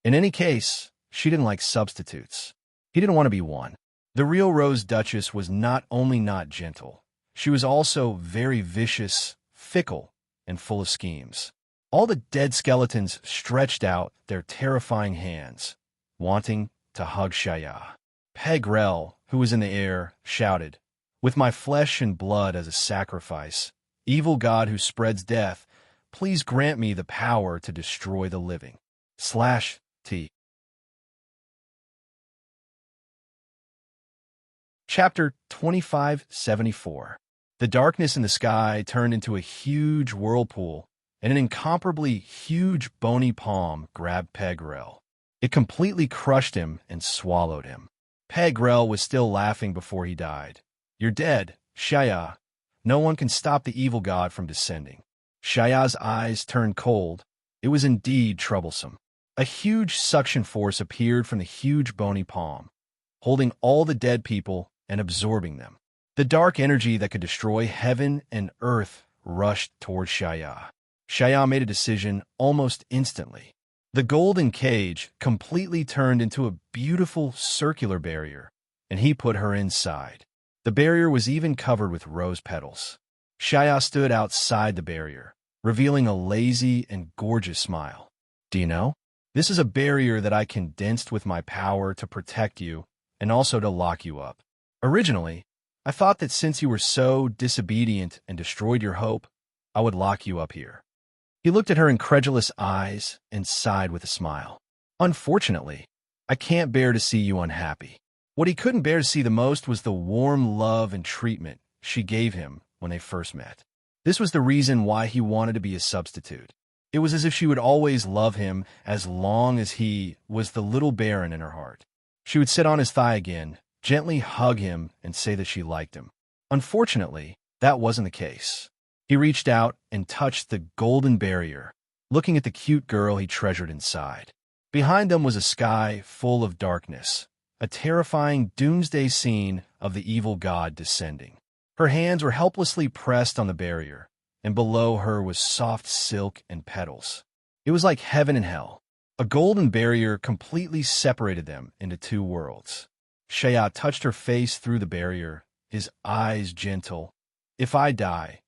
A: In any case, she didn't like substitutes. He didn't want to be one. The real Rose Duchess was not only not gentle, she was also very vicious, fickle, and full of schemes. All the dead skeletons stretched out their terrifying hands, wanting to hug Shaya. Pegrel, who was in the air, shouted, "With my flesh and blood as a sacrifice, evil god who spreads death, please grant me the power to destroy the living." /T. Chapter 2574. The darkness in the sky turned into a huge whirlpool, and an incomparably huge bony palm grabbed Pegrel. It completely crushed him and swallowed him. Pegrel was still laughing before he died. "You're dead, Shaya. No one can stop the evil god from descending." Shaya's eyes turned cold. It was indeed troublesome. A huge suction force appeared from the huge bony palm, holding all the dead people and absorbing them. The dark energy that could destroy heaven and earth rushed toward Shaya. Shaya made a decision almost instantly. The golden cage completely turned into a beautiful circular barrier, and he put her inside. The barrier was even covered with rose petals. Shaya stood outside the barrier, revealing a lazy and gorgeous smile. "Do you know? This is a barrier that I condensed with my power to protect you and also to lock you up. Originally, I thought that since you were so disobedient and destroyed your hope, I would lock you up here." He looked at her incredulous eyes and sighed with a smile. "Unfortunately, I can't bear to see you unhappy." What he couldn't bear to see the most was the warm love and treatment she gave him when they first met. This was the reason why he wanted to be a substitute. It was as if she would always love him as long as he was the little baron in her heart. She would sit on his thigh again, gently hug him, and say that she liked him. Unfortunately, that wasn't the case. He reached out and touched the golden barrier, looking at the cute girl he treasured inside. Behind them was a sky full of darkness, a terrifying doomsday scene of the evil god descending. Her hands were helplessly pressed on the barrier, and below her was soft silk and petals. It was like heaven and hell. A golden barrier completely separated them into two worlds. Shaya touched her face through the barrier, his eyes gentle. "If I die,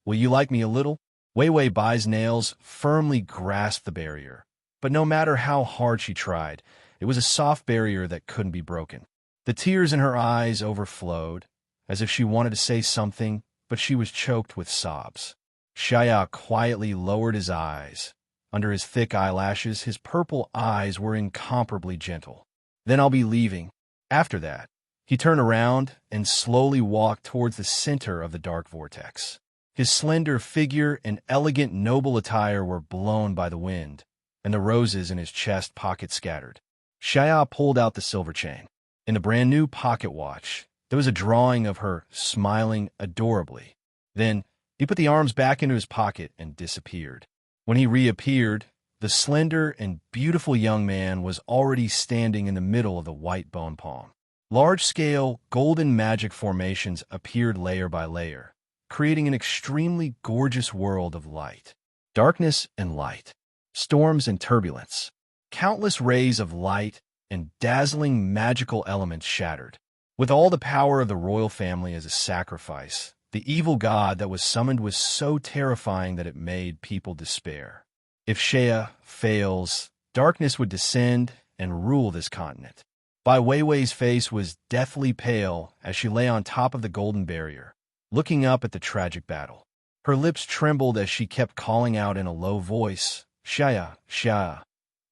A: will you like me a little?" Wei Wei Bai's nails firmly grasped the barrier, but no matter how hard she tried, it was a soft barrier that couldn't be broken. The tears in her eyes overflowed, as if she wanted to say something, but she was choked with sobs. Shaya quietly lowered his eyes. Under his thick eyelashes, his purple eyes were incomparably gentle. "Then I'll be leaving." After that, he turned around and slowly walked towards the center of the dark vortex. His slender figure and elegant noble attire were blown by the wind, and the roses in his chest pocket scattered. Shaya pulled out the silver chain. In the brand new pocket watch, there was a drawing of her smiling adorably. Then he put the arms back into his pocket and disappeared. When he reappeared, the slender and beautiful young man was already standing in the middle of the white bone palm. Large-scale golden magic formations appeared layer by layer, creating an extremely gorgeous world of light. Darkness and light, storms and turbulence, countless rays of light and dazzling magical elements shattered. With all the power of the royal family as a sacrifice, the evil god that was summoned was so terrifying that it made people despair. If Shaya fails, darkness would descend and rule this continent. Bai Weiwei's face was deathly pale as she lay on top of the golden barrier, looking up at the tragic battle. Her lips trembled as she kept calling out in a low voice, "Shaya, Shaya."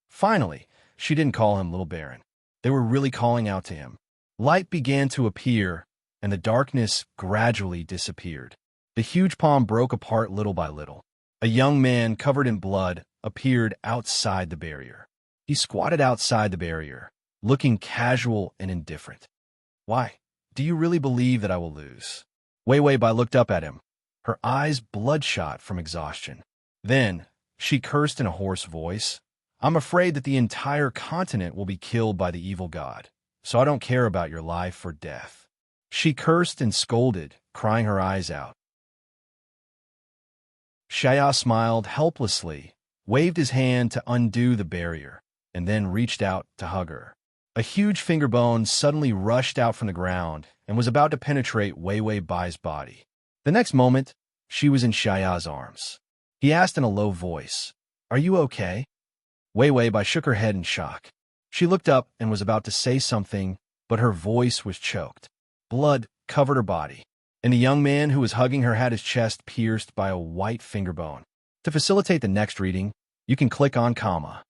A: Finally, she didn't call him Little Baron. They were really calling out to him. Light began to appear, and the darkness gradually disappeared. The huge palm broke apart little by little. A young man covered in blood appeared outside the barrier. He squatted outside the barrier, looking casual and indifferent. Why? Do you really believe that I will lose? Wei Weibai looked up at him, her eyes bloodshot from exhaustion. Then, she cursed in a hoarse voice. I'm afraid that the entire continent will be killed by the evil god, so I don't care about your life or death. She cursed and scolded, crying her eyes out. Shaya smiled helplessly, waved his hand to undo the barrier, and then reached out to hug her. A huge finger bone suddenly rushed out from the ground and was about to penetrate Wei Weibai's body. The next moment, she was in Shaya's arms. He asked in a low voice, "Are you okay?" Wei Weibai shook her head in shock. She looked up and was about to say something, but her voice was choked. Blood covered her body, and the young man who was hugging her had his chest pierced by a white finger bone. To facilitate the next reading, you can click on comma.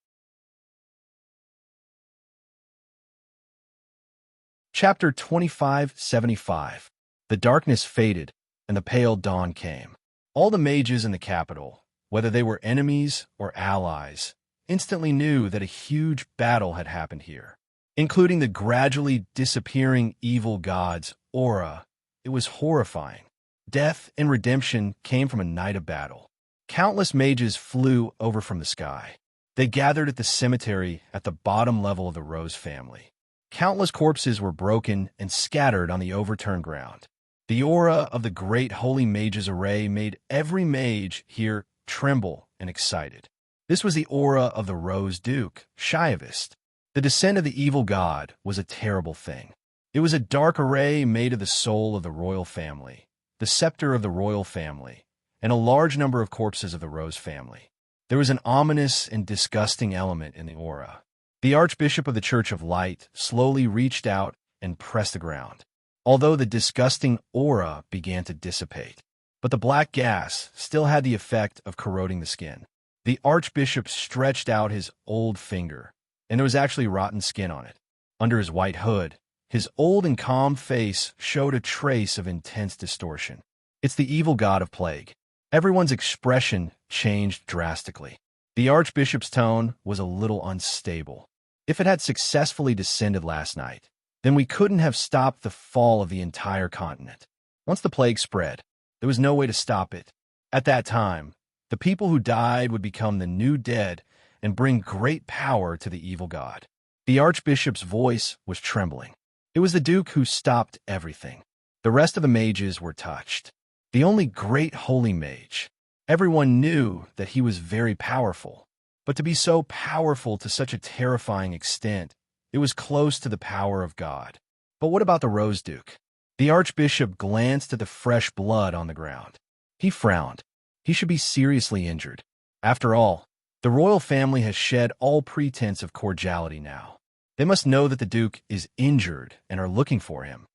A: Chapter 2575. The darkness faded, and the pale dawn came. All the mages in the capital, whether they were enemies or allies, instantly knew that a huge battle had happened here. Including the gradually disappearing evil god's aura, it was horrifying. Death and redemption came from a night of battle. Countless mages flew over from the sky. They gathered at the cemetery at the bottom level of the Rose family. Countless corpses were broken and scattered on the overturned ground. The aura of the great holy mages array made every mage here tremble and excited. This was the aura of the Rose Duke, Shiavist. The descent of the evil god was a terrible thing. It was a dark array made of the soul of the royal family, the scepter of the royal family, and a large number of corpses of the Rose family. There was an ominous and disgusting element in the aura. The Archbishop of the Church of Light slowly reached out and pressed the ground, although the disgusting aura began to dissipate. But the black gas still had the effect of corroding the skin. The Archbishop stretched out his old finger, and there was actually rotten skin on it. Under his white hood, his old and calm face showed a trace of intense distortion. It's the evil god of plague. Everyone's expression changed drastically. The Archbishop's tone was a little unstable. If it had successfully descended last night, then we couldn't have stopped the fall of the entire continent. Once the plague spread, there was no way to stop it. At that time, the people who died would become the new dead and bring great power to the evil god. The Archbishop's voice was trembling. It was the Duke who stopped everything. The rest of the mages were touched. The only great holy mage. Everyone knew that he was very powerful. But to be so powerful to such a terrifying extent, it was close to the power of God. But what about the Rose Duke? The Archbishop glanced at the fresh blood on the ground. He frowned. He should be seriously injured. After all, the royal family has shed all pretense of cordiality now. They must know that the Duke is injured and are looking for him.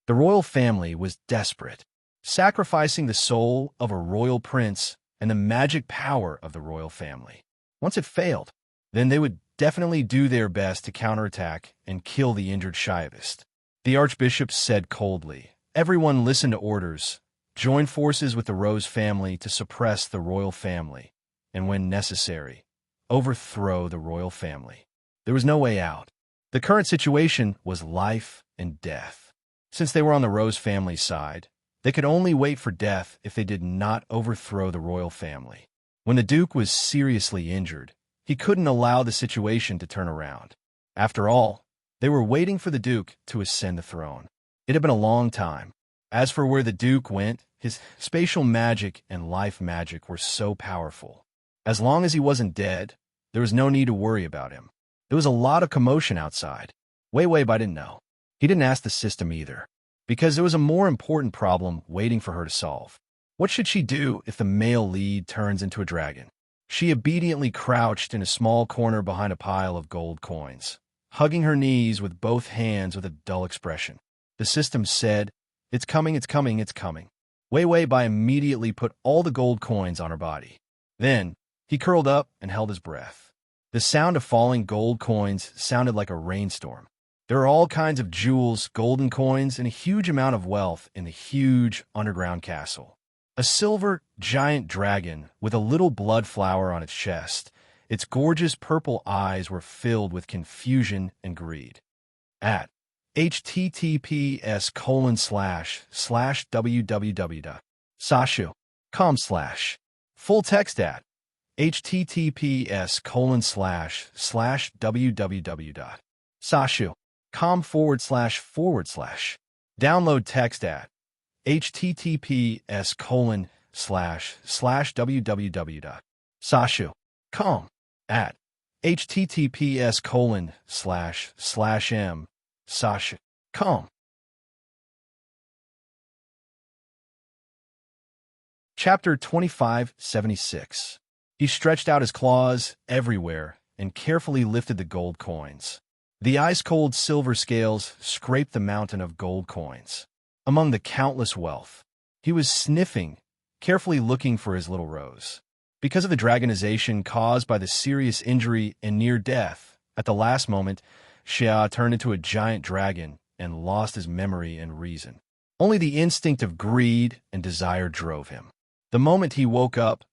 A: The royal family was desperate, sacrificing the soul of a royal prince and the magic power of the royal family. Once it failed, then they would definitely do their best to counterattack and kill the injured Shiavist. The Archbishop said coldly, "Everyone listen to orders. Join forces with the Rose family to suppress the royal family, and when necessary, overthrow the royal family." There was no way out. The current situation was life and death. Since they were on the Rose family's side, they could only wait for death if they did not overthrow the royal family. When the Duke was seriously injured, he couldn't allow the situation to turn around. After all, they were waiting for the Duke to ascend the throne. It had been a long time. As for where the Duke went, his spatial magic and life magic were so powerful. As long as he wasn't dead, there was no need to worry about him. There was a lot of commotion outside. Wei Weibai didn't know. He didn't ask the system either, because there was a more important problem waiting for her to solve. What should she do if the male lead turns into a dragon? She obediently crouched in a small corner behind a pile of gold coins, hugging her knees with both hands with a dull expression. The system said, "It's coming, it's coming, it's coming." Wei Weibai immediately put all the gold coins on her body. Then, he curled up and held his breath. The sound of falling gold coins sounded like a rainstorm. There are all kinds of jewels, golden coins, and a huge amount of wealth in the huge underground castle. A silver giant dragon with a little blood flower on its chest. Its gorgeous purple eyes were filled with confusion and greed. at https://www.sashu.com/ full text at https://www.sashu.com// download text at https://www.sashu.com at https://m/sashu.com. Chapter 2576. He stretched out his claws everywhere and carefully lifted the gold coins. The ice-cold silver scales scraped the mountain of gold coins. Among the countless wealth, he was sniffing, carefully looking for his little rose. Because of the dragonization caused by the serious injury and near death, at the last moment, Xia turned into a giant dragon and lost his memory and reason. Only the instinct of greed and desire drove him. The moment he woke up,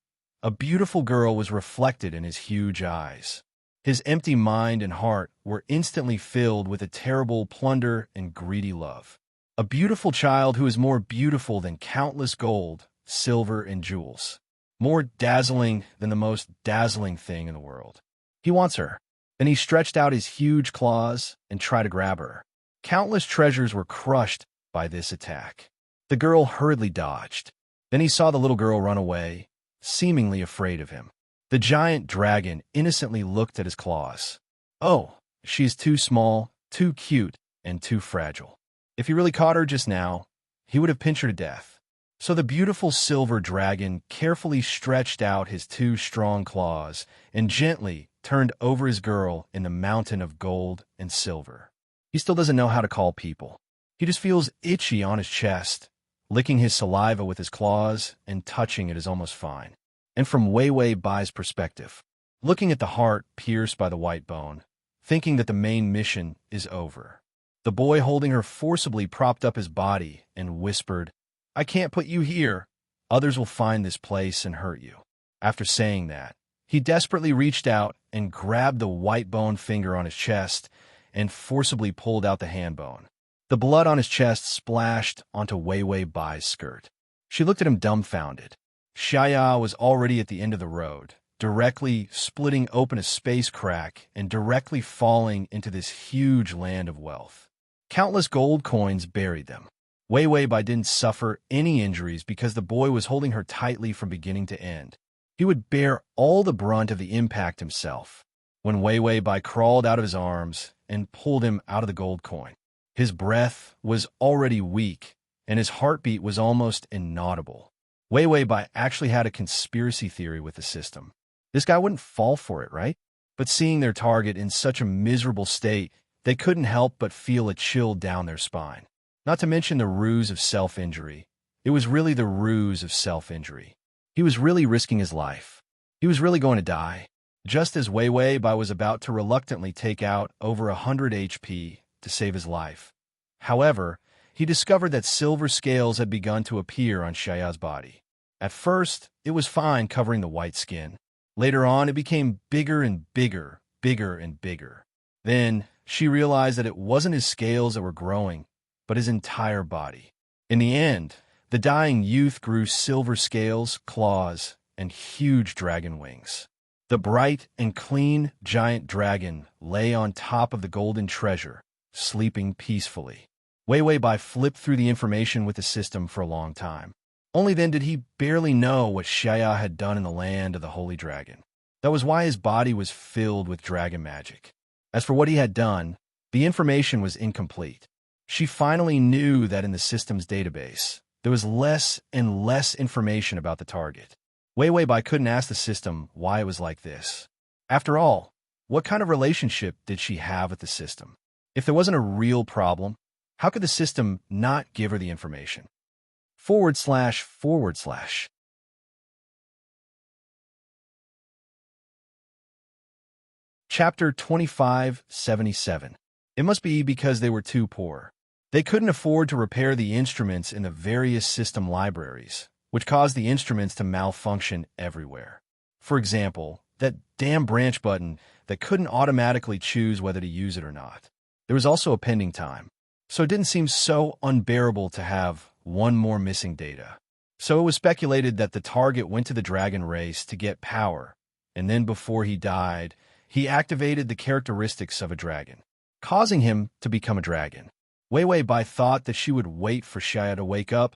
A: a beautiful girl was reflected in his huge eyes. His empty mind and heart were instantly filled with a terrible plunder and greedy love. A beautiful child who is more beautiful than countless gold, silver, and jewels. More dazzling than the most dazzling thing in the world. He wants her. Then he stretched out his huge claws and tried to grab her. Countless treasures were crushed by this attack. The girl hurriedly dodged. Then he saw the little girl run away, seemingly afraid of him. The giant dragon innocently looked at his claws. Oh, she is too small, too cute, and too fragile. If he really caught her just now, he would have pinched her to death. So the beautiful silver dragon carefully stretched out his two strong claws and gently turned over his girl in the mountain of gold and silver. He still doesn't know how to call people. He just feels itchy on his chest. Licking his saliva with his claws and touching it is almost fine. And from Wei Wei Bai's perspective, looking at the heart pierced by the white bone, thinking that the main mission is over. The boy holding her forcibly propped up his body and whispered, "I can't put you here. Others will find this place and hurt you." After saying that, he desperately reached out and grabbed the white bone finger on his chest and forcibly pulled out the hand bone. The blood on his chest splashed onto Wei Wei Bai's skirt. She looked at him dumbfounded. Xia was already at the end of the road, directly splitting open a space crack and directly falling into this huge land of wealth. Countless gold coins buried them. Wei Wei Bai didn't suffer any injuries because the boy was holding her tightly from beginning to end. He would bear all the brunt of the impact himself. When Wei Wei Bai crawled out of his arms and pulled him out of the gold coin, his breath was already weak, and his heartbeat was almost inaudible. Wei Wei Bai actually had a conspiracy theory with the system. This guy wouldn't fall for it, right? But seeing their target in such a miserable state, they couldn't help but feel a chill down their spine. Not to mention the ruse of self-injury. It was really the ruse of self-injury. He was really risking his life. He was really going to die. Just as Wei Wei Bai was about to reluctantly take out over 100 HP to save his life. However, he discovered that silver scales had begun to appear on Xiao's body. At first, it was fine covering the white skin. Later on, it became bigger and bigger, bigger and bigger. Then, she realized that it wasn't his scales that were growing, but his entire body. In the end, the dying youth grew silver scales, claws, and huge dragon wings. The bright and clean giant dragon lay on top of the golden treasure, sleeping peacefully. Wei Wei Bai flipped through the information with the system for a long time. Only then did he barely know what Xia had done in the land of the Holy Dragon. That was why his body was filled with dragon magic. As for what he had done, the information was incomplete. She finally knew that in the system's database, there was less and less information about the target. Wei Wei Bai couldn't ask the system why it was like this. After all, what kind of relationship did she have with the system? If there wasn't a real problem, how could the system not give her the information? // Chapter 2577. It must be because they were too poor. They couldn't afford to repair the instruments in the various system libraries, which caused the instruments to malfunction everywhere. For example, that damn branch button that couldn't automatically choose whether to use it or not. There was also a pending time, so it didn't seem so unbearable to have one more missing data. So it was speculated that the target went to the dragon race to get power, and then before he died, he activated the characteristics of a dragon, causing him to become a dragon. Wei Wei Bai thought that she would wait for Xia to wake up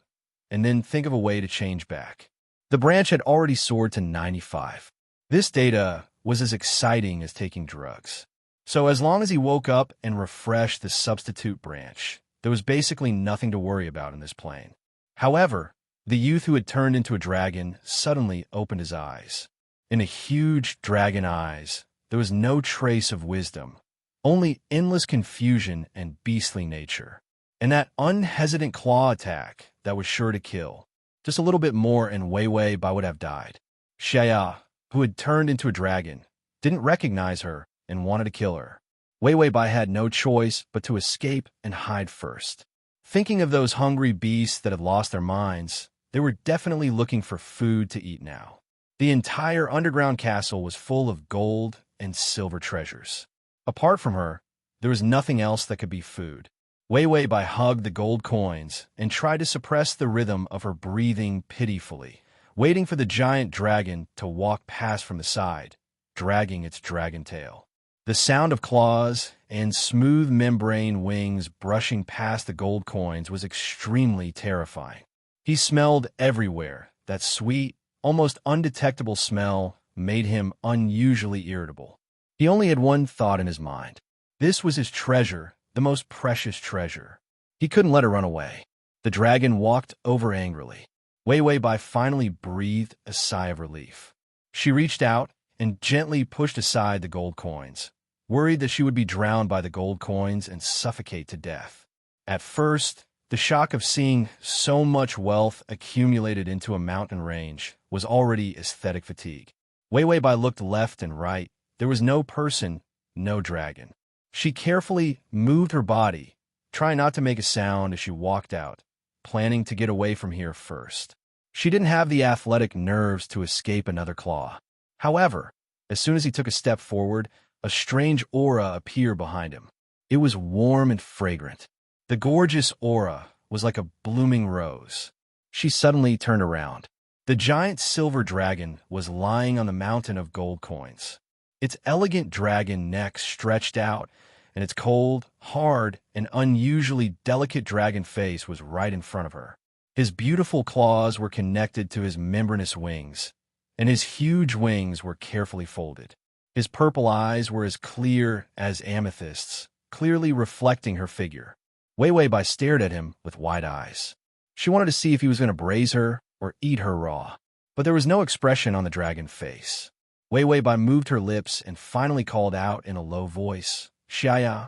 A: and then think of a way to change back. The branch had already soared to 95. This data was as exciting as taking drugs. So as long as he woke up and refreshed the substitute branch, there was basically nothing to worry about in this plane. However, the youth who had turned into a dragon suddenly opened his eyes. In the huge dragon eyes, there was no trace of wisdom, only endless confusion and beastly nature. And that unhesitant claw attack that was sure to kill. Just a little bit more and Wei Wei Bai would have died. Xia, who had turned into a dragon, didn't recognize her and wanted to kill her. Wei Wei Bai had no choice but to escape and hide first. Thinking of those hungry beasts that had lost their minds, they were definitely looking for food to eat now. The entire underground castle was full of gold and silver treasures. Apart from her, there was nothing else that could be food. Wei Wei Bai hugged the gold coins and tried to suppress the rhythm of her breathing pitifully, waiting for the giant dragon to walk past from the side, dragging its dragon tail. The sound of claws and smooth membrane wings brushing past the gold coins was extremely terrifying. He smelled everywhere. That sweet, almost undetectable smell made him unusually irritable. He only had one thought in his mind. This was his treasure, the most precious treasure. He couldn't let her run away. The dragon walked over angrily. Wei Wei Bai finally breathed a sigh of relief. She reached out and gently pushed aside the gold coins, worried that she would be drowned by the gold coins and suffocate to death. At first, the shock of seeing so much wealth accumulated into a mountain range was already aesthetic fatigue. Wei Wei Bai looked left and right. There was no person, no dragon. She carefully moved her body, trying not to make a sound as she walked out, planning to get away from here first. She didn't have the athletic nerves to escape another claw. However, as soon as he took a step forward, a strange aura appeared behind him. It was warm and fragrant. The gorgeous aura was like a blooming rose. She suddenly turned around. The giant silver dragon was lying on the mountain of gold coins. Its elegant dragon neck stretched out, and its cold, hard, and unusually delicate dragon face was right in front of her. His beautiful claws were connected to his membranous wings, and his huge wings were carefully folded. His purple eyes were as clear as amethysts, clearly reflecting her figure. Wei Wei Bai stared at him with wide eyes. She wanted to see if he was going to braise her or eat her raw, but there was no expression on the dragon face. Wei Wei Bai moved her lips and finally called out in a low voice, "Xia."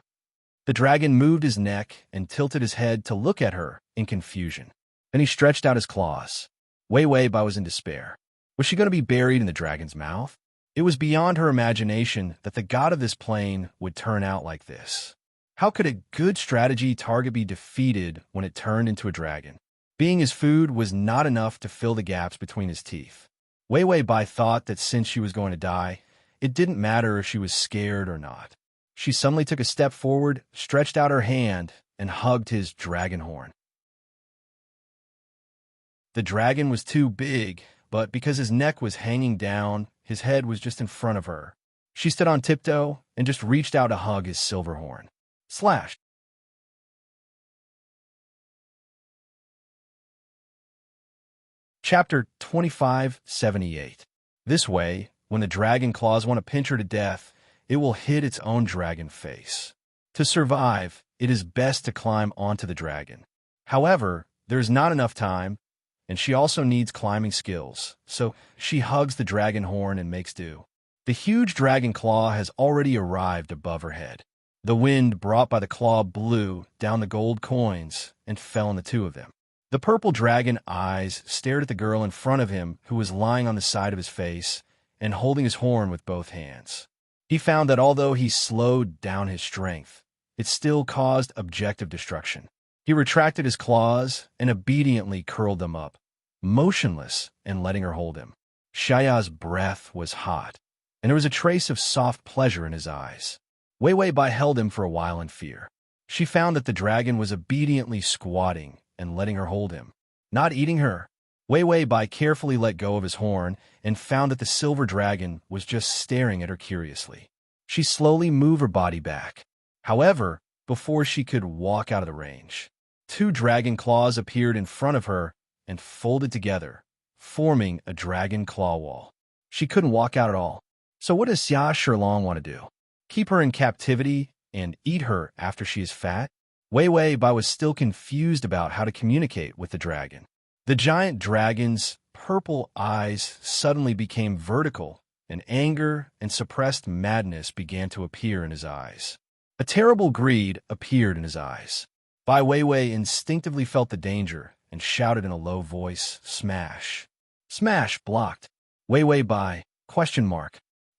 A: The dragon moved his neck and tilted his head to look at her in confusion. Then he stretched out his claws. Wei Wei Bai was in despair. Was she going to be buried in the dragon's mouth? It was beyond her imagination that the god of this plane would turn out like this. How could a good strategy target be defeated when it turned into a dragon? Being his food was not enough to fill the gaps between his teeth. Wei Wei Bai thought that since she was going to die, it didn't matter if she was scared or not. She suddenly took a step forward, stretched out her hand, and hugged his dragon horn. The dragon was too big, but because his neck was hanging down, his head was just in front of her. She stood on tiptoe and just reached out to hug his silver horn. Slash. Chapter 2578. This way, when the dragon claws want to pinch her to death, it will hit its own dragon face. To survive, it is best to climb onto the dragon. However, there is not enough time, and she also needs climbing skills, so she hugs the dragon horn and makes do. The huge dragon claw has already arrived above her head. The wind brought by the claw blew down the gold coins and fell on the two of them. The purple dragon eyes stared at the girl in front of him who was lying on the side of his face and holding his horn with both hands. He found that although he slowed down his strength, it still caused objective destruction. He retracted his claws and obediently curled them up, motionless and letting her hold him. Xia's breath was hot, and there was a trace of soft pleasure in his eyes. Wei Wei Bai held him for a while in fear. She found that the dragon was obediently squatting and letting her hold him, not eating her. Wei Wei Bai carefully let go of his horn and found that the silver dragon was just staring at her curiously. She slowly moved her body back. However, before she could walk out of the range, two dragon claws appeared in front of her and folded together, forming a dragon claw wall. She couldn't walk out at all. So what does Xia Shilong want to do? Keep her in captivity and eat her after she is fat? Wei Wei Bai was still confused about how to communicate with the dragon. The giant dragon's purple eyes suddenly became vertical, and anger and suppressed madness began to appear in his eyes. A terrible greed appeared in his eyes. Bai Weiwei instinctively felt the danger and shouted in a low voice, "Smash!" "Smash!" blocked. Weiwei Bai, ?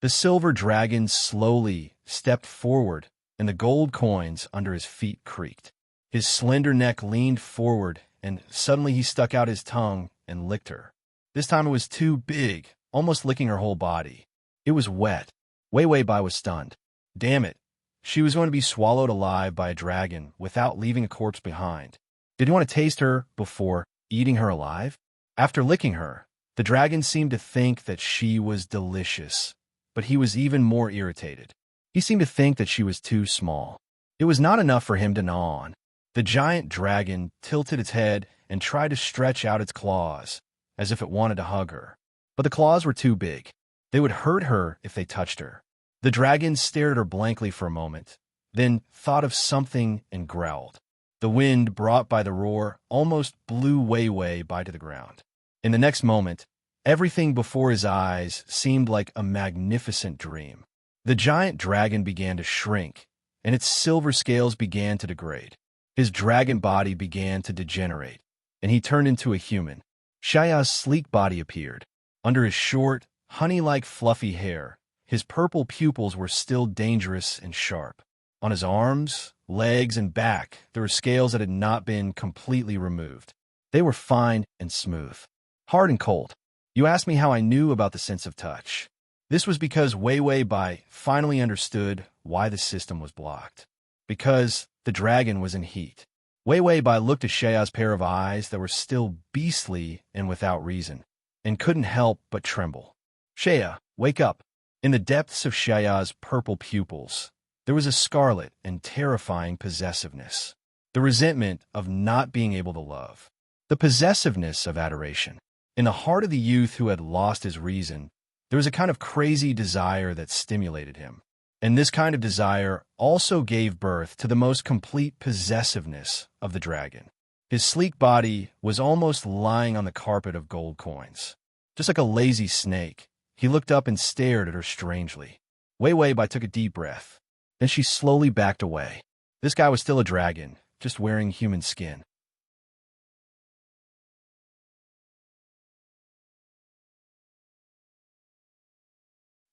A: The silver dragon slowly stepped forward, and the gold coins under his feet creaked. His slender neck leaned forward, and suddenly he stuck out his tongue and licked her. This time it was too big, almost licking her whole body. It was wet. Wei Wei Bai was stunned. Damn it. She was going to be swallowed alive by a dragon without leaving a corpse behind. Did he want to taste her before eating her alive? After licking her, the dragon seemed to think that she was delicious, but he was even more irritated. He seemed to think that she was too small. It was not enough for him to gnaw on. The giant dragon tilted its head and tried to stretch out its claws, as if it wanted to hug her. But the claws were too big. They would hurt her if they touched her. The dragon stared at her blankly for a moment, then thought of something and growled. The wind, brought by the roar, almost blew Wei Wei Bai to the ground. In the next moment, everything before his eyes seemed like a magnificent dream. The giant dragon began to shrink, and its silver scales began to degrade. His dragon body began to degenerate, and he turned into a human. Shaya's sleek body appeared. Under his short, honey-like fluffy hair, his purple pupils were still dangerous and sharp. On his arms, legs, and back, there were scales that had not been completely removed. They were fine and smooth, hard and cold. You asked me how I knew about the sense of touch. This was because Wei Wei Bai finally understood why the system was blocked. Because the dragon was in heat. Wei Wei Bai looked at Shaya's pair of eyes that were still beastly and without reason, and couldn't help but tremble. Shaya, wake up. In the depths of Shaya's purple pupils, there was a scarlet and terrifying possessiveness. The resentment of not being able to love. The possessiveness of adoration. In the heart of the youth who had lost his reason, there was a kind of crazy desire that stimulated him. And this kind of desire also gave birth to the most complete possessiveness of the dragon. His sleek body was almost lying on the carpet of gold coins. Just like a lazy snake, he looked up and stared at her strangely. Wei Wei Bai took a deep breath. Then she slowly backed away. This guy was still a dragon, just wearing human skin.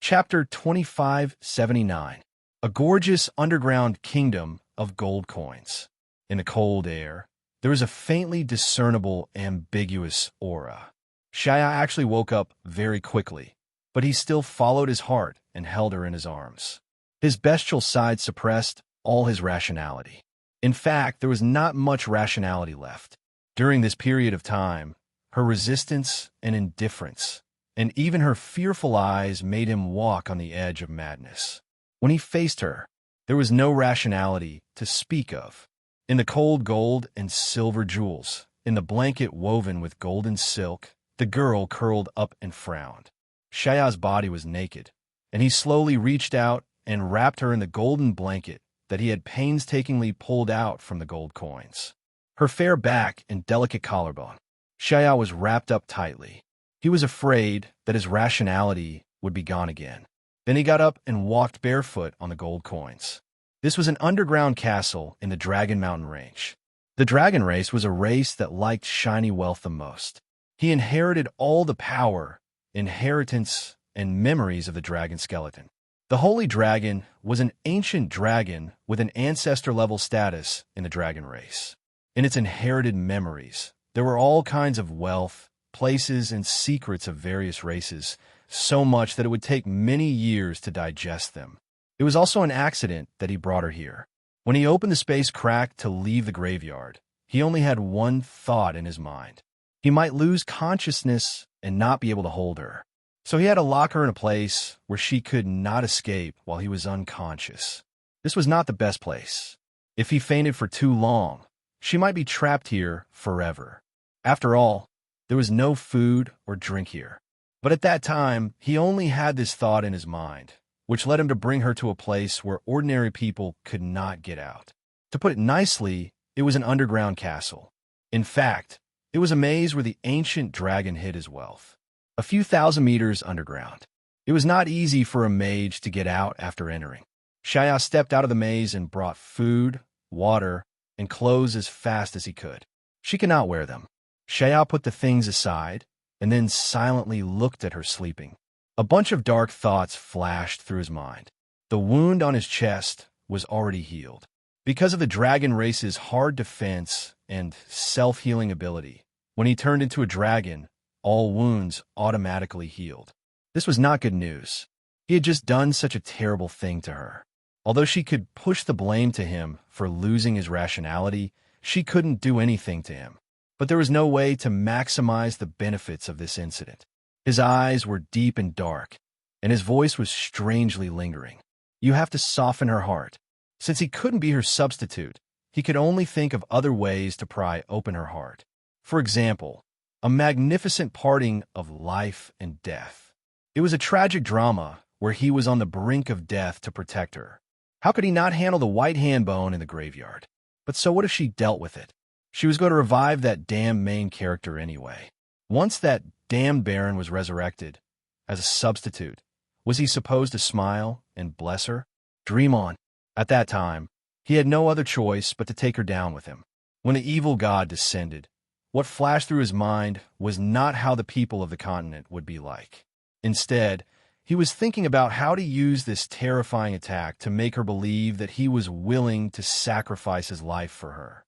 A: Chapter 2579. A gorgeous underground kingdom of gold coins. In the cold air, there was a faintly discernible, ambiguous aura. Shaya actually woke up very quickly, but he still followed his heart and held her in his arms. His bestial side suppressed all his rationality. In fact, there was not much rationality left. During this period of time, her resistance and indifference, and even her fearful eyes made him walk on the edge of madness. When he faced her, there was no rationality to speak of. In the cold gold and silver jewels, in the blanket woven with golden silk, the girl curled up and frowned. Shaya's body was naked, and he slowly reached out and wrapped her in the golden blanket that he had painstakingly pulled out from the gold coins. Her fair back and delicate collarbone. Shaya was wrapped up tightly. He was afraid that his rationality would be gone again. Then he got up and walked barefoot on the gold coins. This was an underground castle in the Dragon Mountain Range. The dragon race was a race that liked shiny wealth the most. He inherited all the power, inheritance, and memories of the dragon skeleton. The Holy Dragon was an ancient dragon with an ancestor-level status in the dragon race. In its inherited memories, there were all kinds of wealth, places, and secrets of various races, so much that it would take many years to digest them. It was also an accident that he brought her here. When he opened the space crack to leave the graveyard, he only had one thought in his mind. He might lose consciousness and not be able to hold her. So he had to lock her in a place where she could not escape while he was unconscious. This was not the best place. If he fainted for too long, she might be trapped here forever. After all, there was no food or drink here. But at that time, he only had this thought in his mind, which led him to bring her to a place where ordinary people could not get out. To put it nicely, it was an underground castle. In fact, it was a maze where the ancient dragon hid his wealth. A few thousand meters underground. It was not easy for a mage to get out after entering. Shaya stepped out of the maze and brought food, water, and clothes as fast as he could. She could not wear them. Shaya put the things aside and then silently looked at her sleeping. A bunch of dark thoughts flashed through his mind. The wound on his chest was already healed. Because of the dragon race's hard defense and self-healing ability, when he turned into a dragon, all wounds automatically healed. This was not good news. He had just done such a terrible thing to her. Although she could push the blame to him for losing his rationality, she couldn't do anything to him. But there was no way to maximize the benefits of this incident. His eyes were deep and dark, and his voice was strangely lingering. You have to soften her heart. Since he couldn't be her substitute, he could only think of other ways to pry open her heart. For example, a magnificent parting of life and death. It was a tragic drama where he was on the brink of death to protect her. How could he not handle the white hand bone in the graveyard? But so what if she dealt with it? She was going to revive that damn main character anyway. Once that damned Baron was resurrected, as a substitute, was he supposed to smile and bless her? Dream on. At that time, he had no other choice but to take her down with him. When the evil god descended, what flashed through his mind was not how the people of the continent would be like. Instead, he was thinking about how to use this terrifying attack to make her believe that he was willing to sacrifice his life for her.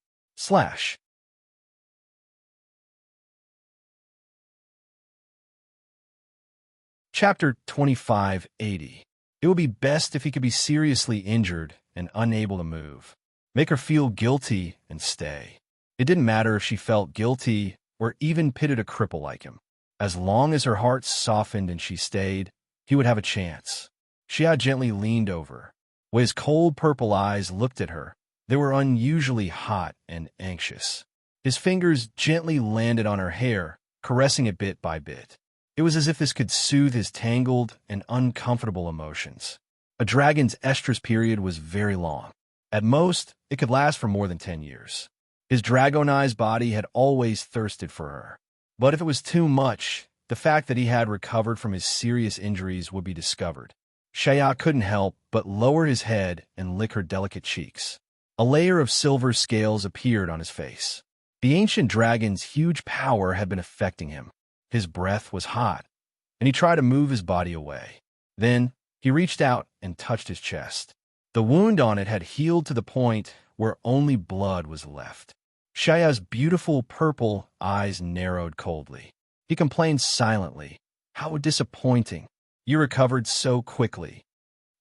A: Chapter 2580. It would be best if he could be seriously injured and unable to move. Make her feel guilty and stay. It didn't matter if she felt guilty or even pitied a cripple like him. As long as her heart softened and she stayed, he would have a chance. Xia gently leaned over. When his cold purple eyes looked at her, they were unusually hot and anxious. His fingers gently landed on her hair, caressing it bit by bit. It was as if this could soothe his tangled and uncomfortable emotions. A dragon's estrus period was very long. At most, it could last for more than 10 years. His dragonized body had always thirsted for her. But if it was too much, the fact that he had recovered from his serious injuries would be discovered. Shaya couldn't help but lower his head and lick her delicate cheeks. A layer of silver scales appeared on his face. The ancient dragon's huge power had been affecting him. His breath was hot, and he tried to move his body away. Then, he reached out and touched his chest. The wound on it had healed to the point where only blood was left. Shaya's beautiful purple eyes narrowed coldly. He complained silently. How disappointing. You recovered so quickly.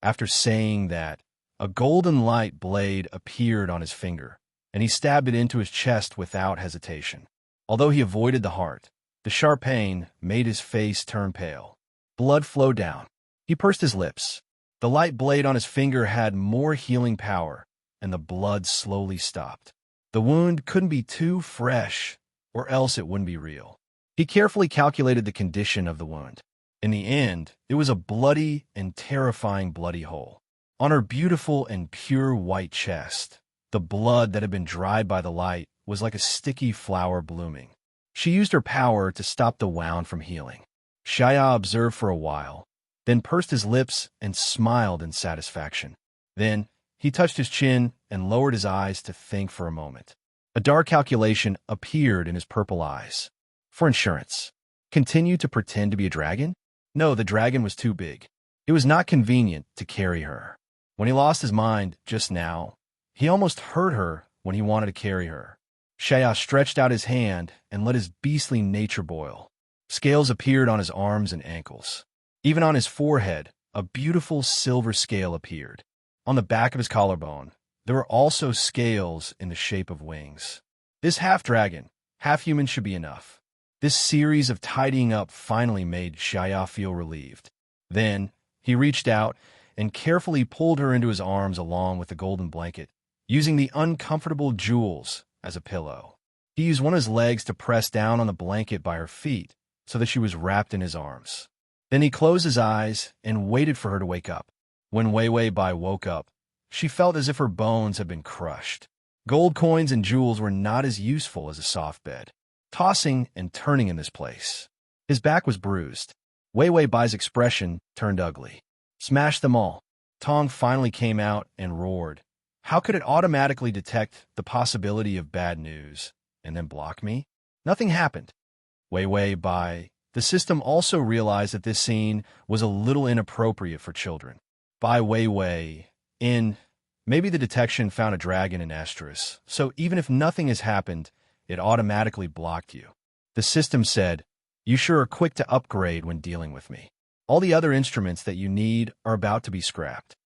A: After saying that, a golden light blade appeared on his finger, and he stabbed it into his chest without hesitation. Although he avoided the heart, the sharp pain made his face turn pale. Blood flowed down. He pursed his lips. The light blade on his finger had more healing power, and the blood slowly stopped. The wound couldn't be too fresh, or else it wouldn't be real. He carefully calculated the condition of the wound. In the end, it was a bloody and terrifying bloody hole. On her beautiful and pure white chest, the blood that had been dried by the light was like a sticky flower blooming. She used her power to stop the wound from healing. Shaya observed for a while, then pursed his lips and smiled in satisfaction. Then, he touched his chin and lowered his eyes to think for a moment. A dark calculation appeared in his purple eyes. For insurance. Continue to pretend to be a dragon? No, the dragon was too big. It was not convenient to carry her. When he lost his mind just now, he almost hurt her when he wanted to carry her. Shaya stretched out his hand and let his beastly nature boil. Scales appeared on his arms and ankles. Even on his forehead, a beautiful silver scale appeared. On the back of his collarbone, There were also scales in the shape of wings. This half-dragon, half-human should be enough. This series of tidying up finally made Shaya feel relieved. Then, he reached out and carefully pulled her into his arms along with the golden blanket, using the uncomfortable jewels as a pillow. He used one of his legs to press down on the blanket by her feet so that she was wrapped in his arms. Then he closed his eyes and waited for her to wake up. When Wei Wei Bai woke up, she felt as if her bones had been crushed. Gold coins and jewels were not as useful as a soft bed, tossing and turning in this place. His back was bruised. Wei Wei Bai's expression turned ugly. Smash them all. Tong finally came out and roared. How could it automatically detect the possibility of bad news and then block me? Nothing happened. Wei Wei Bai. The system also realized that this scene was a little inappropriate for children. Bai Wei Wei. Maybe the detection found a dragon in estrus, so even if nothing has happened, it automatically blocked you. The system said, you sure are quick to upgrade when dealing with me. All the other instruments that you need are about to be scrapped.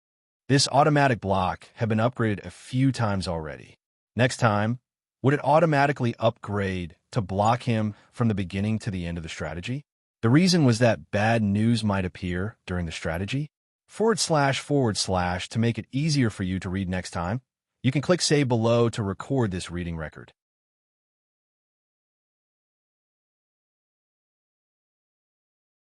A: This automatic block had been upgraded a few times already. Next time, would it automatically upgrade to block him from the beginning to the end of the strategy? The reason was that bad news might appear during the strategy. // to make it easier for you to read next time, you can click save below to record this reading record.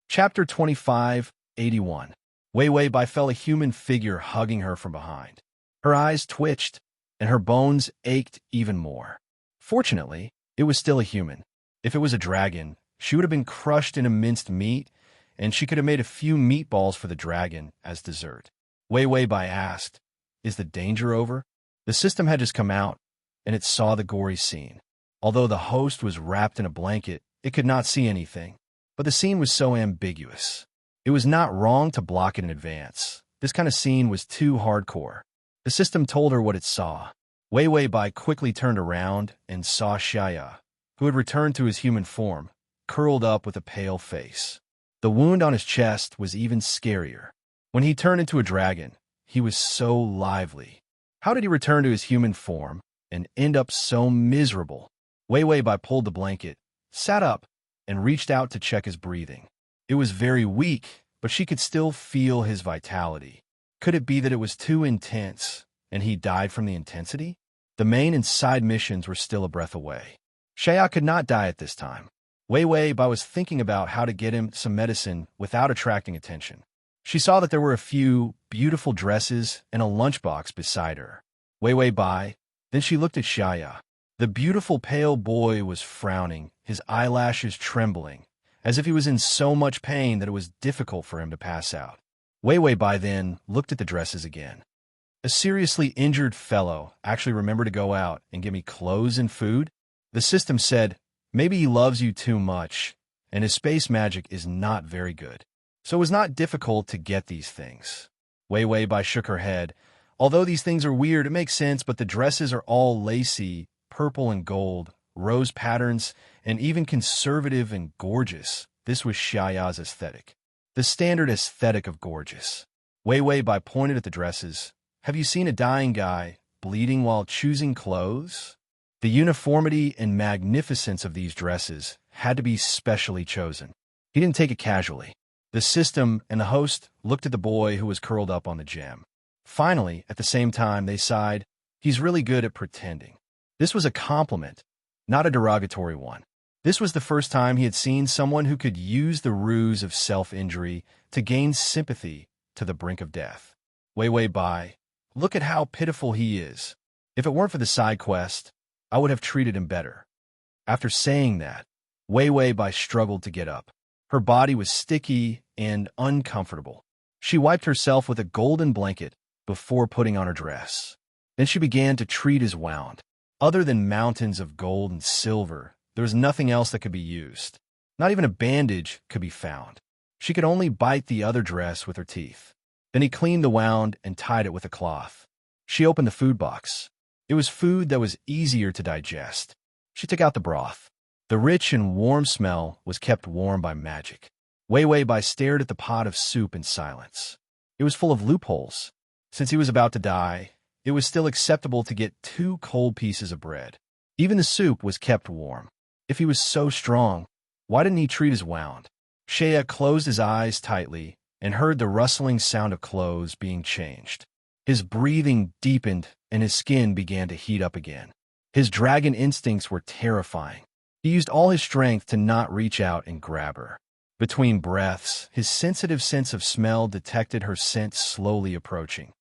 A: Chapter 25, 81. Wei Wei Bai felt a human figure hugging her from behind. Her eyes twitched, and her bones ached even more. Fortunately, it was still a human. If it was a dragon, she would have been crushed into minced meat, and she could have made a few meatballs for the dragon as dessert. Wei Wei Bai asked, is the danger over? The system had just come out, and it saw the gory scene. Although the host was wrapped in a blanket, it could not see anything. But the scene was so ambiguous. It was not wrong to block it in advance. This kind of scene was too hardcore. The system told her what it saw. Wei Wei Bai quickly turned around and saw Shaya, who had returned to his human form, curled up with a pale face. The wound on his chest was even scarier. When he turned into a dragon, he was so lively. How did he return to his human form and end up so miserable? Wei Wei Bai pulled the blanket, sat up, and reached out to check his breathing. It was very weak, but she could still feel his vitality. Could it be that it was too intense, and he died from the intensity? The main and side missions were still a breath away. Shaya could not die at this time. Wei Wei Bai was thinking about how to get him some medicine without attracting attention. She saw that there were a few beautiful dresses and a lunchbox beside her. Wei Wei Bai. Then she looked at Shaya. The beautiful pale boy was frowning, his eyelashes trembling, as if he was in so much pain that it was difficult for him to pass out. Wei Wei Bai then looked at the dresses again. A seriously injured fellow actually remembered to go out and give me clothes and food? The system said, maybe he loves you too much, and his space magic is not very good. So it was not difficult to get these things. Wei Wei Bai shook her head. Although these things are weird, it makes sense, but the dresses are all lacy, purple and gold, rose patterns, and even conservative and gorgeous. This was Shaya's aesthetic. The standard aesthetic of gorgeous. Wei Wei Bai pointed at the dresses. Have you seen a dying guy bleeding while choosing clothes? The uniformity and magnificence of these dresses had to be specially chosen. He didn't take it casually. The system and the host looked at the boy who was curled up on the gem. Finally, at the same time, they sighed, he's really good at pretending. This was a compliment, not a derogatory one. This was the first time he had seen someone who could use the ruse of self-injury to gain sympathy to the brink of death. Wei Wei Bai, look at how pitiful he is. If it weren't for the side quest, I would have treated him better. After saying that, Wei Wei Bai struggled to get up. Her body was sticky and uncomfortable. She wiped herself with a golden blanket before putting on her dress. Then she began to treat his wound. Other than mountains of gold and silver, there was nothing else that could be used. Not even a bandage could be found. She could only bite the other dress with her teeth. Then he cleaned the wound and tied it with a cloth. She opened the food box. It was food that was easier to digest. She took out the broth. The rich and warm smell was kept warm by magic. Wei Wei Bai stared at the pot of soup in silence. It was full of loopholes. Since he was about to die, it was still acceptable to get 2 cold pieces of bread. Even the soup was kept warm. If he was so strong, why didn't he treat his wound? Shaya closed his eyes tightly and heard the rustling sound of clothes being changed. His breathing deepened and his skin began to heat up again. His dragon instincts were terrifying. He used all his strength to not reach out and grab her. Between breaths, his sensitive sense of smell detected her scent slowly approaching.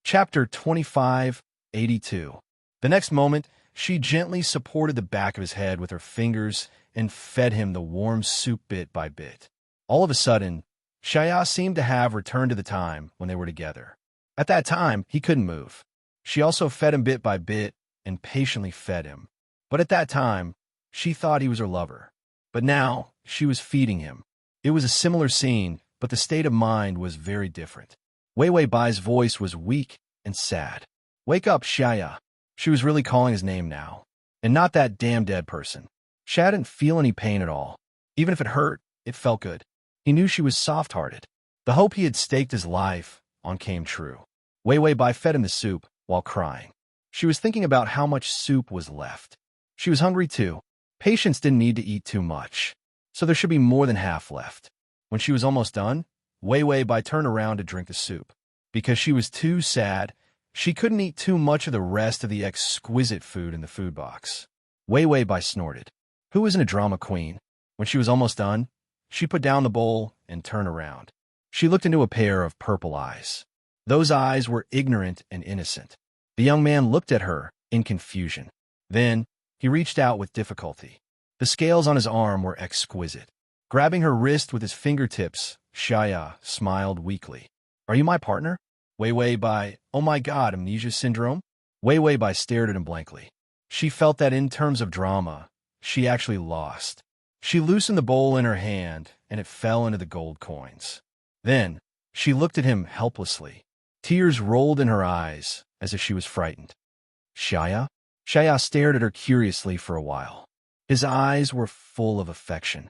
A: Chapter 2582. The next moment, she gently supported the back of his head with her fingers and fed him the warm soup bit by bit. All of a sudden, Shaya seemed to have returned to the time when they were together. At that time, he couldn't move. She also fed him bit by bit and patiently fed him. But at that time, she thought he was her lover. But now, she was feeding him. It was a similar scene, but the state of mind was very different. Wei Wei Bai's voice was weak and sad. "Wake up, Shaya." She was really calling his name now, and not that damn dead person. Shaya didn't feel any pain at all. Even if it hurt, it felt good. He knew she was soft-hearted. The hope he had staked his life on came true. Wei Wei Bai fed him the soup while crying. She was thinking about how much soup was left. She was hungry too. Patience didn't need to eat too much, so there should be more than half left. When she was almost done, Wei Wei Bai turned around to drink the soup. Because she was too sad, she couldn't eat too much of the rest of the exquisite food in the food box. Wei Wei Bai snorted. Who isn't a drama queen? When she was almost done, she put down the bowl and turned around. She looked into a pair of purple eyes. Those eyes were ignorant and innocent. The young man looked at her in confusion. Then, he reached out with difficulty. The scales on his arm were exquisite. Grabbing her wrist with his fingertips, Shaya smiled weakly. "Are you my partner?" Wei Wei Bai, "Oh my god, amnesia syndrome?" Wei Wei Bai stared at him blankly. She felt that in terms of drama, she actually lost. She loosened the bowl in her hand, and it fell into the gold coins. Then, she looked at him helplessly. Tears rolled in her eyes, as if she was frightened. "Shaya?" Shaya stared at her curiously for a while. His eyes were full of affection.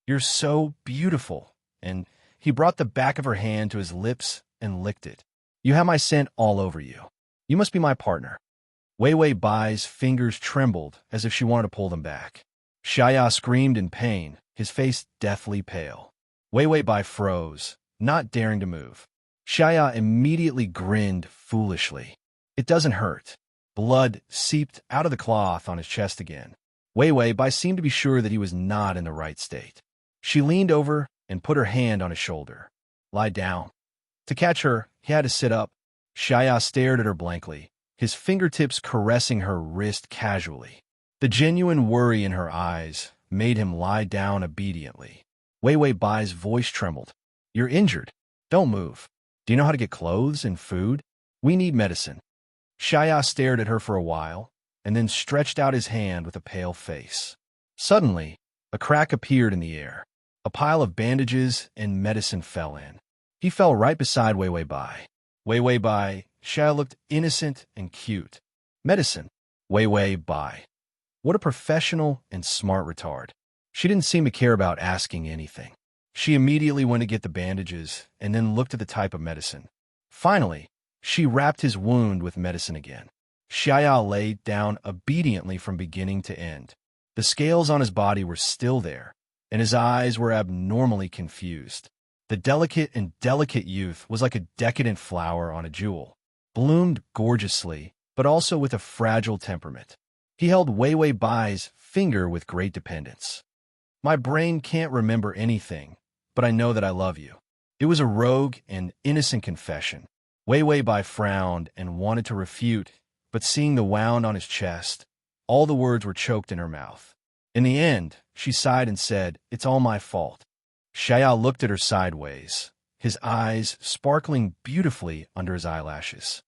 A: "You're so beautiful," and he brought the back of her hand to his lips and licked it. "You have my scent all over you. You must be my partner." Wei Wei Bai's fingers trembled as if she wanted to pull them back. Shaya screamed in pain, his face deathly pale. Wei Wei Bai froze, not daring to move. Shaya immediately grinned foolishly. "It doesn't hurt." Blood seeped out of the cloth on his chest again. Wei Wei Bai seemed to be sure that he was not in the right state. She leaned over and put her hand on his shoulder. "Lie down." To catch her, he had to sit up. Shaya stared at her blankly, his fingertips caressing her wrist casually. The genuine worry in her eyes made him lie down obediently. Wei Wei Bai's voice trembled. "You're injured. Don't move. Do you know how to get clothes and food? We need medicine." Shaya stared at her for a while, and then stretched out his hand with a pale face. Suddenly, a crack appeared in the air. A pile of bandages and medicine fell in. He fell right beside Wei Wei Bai. Wei Wei Bai, Shaya looked innocent and cute. Medicine. Wei Wei Bai. What a professional and smart retard. She didn't seem to care about asking anything. She immediately went to get the bandages and then looked at the type of medicine. Finally, she wrapped his wound with medicine again. Shaya lay down obediently from beginning to end. The scales on his body were still there, and his eyes were abnormally confused. The delicate youth was like a decadent flower on a jewel, bloomed gorgeously, but also with a fragile temperament. He held Wei Wei Bai's finger with great dependence. "My brain can't remember anything, but I know that I love you." It was a rogue and innocent confession. Wei Wei Bai frowned and wanted to refute, but seeing the wound on his chest, all the words were choked in her mouth. In the end, she sighed and said, "It's all my fault." Shaya looked at her sideways, his eyes sparkling beautifully under his eyelashes.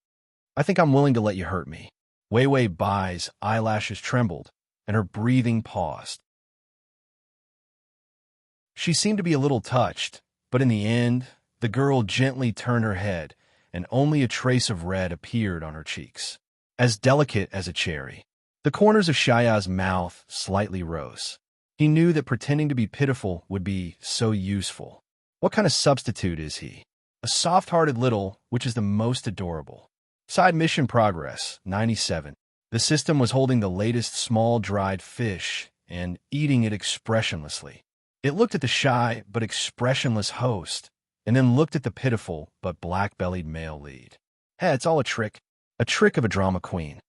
A: "I think I'm willing to let you hurt me." Wei Wei Bai's eyelashes trembled, and her breathing paused. She seemed to be a little touched, but in the end, the girl gently turned her head, and only a trace of red appeared on her cheeks. As delicate as a cherry. The corners of Shaya's mouth slightly rose. He knew that pretending to be pitiful would be so useful. What kind of substitute is he? A soft-hearted little, which is the most adorable. Side mission progress, 97. The system was holding the latest small dried fish and eating it expressionlessly. It looked at the shy but expressionless host, and then looked at the pitiful but black-bellied male lead. Hey, it's all a trick of a drama queen.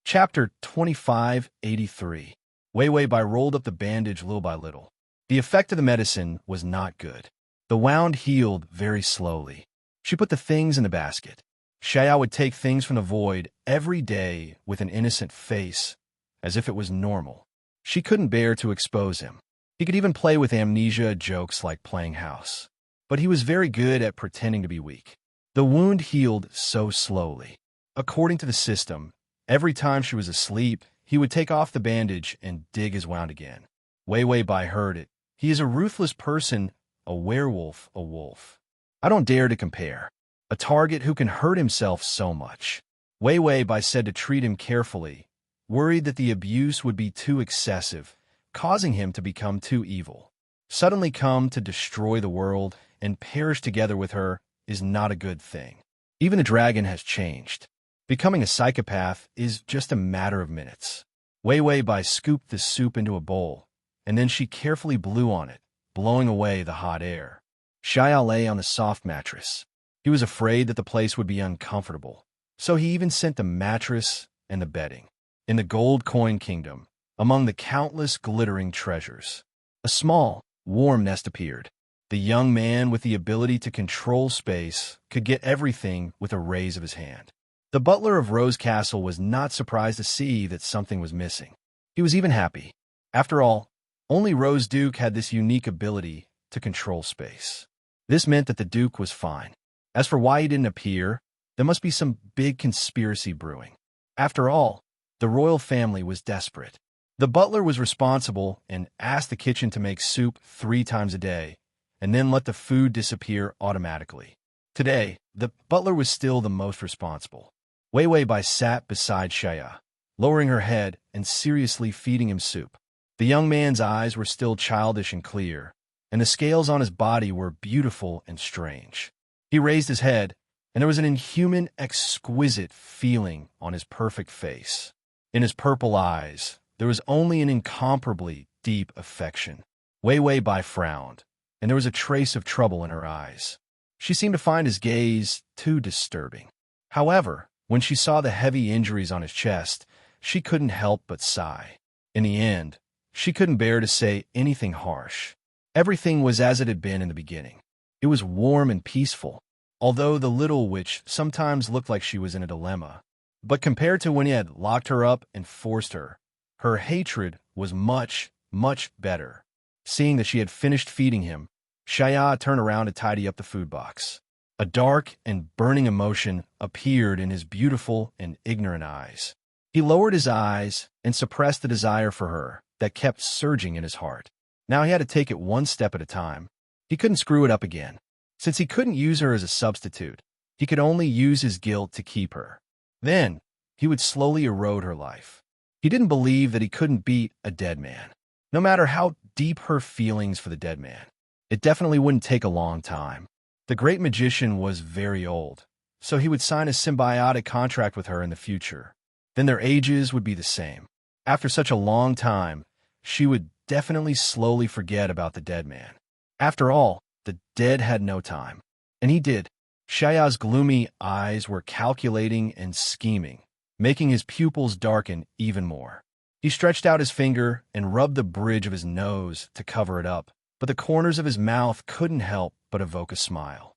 A: Chapter 2583. Wei Wei Bai rolled up the bandage little by little. The effect of the medicine was not good. The wound healed very slowly. She put the things in the basket. Xiao would take things from the void every day with an innocent face, as if it was normal. She couldn't bear to expose him. He could even play with amnesia jokes like playing house. But he was very good at pretending to be weak. The wound healed so slowly. According to the system, every time she was asleep, he would take off the bandage and dig his wound again. Wei Wei Bai heard it. He is a ruthless person, a werewolf, a wolf. I don't dare to compare. A target who can hurt himself so much. Wei Wei Bai said to treat him carefully, worried that the abuse would be too excessive, causing him to become too evil. Suddenly come to destroy the world and perish together with her is not a good thing. Even a dragon has changed. Becoming a psychopath is just a matter of minutes. Wei Wei Bai scooped the soup into a bowl, and then she carefully blew on it, blowing away the hot air. Xiao lay on the soft mattress. He was afraid that the place would be uncomfortable, so he even sent the mattress and the bedding. In the Gold Coin Kingdom, among the countless glittering treasures, a small, warm nest appeared. The young man with the ability to control space could get everything with a raise of his hand. The butler of Rose Castle was not surprised to see that something was missing. He was even happy. After all, only Rose Duke had this unique ability to control space. This meant that the Duke was fine. As for why he didn't appear, there must be some big conspiracy brewing. After all, the royal family was desperate. The butler was responsible and asked the kitchen to make soup 3 times a day, and then let the food disappear automatically. Today, the butler was still the most responsible. Wei Wei Bai sat beside Shaya, lowering her head and seriously feeding him soup. The young man's eyes were still childish and clear, and the scales on his body were beautiful and strange. He raised his head, and there was an inhuman, exquisite feeling on his perfect face. In his purple eyes, there was only an incomparably deep affection. Wei Wei Bai frowned, and there was a trace of trouble in her eyes. She seemed to find his gaze too disturbing. However, when she saw the heavy injuries on his chest, she couldn't help but sigh. In the end, she couldn't bear to say anything harsh. Everything was as it had been in the beginning. It was warm and peaceful, although the little witch sometimes looked like she was in a dilemma. But compared to when he had locked her up and forced her, her hatred was much, much better. Seeing that she had finished feeding him, Shaya turned around to tidy up the food box. A dark and burning emotion appeared in his beautiful and ignorant eyes. He lowered his eyes and suppressed the desire for her that kept surging in his heart. Now he had to take it one step at a time. He couldn't screw it up again. Since he couldn't use her as a substitute, he could only use his guilt to keep her. Then, he would slowly erode her life. He didn't believe that he couldn't beat a dead man. No matter how deep her feelings for the dead man, it definitely wouldn't take a long time. The great magician was very old, so he would sign a symbiotic contract with her in the future. Then their ages would be the same. After such a long time, she would definitely slowly forget about the dead man. After all, the dead had no time. And he did. Shaya's gloomy eyes were calculating and scheming, making his pupils darken even more. He stretched out his finger and rubbed the bridge of his nose to cover it up, but the corners of his mouth couldn't help but evoke a smile.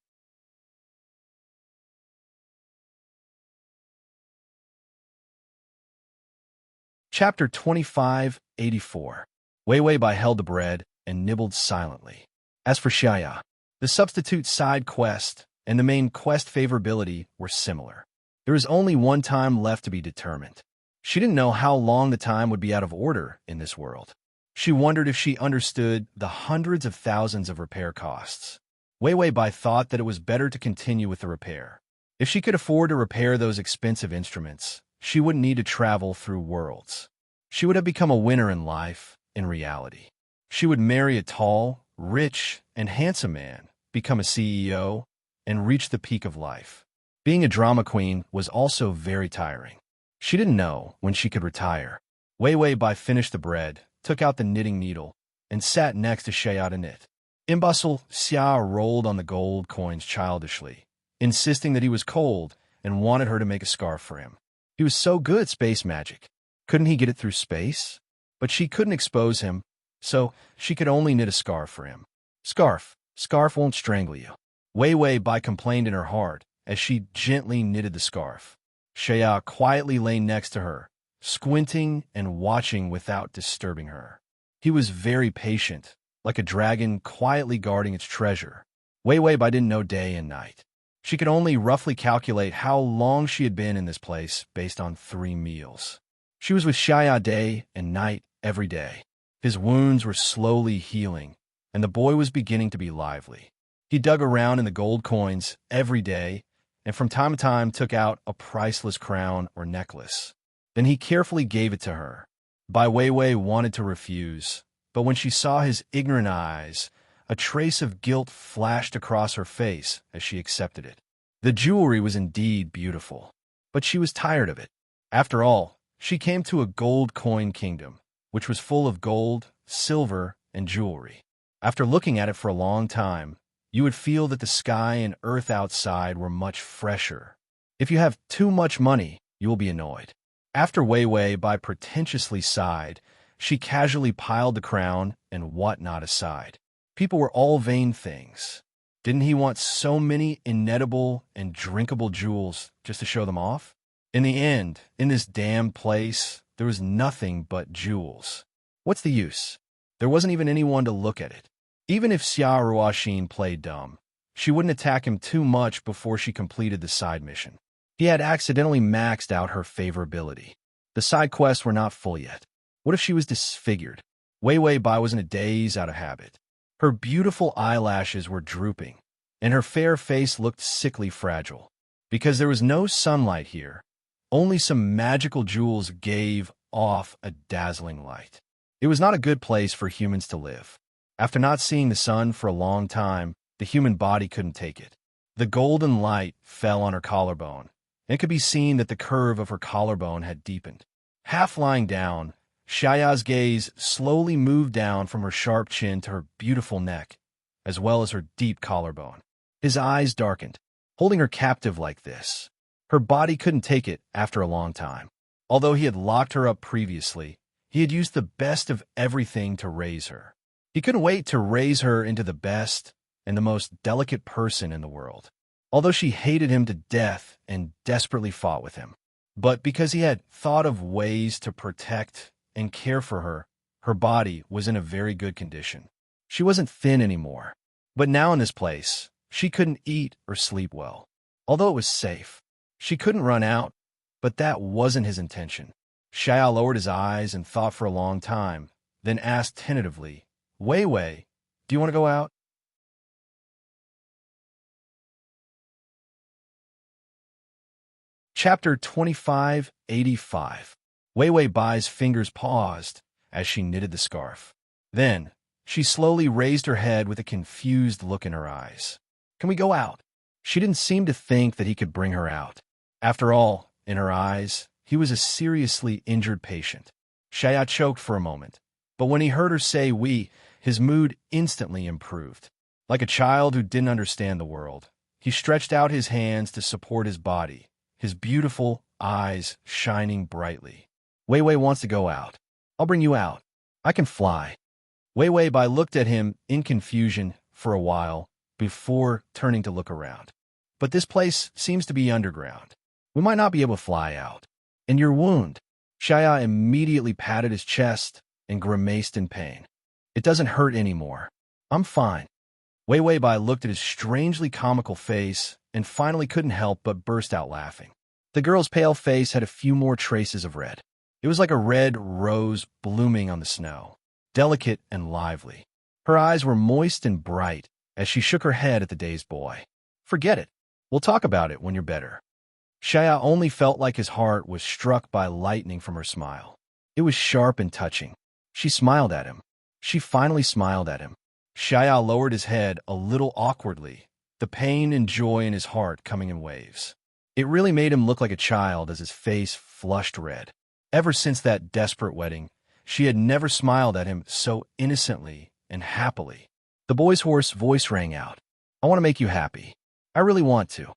A: Chapter 2584. Wei Wei Bai held the bread and nibbled silently. As for Xiaya, the substitute side quest and the main quest favorability were similar. There was only one time left to be determined. She didn't know how long the time would be out of order in this world. She wondered if she understood the hundreds of thousands of repair costs. Wei Wei Bai thought that it was better to continue with the repair. If she could afford to repair those expensive instruments, she wouldn't need to travel through worlds. She would have become a winner in life, in reality. She would marry a tall, rich, and handsome man, become a CEO, and reach the peak of life. Being a drama queen was also very tiring. She didn't know when she could retire. Wei Wei Bai finished the bread, took out the knitting needle, and sat next to Shaya to knit. Imbecile Xia rolled on the gold coins childishly, insisting that he was cold and wanted her to make a scarf for him. He was so good at space magic. Couldn't he get it through space? But she couldn't expose him, so she could only knit a scarf for him. Scarf won't strangle you. Wei Wei Bai complained in her heart as she gently knitted the scarf. Shaya quietly lay next to her, squinting and watching without disturbing her. He was very patient, like a dragon quietly guarding its treasure. Wei Wei Bai didn't know day and night. She could only roughly calculate how long she had been in this place based on 3 meals. She was with Shaya day and night every day. His wounds were slowly healing, and the boy was beginning to be lively. He dug around in the gold coins every day, and from time to time took out a priceless crown or necklace. Then he carefully gave it to her. Bai Weiwei wanted to refuse, but when she saw his ignorant eyes, a trace of guilt flashed across her face as she accepted it. The jewelry was indeed beautiful, but she was tired of it. After all, she came to a gold coin kingdom, which was full of gold, silver, and jewelry. After looking at it for a long time, you would feel that the sky and earth outside were much fresher. If you have too much money, you will be annoyed. After Wei Wei Bai pretentiously sighed, she casually piled the crown and whatnot aside. People were all vain things. Didn't he want so many inedible and drinkable jewels just to show them off? In the end, in this damned place, there was nothing but jewels. What's the use? There wasn't even anyone to look at it. Even if Xia Ruoxin played dumb, she wouldn't attack him too much before she completed the side mission. He had accidentally maxed out her favorability. The side quests were not full yet. What if she was disfigured? Wei Wei Bai was in a daze out of habit. Her beautiful eyelashes were drooping, and her fair face looked sickly fragile. Because there was no sunlight here, only some magical jewels gave off a dazzling light. It was not a good place for humans to live. After not seeing the sun for a long time, the human body couldn't take it. The golden light fell on her collarbone, and it could be seen that the curve of her collarbone had deepened. Half lying down, Shaya's gaze slowly moved down from her sharp chin to her beautiful neck, as well as her deep collarbone. His eyes darkened, holding her captive like this. Her body couldn't take it after a long time. Although he had locked her up previously, he had used the best of everything to raise her. He couldn't wait to raise her into the best and the most delicate person in the world. Although she hated him to death and desperately fought with him. But because he had thought of ways to protect and care for her, her body was in a very good condition. She wasn't thin anymore. But now in this place, she couldn't eat or sleep well. Although it was safe, she couldn't run out, but that wasn't his intention. Shaya lowered his eyes and thought for a long time, then asked tentatively, Wei Wei, do you want to go out? Chapter 2585. Wei Wei Bai's fingers paused as she knitted the scarf. Then, she slowly raised her head with a confused look in her eyes. Can we go out? She didn't seem to think that he could bring her out. After all, in her eyes, he was a seriously injured patient. Shaya choked for a moment, but when he heard her say we, his mood instantly improved. Like a child who didn't understand the world, he stretched out his hands to support his body, his beautiful eyes shining brightly. Wei Wei wants to go out. I'll bring you out. I can fly. Wei Wei Bai looked at him in confusion for a while before turning to look around. But this place seems to be underground. We might not be able to fly out. And your wound. Shaya immediately patted his chest and grimaced in pain. It doesn't hurt anymore. I'm fine. Wei Wei Bai looked at his strangely comical face and finally couldn't help but burst out laughing. The girl's pale face had a few more traces of red. It was like a red rose blooming on the snow, delicate and lively. Her eyes were moist and bright as she shook her head at the dazed boy. Forget it. We'll talk about it when you're better. Shaya only felt like his heart was struck by lightning from her smile. It was sharp and touching. She smiled at him. She finally smiled at him. Xiao lowered his head a little awkwardly, the pain and joy in his heart coming in waves. It really made him look like a child as his face flushed red. Ever since that desperate wedding, she had never smiled at him so innocently and happily. The boy's hoarse voice rang out. I want to make you happy. I really want to.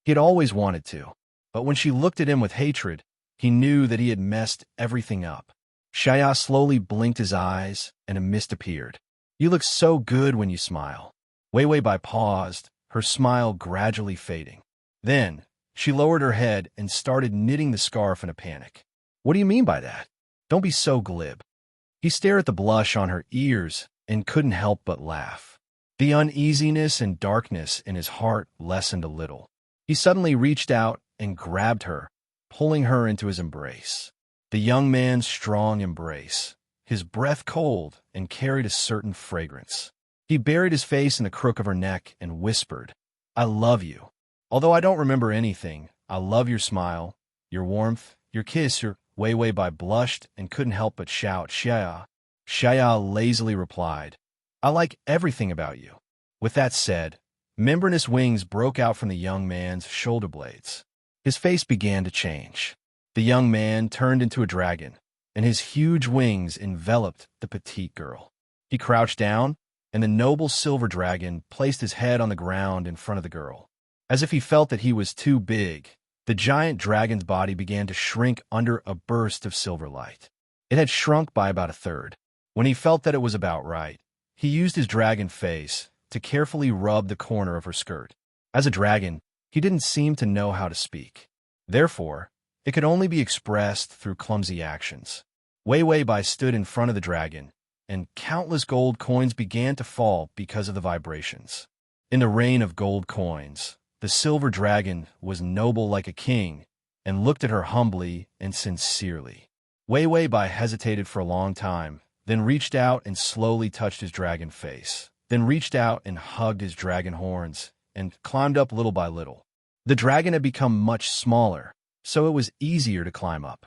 A: He had always wanted to. But when she looked at him with hatred, he knew that he had messed everything up. Xiao slowly blinked his eyes, and a mist appeared. You look so good when you smile. Wei Bai paused, her smile gradually fading. Then, she lowered her head and started knitting the scarf in a panic. What do you mean by that? Don't be so glib. He stared at the blush on her ears and couldn't help but laugh. The uneasiness and darkness in his heart lessened a little. He suddenly reached out and grabbed her, pulling her into his embrace. The young man's strong embrace, his breath cold and carried a certain fragrance. He buried his face in the crook of her neck and whispered, I love you. Although I don't remember anything, I love your smile, your warmth, your kiss, your Wei Bai blushed and couldn't help but shout, Xia. Xia lazily replied, I like everything about you. With that said, membranous wings broke out from the young man's shoulder blades. His face began to change. The young man turned into a dragon, and his huge wings enveloped the petite girl. He crouched down, and the noble silver dragon placed his head on the ground in front of the girl. As if he felt that he was too big, the giant dragon's body began to shrink under a burst of silver light. It had shrunk by about a third. When he felt that it was about right, he used his dragon face to carefully rub the corner of her skirt. As a dragon, he didn't seem to know how to speak. Therefore, it could only be expressed through clumsy actions. Wei Bai stood in front of the dragon, and countless gold coins began to fall because of the vibrations. In the rain of gold coins, the silver dragon was noble like a king and looked at her humbly and sincerely. Wei Bai hesitated for a long time, then reached out and slowly touched his dragon face, then reached out and hugged his dragon horns and climbed up little by little. The dragon had become much smaller, so it was easier to climb up.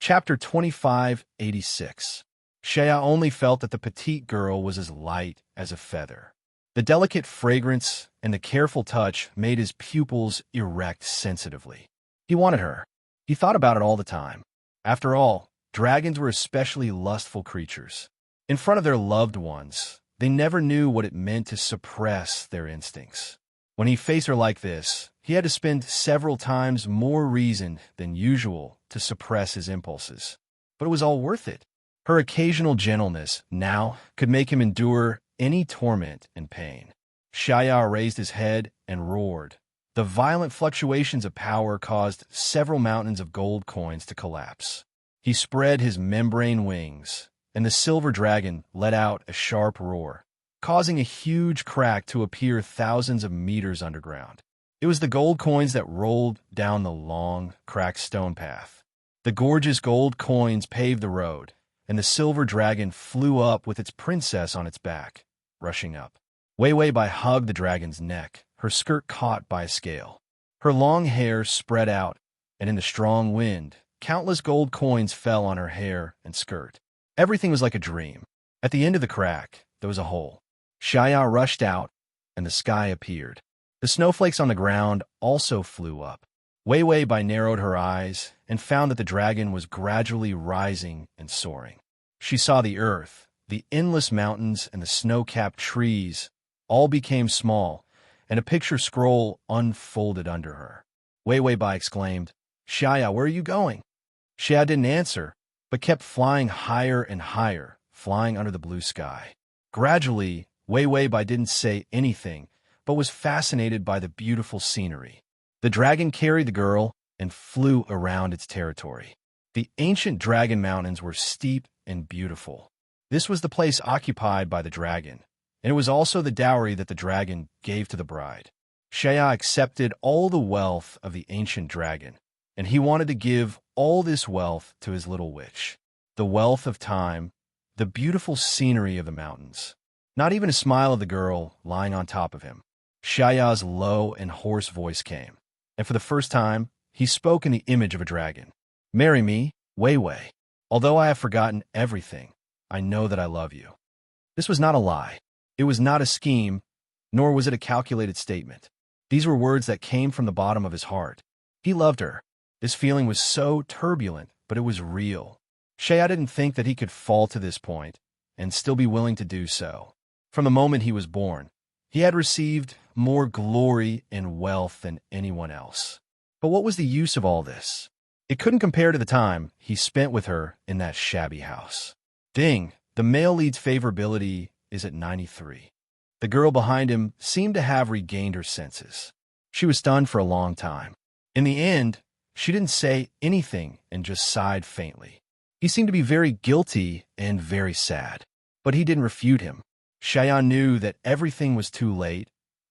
A: Chapter 2586. Xiao only felt that the petite girl was as light as a feather. The delicate fragrance and the careful touch made his pupils erect sensitively. He wanted her. He thought about it all the time. After all, dragons were especially lustful creatures. In front of their loved ones, they never knew what it meant to suppress their instincts. When he faced her like this, he had to spend several times more reason than usual to suppress his impulses. But it was all worth it. Her occasional gentleness now could make him endure any torment and pain. Xiao raised his head and roared. The violent fluctuations of power caused several mountains of gold coins to collapse. He spread his membrane wings, and the silver dragon let out a sharp roar, causing a huge crack to appear thousands of meters underground. It was the gold coins that rolled down the long, cracked stone path. The gorgeous gold coins paved the road, and the silver dragon flew up with its princess on its back, rushing up. Wei Bai hugged the dragon's neck, her skirt caught by a scale. Her long hair spread out, and in the strong wind, countless gold coins fell on her hair and skirt. Everything was like a dream. At the end of the crack, there was a hole. Xiao rushed out, and the sky appeared. The snowflakes on the ground also flew up. Wei Bai narrowed her eyes and found that the dragon was gradually rising and soaring. She saw the earth, the endless mountains, and the snow-capped trees all became small, and a picture scroll unfolded under her. Wei Bai exclaimed, Xiao, where are you going? Xiao didn't answer, but kept flying higher and higher, flying under the blue sky. Gradually, Wei Bai didn't say anything, but was fascinated by the beautiful scenery. The dragon carried the girl and flew around its territory. The ancient dragon mountains were steep and beautiful. This was the place occupied by the dragon, and it was also the dowry that the dragon gave to the bride. Xiao accepted all the wealth of the ancient dragon, and he wanted to give all this wealth to his little witch. The wealth of time, the beautiful scenery of the mountains. Not even a smile of the girl lying on top of him. Xiao's low and hoarse voice came. and for the first time, he spoke in the image of a dragon. Marry me, Wei Wei. Although I have forgotten everything, I know that I love you. This was not a lie. It was not a scheme, nor was it a calculated statement. These were words that came from the bottom of his heart. He loved her. This feeling was so turbulent, but it was real. Shaya didn't think that he could fall to this point and still be willing to do so. From the moment he was born, he had received more glory and wealth than anyone else. But what was the use of all this? It couldn't compare to the time he spent with her in that shabby house. Ding, the male lead's favorability is at 93. The girl behind him seemed to have regained her senses. She was stunned for a long time. In the end, she didn't say anything and just sighed faintly. He seemed to be very guilty and very sad, but he didn't refute him. Cheyenne knew that everything was too late,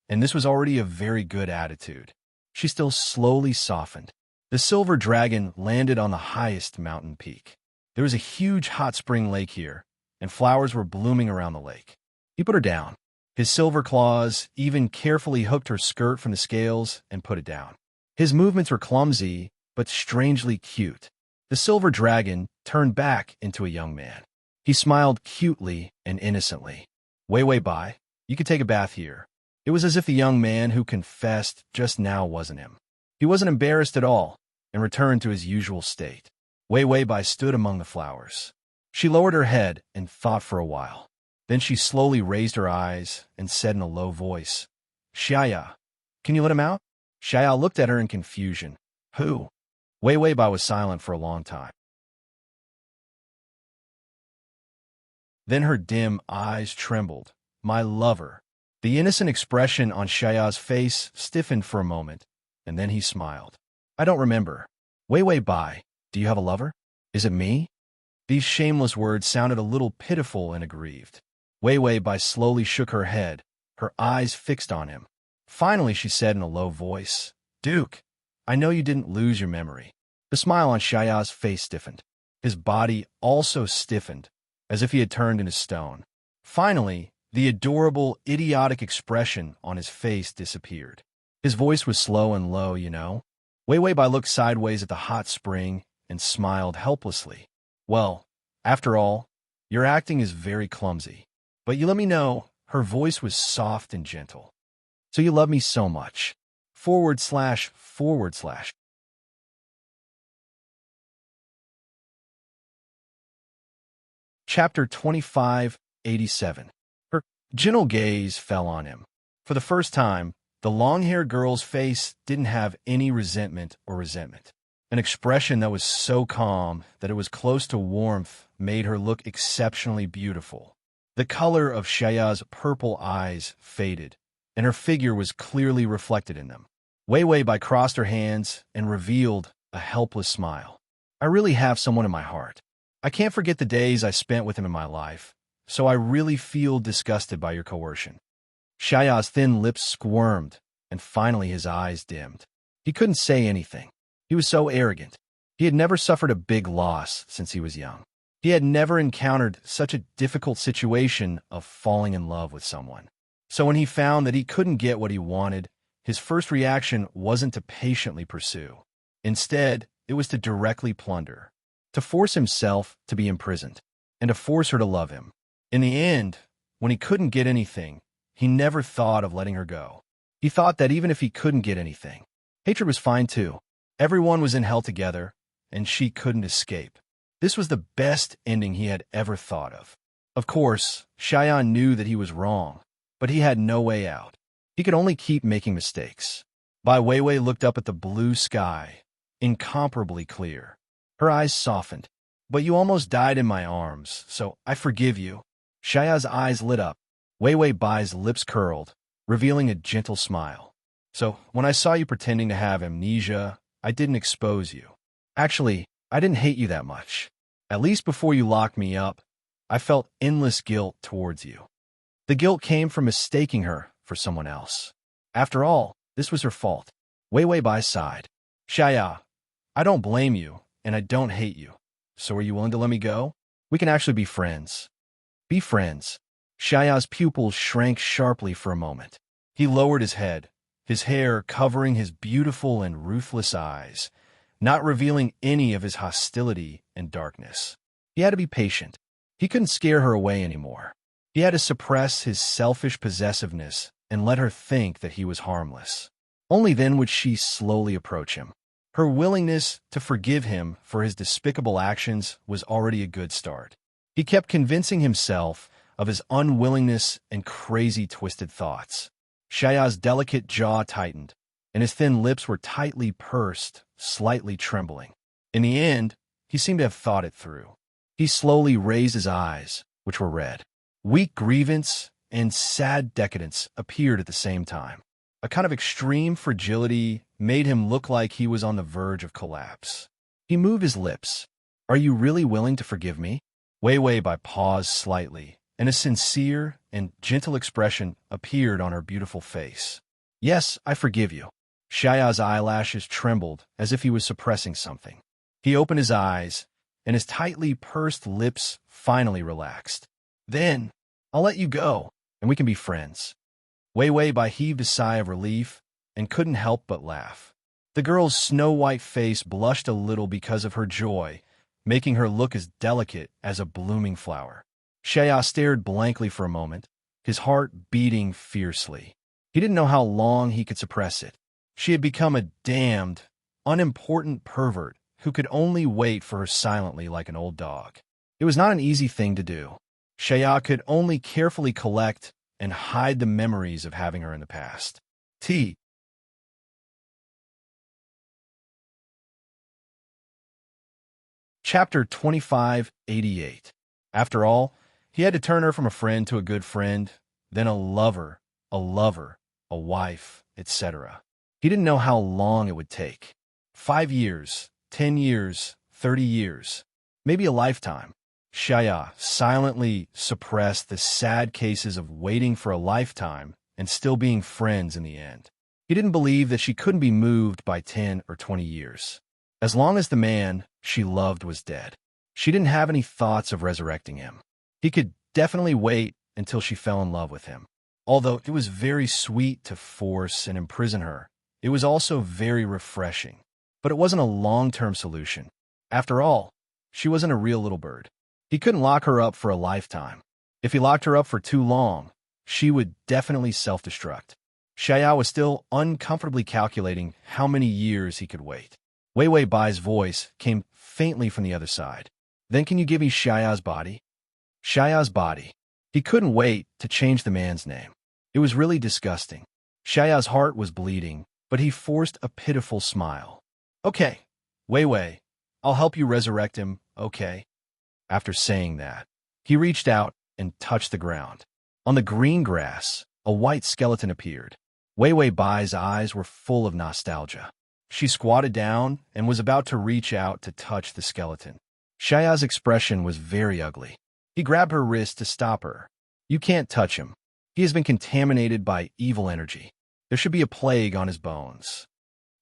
A: and this was already a very good attitude. She still slowly softened. The silver dragon landed on the highest mountain peak. There was a huge hot spring lake here, and flowers were blooming around the lake. He put her down. His silver claws even carefully hooked her skirt from the scales and put it down. His movements were clumsy, but strangely cute. The silver dragon turned back into a young man. He smiled cutely and innocently. Wei Wei Bai, you could take a bath here. It was as if the young man who confessed just now wasn't him. He wasn't embarrassed at all and returned to his usual state. Wei Wei Bai stood among the flowers. She lowered her head and thought for a while. Then she slowly raised her eyes and said in a low voice, Shaya, can you let him out? Shaya looked at her in confusion. Who? Wei Wei Bai was silent for a long time. Then her dim eyes trembled. My lover. The innocent expression on Shaya's face stiffened for a moment, and then he smiled. I don't remember. Wei Wei Bai, do you have a lover? Is it me? These shameless words sounded a little pitiful and aggrieved. Wei Wei Bai slowly shook her head, her eyes fixed on him. Finally, she said in a low voice, Duke, I know you didn't lose your memory. The smile on Shaya's face stiffened. His body also stiffened, as if he had turned into stone. Finally, the adorable, idiotic expression on his face disappeared. His voice was slow and low, you know. Wei Wei Bai looked sideways at the hot spring and smiled helplessly. Well, after all, your acting is very clumsy. But you let me know, her voice was soft and gentle. So you love me so much. //. Chapter 2587. Her gentle gaze fell on him. For the first time, the long-haired girl's face didn't have any resentment or resentment. An expression that was so calm that it was close to warmth made her look exceptionally beautiful. The color of Shaya's purple eyes faded, and her figure was clearly reflected in them. Wei Wei Bai crossed her hands and revealed a helpless smile. I really have someone in my heart. I can't forget the days I spent with him in my life, so I really feel disgusted by your coercion. Shaya's thin lips squirmed, and finally his eyes dimmed. He couldn't say anything. He was so arrogant. He had never suffered a big loss since he was young. He had never encountered such a difficult situation of falling in love with someone. So when he found that he couldn't get what he wanted, his first reaction wasn't to patiently pursue. Instead, it was to directly plunder, to force himself to be imprisoned, and to force her to love him. In the end, when he couldn't get anything, he never thought of letting her go. He thought that even if he couldn't get anything, hatred was fine too. Everyone was in hell together, and she couldn't escape. This was the best ending he had ever thought of. Of course, Cheyenne knew that he was wrong, but he had no way out. He could only keep making mistakes. Bai Weiwei looked up at the blue sky, incomparably clear. Her eyes softened. But you almost died in my arms, so I forgive you. Shaya's eyes lit up. Weiwei Bai's lips curled, revealing a gentle smile. So, when I saw you pretending to have amnesia, I didn't expose you. Actually, I didn't hate you that much. At least before you locked me up, I felt endless guilt towards you. The guilt came from mistaking her for someone else. After all, this was her fault. Weiwei Bai sighed. Shaya, I don't blame you, and I don't hate you. So are you willing to let me go? We can actually be friends. Be friends. Shaya's pupils shrank sharply for a moment. He lowered his head, his hair covering his beautiful and ruthless eyes, not revealing any of his hostility and darkness. He had to be patient. He couldn't scare her away anymore. He had to suppress his selfish possessiveness and let her think that he was harmless. Only then would she slowly approach him. Her willingness to forgive him for his despicable actions was already a good start. He kept convincing himself of his unwillingness and crazy twisted thoughts. Shaya's delicate jaw tightened, and his thin lips were tightly pursed, slightly trembling. In the end, he seemed to have thought it through. He slowly raised his eyes, which were red. Weak grievance and sad decadence appeared at the same time. A kind of extreme fragility made him look like he was on the verge of collapse. He moved his lips. "Are you really willing to forgive me?" Wei Wei paused slightly, and a sincere and gentle expression appeared on her beautiful face. "Yes, I forgive you." Shaya's eyelashes trembled as if he was suppressing something. He opened his eyes, and his tightly pursed lips finally relaxed. "Then, I'll let you go, and we can be friends." Wei Wei heaved a sigh of relief and couldn't help but laugh. The girl's snow-white face blushed a little because of her joy, making her look as delicate as a blooming flower. Shaya stared blankly for a moment, his heart beating fiercely. He didn't know how long he could suppress it. She had become a damned, unimportant pervert who could only wait for her silently like an old dog. It was not an easy thing to do. Shaya could only carefully collect and hide the memories of having her in the past. Chapter 2588. After all, he had to turn her from a friend to a good friend, then a lover, a wife, etc. He didn't know how long it would take. 5 years, 10 years, 30 years, maybe a lifetime. Shaya silently suppressed the sad cases of waiting for a lifetime and still being friends in the end. He didn't believe that she couldn't be moved by 10 or 20 years. As long as the man she loved was dead, she didn't have any thoughts of resurrecting him. He could definitely wait until she fell in love with him. Although it was very sweet to force and imprison her, it was also very refreshing. But it wasn't a long-term solution. After all, she wasn't a real little bird. He couldn't lock her up for a lifetime. If he locked her up for too long, she would definitely self-destruct. Shaya was still uncomfortably calculating how many years he could wait. Wei Wei's voice came faintly from the other side. "Then can you give me Shaya's body?" Shaya's body. He couldn't wait to change the man's name. It was really disgusting. Shaya's heart was bleeding, but he forced a pitiful smile. "Okay, Wei, I'll help you resurrect him, okay?" After saying that, he reached out and touched the ground. On the green grass, a white skeleton appeared. Wei Bai's eyes were full of nostalgia. She squatted down and was about to reach out to touch the skeleton. Shaya's expression was very ugly. He grabbed her wrist to stop her. "You can't touch him. He has been contaminated by evil energy. There should be a plague on his bones."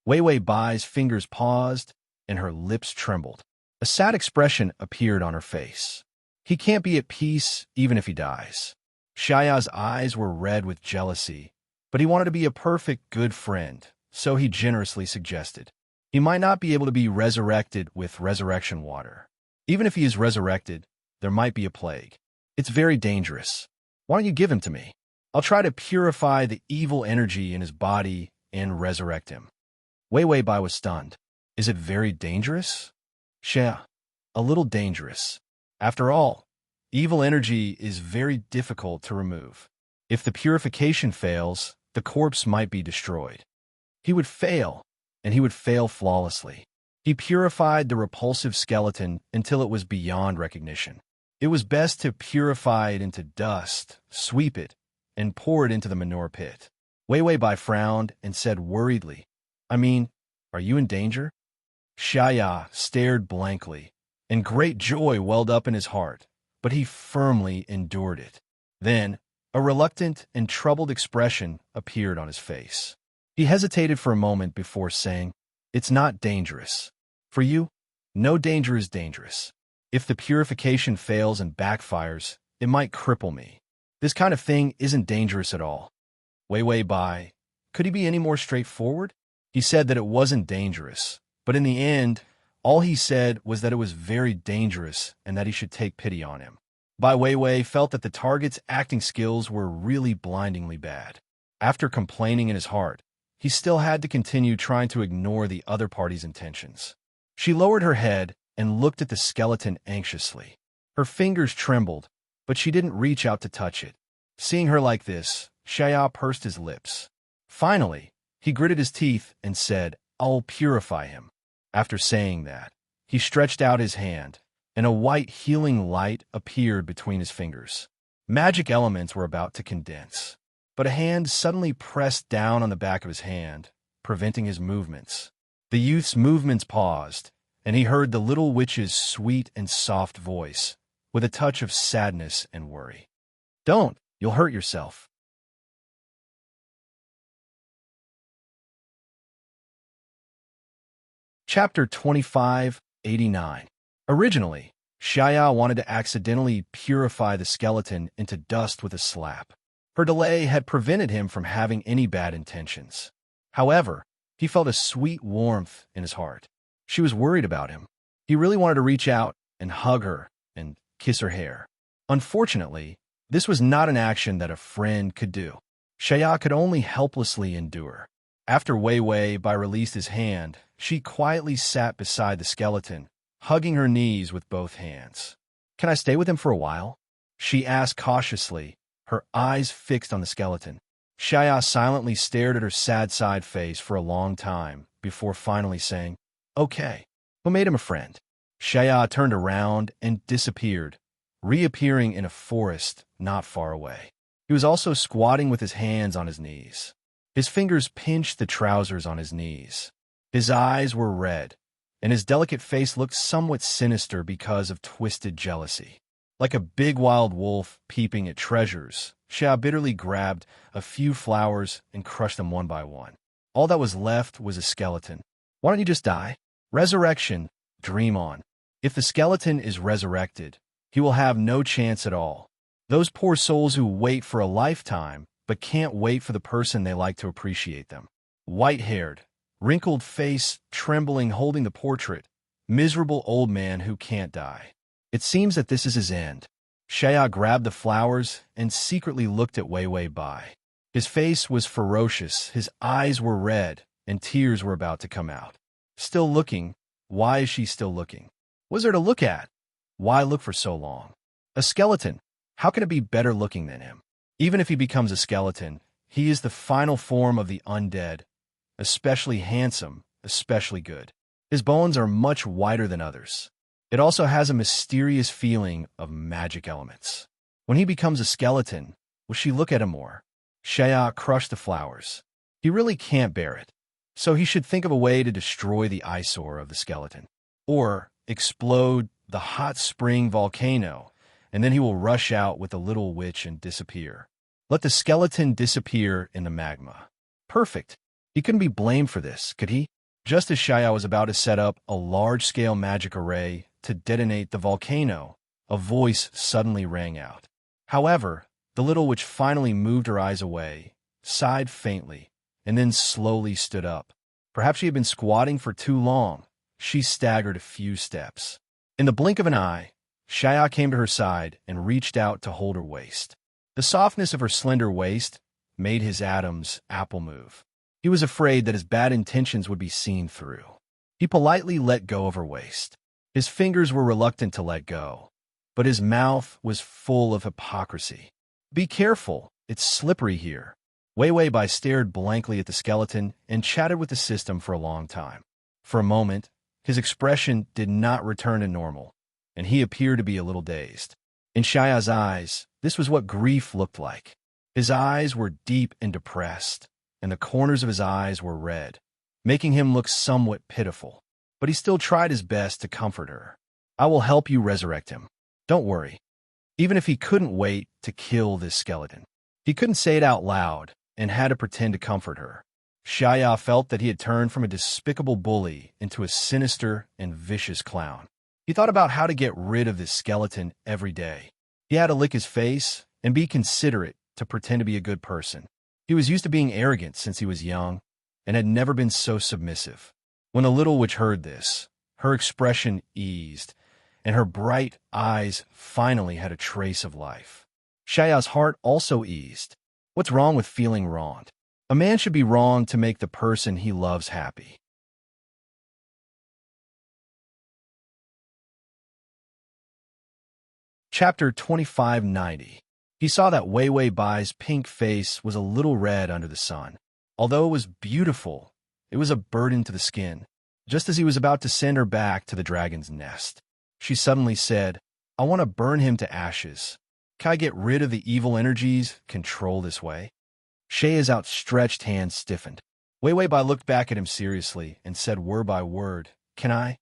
A: Wei Bai's fingers paused and her lips trembled. A sad expression appeared on her face. He can't be at peace even if he dies. Shaya's eyes were red with jealousy, but he wanted to be a perfect good friend, so he generously suggested. He might not be able to be resurrected with resurrection water. Even if he is resurrected, there might be a plague. It's very dangerous. Why don't you give him to me? I'll try to purify the evil energy in his body and resurrect him. Wei Bai was stunned. "Is it very dangerous?" "Shaya, a little dangerous. After all, evil energy is very difficult to remove. If the purification fails, the corpse might be destroyed." He would fail, and he would fail flawlessly. He purified the repulsive skeleton until it was beyond recognition. It was best to purify it into dust, sweep it, and pour it into the manure pit. Wei Bai frowned and said worriedly, "I mean, are you in danger?" Shaya stared blankly, and great joy welled up in his heart, but he firmly endured it. Then, a reluctant and troubled expression appeared on his face. He hesitated for a moment before saying, "It's not dangerous. For you, no danger is dangerous. If the purification fails and backfires, it might cripple me. This kind of thing isn't dangerous at all." Wei Bai, Could he be any more straightforward? He said that it wasn't dangerous, but in the end, all he said was that it was very dangerous and that he should take pity on him. Bai Weiwei felt that the target's acting skills were really blindingly bad. After complaining in his heart, he still had to continue trying to ignore the other party's intentions. She lowered her head and looked at the skeleton anxiously. Her fingers trembled, but she didn't reach out to touch it. Seeing her like this, Xiao pursed his lips. Finally, he gritted his teeth and said, "I'll purify him." After saying that, he stretched out his hand, and a white healing light appeared between his fingers. Magic elements were about to condense, but a hand suddenly pressed down on the back of his hand, preventing his movements. The youth's movements paused, and he heard the little witch's sweet and soft voice, with a touch of sadness and worry. "Don't, you'll hurt yourself." Chapter 2589. Originally, Xiao wanted to accidentally purify the skeleton into dust with a slap. Her delay had prevented him from having any bad intentions. However, he felt a sweet warmth in his heart. She was worried about him. He really wanted to reach out and hug her and kiss her hair. Unfortunately, this was not an action that a friend could do. Xiao could only helplessly endure. After Weiwei Bai released his hand, she quietly sat beside the skeleton, hugging her knees with both hands. "Can I stay with him for a while?" she asked cautiously, her eyes fixed on the skeleton. Xiao silently stared at her sad side face for a long time before finally saying, "Okay." What made him a friend? Xiao turned around and disappeared, reappearing in a forest not far away. He was also squatting with his hands on his knees. His fingers pinched the trousers on his knees. His eyes were red, and his delicate face looked somewhat sinister because of twisted jealousy. Like a big wild wolf peeping at treasures, Xiao bitterly grabbed a few flowers and crushed them one by one. All that was left was a skeleton. Why don't you just die? Resurrection, dream on. If the skeleton is resurrected, he will have no chance at all. Those poor souls who wait for a lifetime but can't wait for the person they like to appreciate them. White-haired, wrinkled face, trembling, holding the portrait, miserable old man who can't die. It seems that this is his end. Xiao grabbed the flowers and secretly looked at Weiwei Bai. His face was ferocious, his eyes were red, and tears were about to come out. Still looking? Why is she still looking? What's there to look at? Why look for so long? A skeleton. How can it be better looking than him? Even if he becomes a skeleton, he is the final form of the undead, especially handsome, especially good. His bones are much whiter than others. It also has a mysterious feeling of magic elements. When he becomes a skeleton, will she look at him more? Xiao crushed the flowers. He really can't bear it, so he should think of a way to destroy the eyesore of the skeleton. Or explode the hot spring volcano, and then he will rush out with the little witch and disappear. Let the skeleton disappear in the magma. Perfect. He couldn't be blamed for this, could he? Just as Xiao was about to set up a large-scale magic array to detonate the volcano, a voice suddenly rang out. However, the little witch finally moved her eyes away, sighed faintly, and then slowly stood up. Perhaps she had been squatting for too long. She staggered a few steps. In the blink of an eye, Xiao came to her side and reached out to hold her waist. The softness of her slender waist made his Adam's apple move. He was afraid that his bad intentions would be seen through. He politely let go of her waist. His fingers were reluctant to let go, but his mouth was full of hypocrisy. "Be careful, it's slippery here." Weiwei Bai stared blankly at the skeleton and chatted with the system for a long time. For a moment, his expression did not return to normal, and he appeared to be a little dazed. In Xiao's eyes, this was what grief looked like. His eyes were deep and depressed, and the corners of his eyes were red, making him look somewhat pitiful. But he still tried his best to comfort her. "I will help you resurrect him. Don't worry." Even if he couldn't wait to kill this skeleton, he couldn't say it out loud and had to pretend to comfort her. Xiao felt that he had turned from a despicable bully into a sinister and vicious clown. He thought about how to get rid of this skeleton every day. He had to lick his face and be considerate to pretend to be a good person. He was used to being arrogant since he was young and had never been so submissive. When the little witch heard this, her expression eased, and her bright eyes finally had a trace of life. Shaya's heart also eased. What's wrong with feeling wronged? A man should be wronged to make the person he loves happy. Chapter 2590. He saw that Wei Wei Bai's pink face was a little red under the sun. Although it was beautiful, it was a burden to the skin. Just as he was about to send her back to the dragon's nest, she suddenly said, "I want to burn him to ashes. Can I get rid of the evil energies control this way?" Shaya's outstretched hand stiffened. Wei Wei Bai looked back at him seriously and said word by word, "Can I?"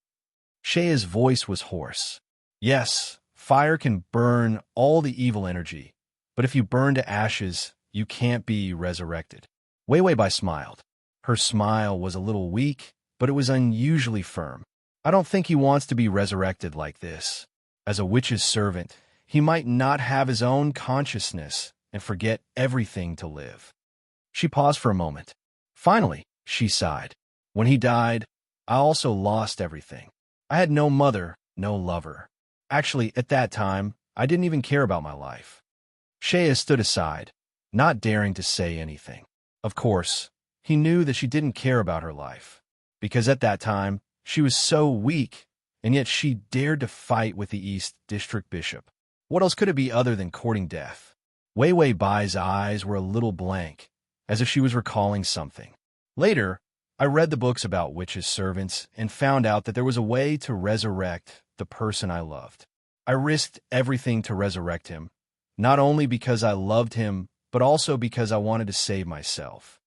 A: Shaya's voice was hoarse. "Yes, fire can burn all the evil energy, but if you burn to ashes, you can't be resurrected." Wei Wei Bai smiled. Her smile was a little weak, but it was unusually firm. "I don't think he wants to be resurrected like this. As a witch's servant, he might not have his own consciousness and forget everything to live." She paused for a moment. Finally, she sighed. "When he died, I also lost everything. I had no mother, no lover. Actually, at that time, I didn't even care about my life." Shaya stood aside, not daring to say anything. Of course, he knew that she didn't care about her life, because at that time, she was so weak, and yet she dared to fight with the East District Bishop. What else could it be other than courting death? Wei Wei Bai's eyes were a little blank, as if she was recalling something. Later, I read the books about witches' servants and found out that there was a way to resurrect the person I loved. I risked everything to resurrect him, not only because I loved him, but also because I wanted to save myself.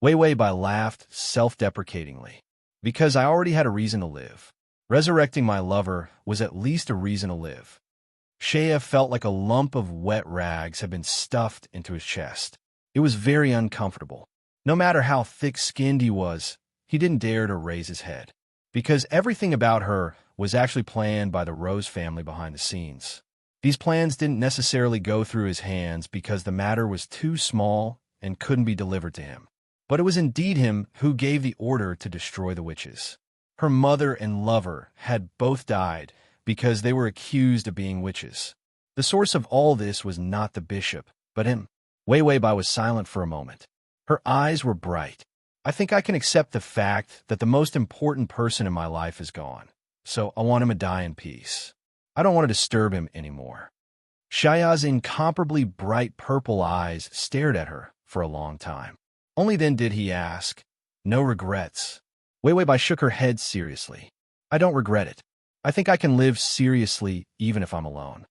A: Wei Wei Bai laughed self-deprecatingly. Because I already had a reason to live. Resurrecting my lover was at least a reason to live. Shaya felt like a lump of wet rags had been stuffed into his chest. It was very uncomfortable. No matter how thick-skinned he was, he didn't dare to raise his head, because everything about her was actually planned by the Rose family behind the scenes. These plans didn't necessarily go through his hands because the matter was too small and couldn't be delivered to him. But it was indeed him who gave the order to destroy the witches. Her mother and lover had both died because they were accused of being witches. The source of all this was not the bishop, but him. Wei Wei Bai was silent for a moment. Her eyes were bright. "I think I can accept the fact that the most important person in my life is gone, so I want him to die in peace. I don't want to disturb him anymore." Shaya's incomparably bright purple eyes stared at her for a long time. Only then did he ask, "No regrets?" Wei Wei Bai shook her head seriously. "I don't regret it. I think I can live seriously even if I'm alone."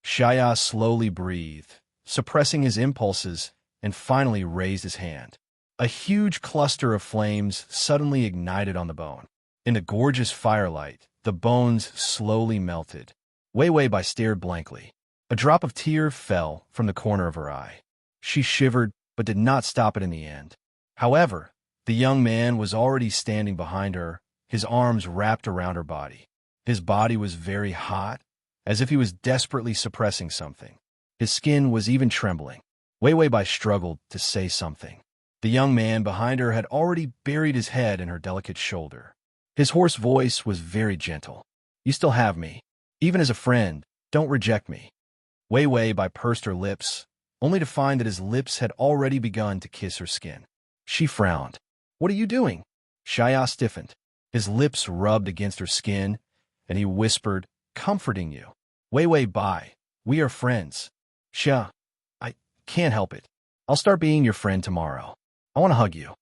A: Shaya slowly breathed, suppressing his impulses, and finally raised his hand. A huge cluster of flames suddenly ignited on the bone. In the gorgeous firelight, the bones slowly melted. Wei Wei Bai stared blankly. A drop of tear fell from the corner of her eye. She shivered, but did not stop it in the end. However, the young man was already standing behind her, his arms wrapped around her body. His body was very hot, as if he was desperately suppressing something. His skin was even trembling. Wei Wei Bai struggled to say something. The young man behind her had already buried his head in her delicate shoulder. His hoarse voice was very gentle. "You still have me. Even as a friend, don't reject me." Wei Wei Bai pursed her lips, only to find that his lips had already begun to kiss her skin. She frowned. "What are you doing?" Shaya stiffened. His lips rubbed against her skin, and he whispered, "Comforting you. Wei Wei Bai, we are friends." "Xia, I can't help it. I'll start being your friend tomorrow. I want to hug you."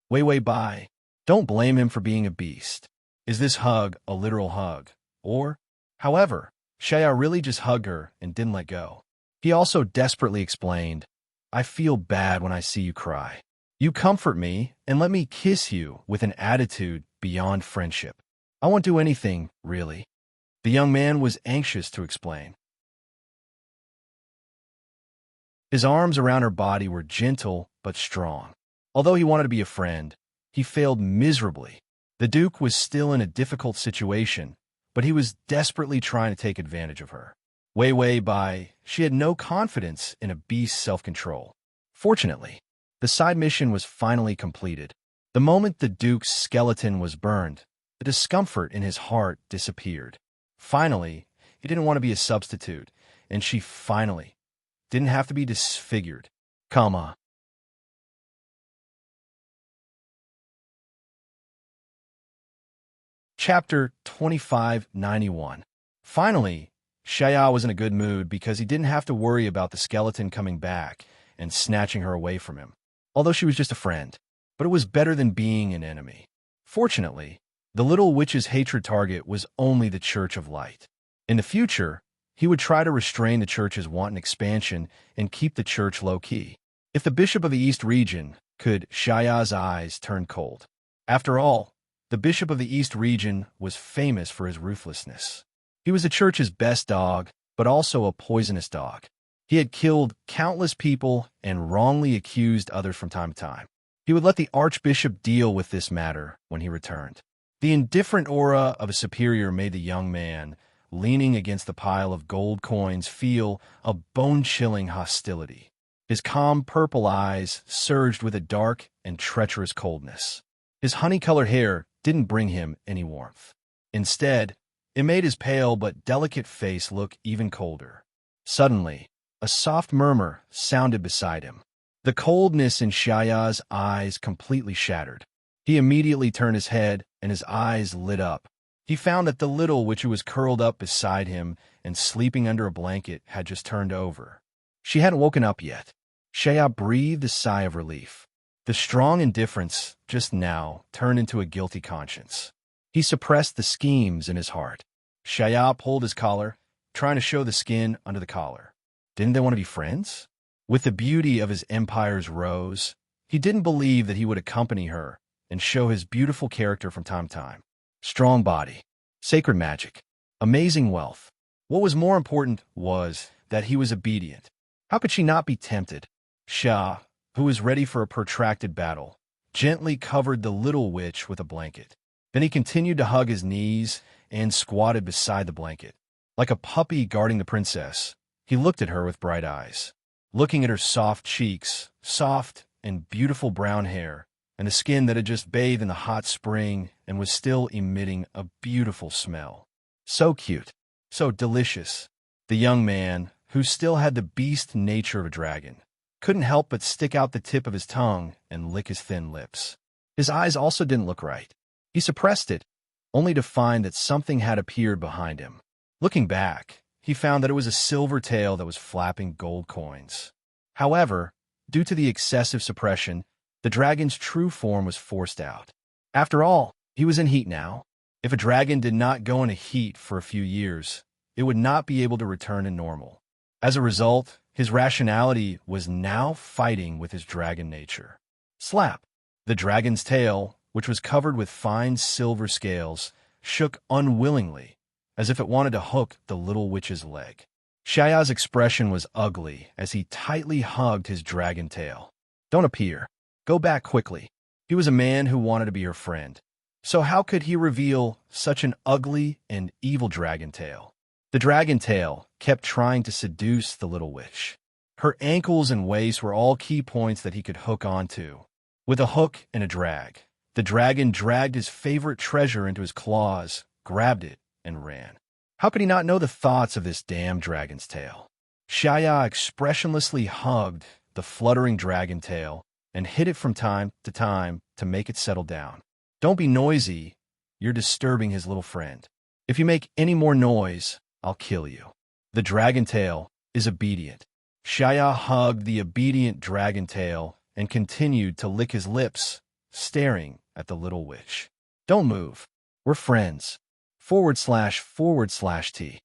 A: Wei Wei Bai, don't blame him for being a beast. Is this hug a literal hug? Or, however, Shaya really just hugged her and didn't let go. He also desperately explained, "I feel bad when I see you cry. You comfort me and let me kiss you with an attitude beyond friendship. I won't do anything, really." The young man was anxious to explain. His arms around her body were gentle but strong. Although he wanted to be a friend, he failed miserably. The Duke was still in a difficult situation, but he was desperately trying to take advantage of her. Wei Wei Bai, she had no confidence in a beast's self-control. Fortunately, The side mission was finally completed. The moment the Duke's skeleton was burned, the discomfort in his heart disappeared. Finally, he didn't want to be a substitute, and she finally didn't have to be disfigured. Comma. Chapter 2591. Finally, Shaya was in a good mood because he didn't have to worry about the skeleton coming back and snatching her away from him, although she was just a friend. But it was better than being an enemy. Fortunately, the little witch's hatred target was only the Church of Light. In the future, he would try to restrain the Church's wanton expansion and keep the Church low-key. If the Bishop of the East region could, Shaya's eyes turned cold. After all, the Bishop of the East region was famous for his ruthlessness. He was the Church's best dog, but also a poisonous dog. He had killed countless people and wrongly accused others from time to time. He would let the Archbishop deal with this matter when he returned. The indifferent aura of a superior made the young man, leaning against the pile of gold coins, feel a bone-chilling hostility. His calm purple eyes surged with a dark and treacherous coldness. His honey-colored hair didn't bring him any warmth. Instead, it made his pale but delicate face look even colder. Suddenly, a soft murmur sounded beside him. The coldness in Shaya's eyes completely shattered. He immediately turned his head, and his eyes lit up. He found that the little witch who was curled up beside him and sleeping under a blanket had just turned over. She hadn't woken up yet. Shaya breathed a sigh of relief. The strong indifference just now turned into a guilty conscience. He suppressed the schemes in his heart. Shaya pulled his collar, trying to show the skin under the collar. Didn't they want to be friends? With the beauty of his empire's rose, he didn't believe that he would accompany her and show his beautiful character from time to time. Strong body, sacred magic, amazing wealth. What was more important was that he was obedient. How could she not be tempted? Shah, who was ready for a protracted battle, gently covered the little witch with a blanket. Then he continued to hug his knees and squatted beside the blanket. Like a puppy guarding the princess, he looked at her with bright eyes. Looking at her soft cheeks, soft and beautiful brown hair, and the skin that had just bathed in the hot spring and was still emitting a beautiful smell. So cute, so delicious. The young man, who still had the beast nature of a dragon, couldn't help but stick out the tip of his tongue and lick his thin lips. His eyes also didn't look right. He suppressed it, only to find that something had appeared behind him. Looking back, he found that it was a silver tail that was flapping gold coins. However, due to the excessive suppression, the dragon's true form was forced out. After all, he was in heat now. If a dragon did not go into heat for a few years, it would not be able to return to normal. As a result, his rationality was now fighting with his dragon nature. Slap! The dragon's tail, which was covered with fine silver scales, shook unwillingly, as if it wanted to hook the little witch's leg. Shaya's expression was ugly as he tightly hugged his dragon tail. Don't appear. Go back quickly. He was a man who wanted to be her friend. So how could he reveal such an ugly and evil dragon tail? The dragon tail kept trying to seduce the little witch. Her ankles and waist were all key points that he could hook onto. With a hook and a drag, the dragon dragged his favorite treasure into his claws, grabbed it, and ran. How could he not know the thoughts of this damn dragon's tail? Shaya expressionlessly hugged the fluttering dragon tail and hit it from time to make it settle down. Don't be noisy. You're disturbing his little friend. If you make any more noise, I'll kill you. The dragon tail is obedient. Shaya hugged the obedient dragon tail and continued to lick his lips, staring at the little witch. Don't move. We're friends. //T.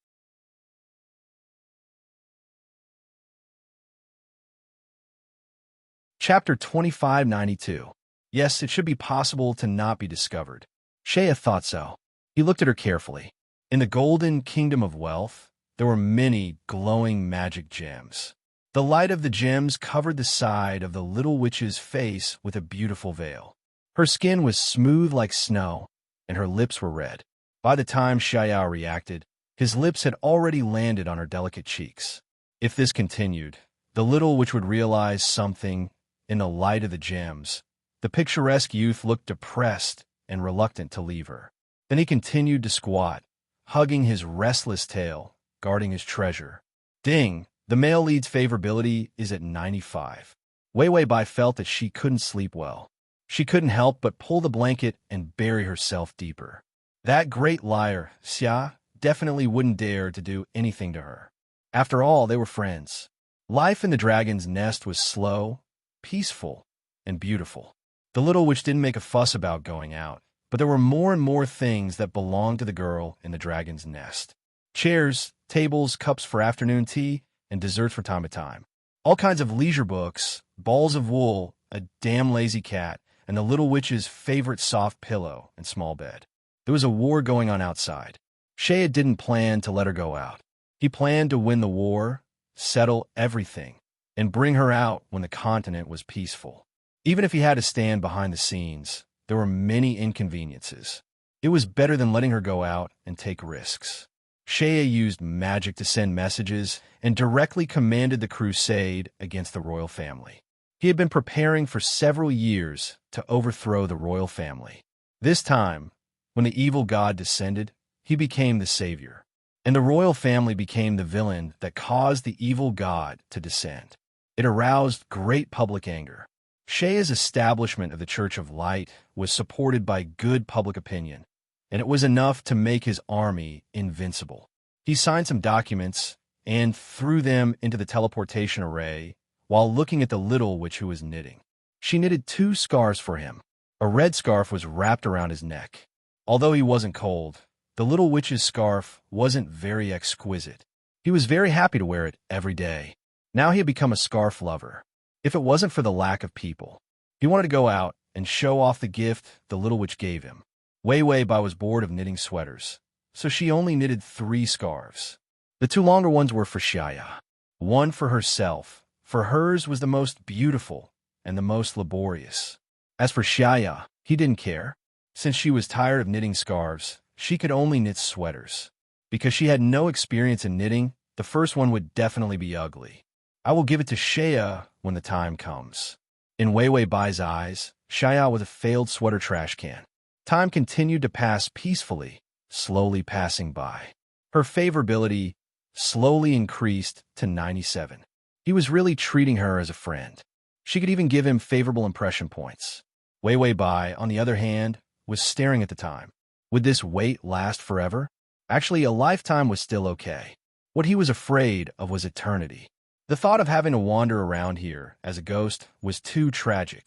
A: Chapter 2592. Yes, it should be possible to not be discovered. Shaya thought so. He looked at her carefully. In the golden kingdom of wealth, there were many glowing magic gems. The light of the gems covered the side of the little witch's face with a beautiful veil. Her skin was smooth like snow, and her lips were red. By the time Shaya reacted, his lips had already landed on her delicate cheeks. If this continued, the little witch would realize something in the light of the gems, the picturesque youth looked depressed and reluctant to leave her. Then he continued to squat, hugging his restless tail, guarding his treasure. Ding! The male lead's favorability is at 95. Wei Wei Bai felt that she couldn't sleep well. She couldn't help but pull the blanket and bury herself deeper. That great liar, Xia, definitely wouldn't dare to do anything to her. After all, they were friends. Life in the dragon's nest was slow, peaceful, and beautiful. The little witch didn't make a fuss about going out, but there were more and more things that belonged to the girl in the dragon's nest. Chairs, tables, cups for afternoon tea, and desserts from time to time. All kinds of leisure books, balls of wool, a damn lazy cat, and the little witch's favorite soft pillow and small bed. There was a war going on outside. Shea didn't plan to let her go out. He planned to win the war, settle everything, and bring her out when the continent was peaceful. Even if he had to stand behind the scenes, there were many inconveniences. It was better than letting her go out and take risks. Shea used magic to send messages and directly commanded the crusade against the royal family. He had been preparing for several years to overthrow the royal family. This time, when the evil god descended, he became the savior, and the royal family became the villain that caused the evil god to descend. It aroused great public anger. Shea's establishment of the Church of Light was supported by good public opinion, and it was enough to make his army invincible. He signed some documents and threw them into the teleportation array while looking at the little witch who was knitting. She knitted 2 scarves for him. A red scarf was wrapped around his neck. Although he wasn't cold, the little witch's scarf wasn't very exquisite. He was very happy to wear it every day. Now he had become a scarf lover. If it wasn't for the lack of people, he wanted to go out and show off the gift the little witch gave him. Wei Wei Bai was bored of knitting sweaters, so she only knitted 3 scarves. The 2 longer ones were for Xia, one for herself, for hers was the most beautiful and the most laborious. As for Xia, he didn't care. Since she was tired of knitting scarves, she could only knit sweaters. Because she had no experience in knitting, the first one would definitely be ugly. I will give it to Xia when the time comes. In Wei Wei Bai's eyes, Xia was a failed sweater trash can. Time continued to pass peacefully, slowly passing by. Her favorability slowly increased to 97. He was really treating her as a friend. She could even give him favorable impression points. Wei Wei Bai, on the other hand, was staring at the time. Would this wait last forever? Actually, a lifetime was still okay. What he was afraid of was eternity. The thought of having to wander around here as a ghost was too tragic.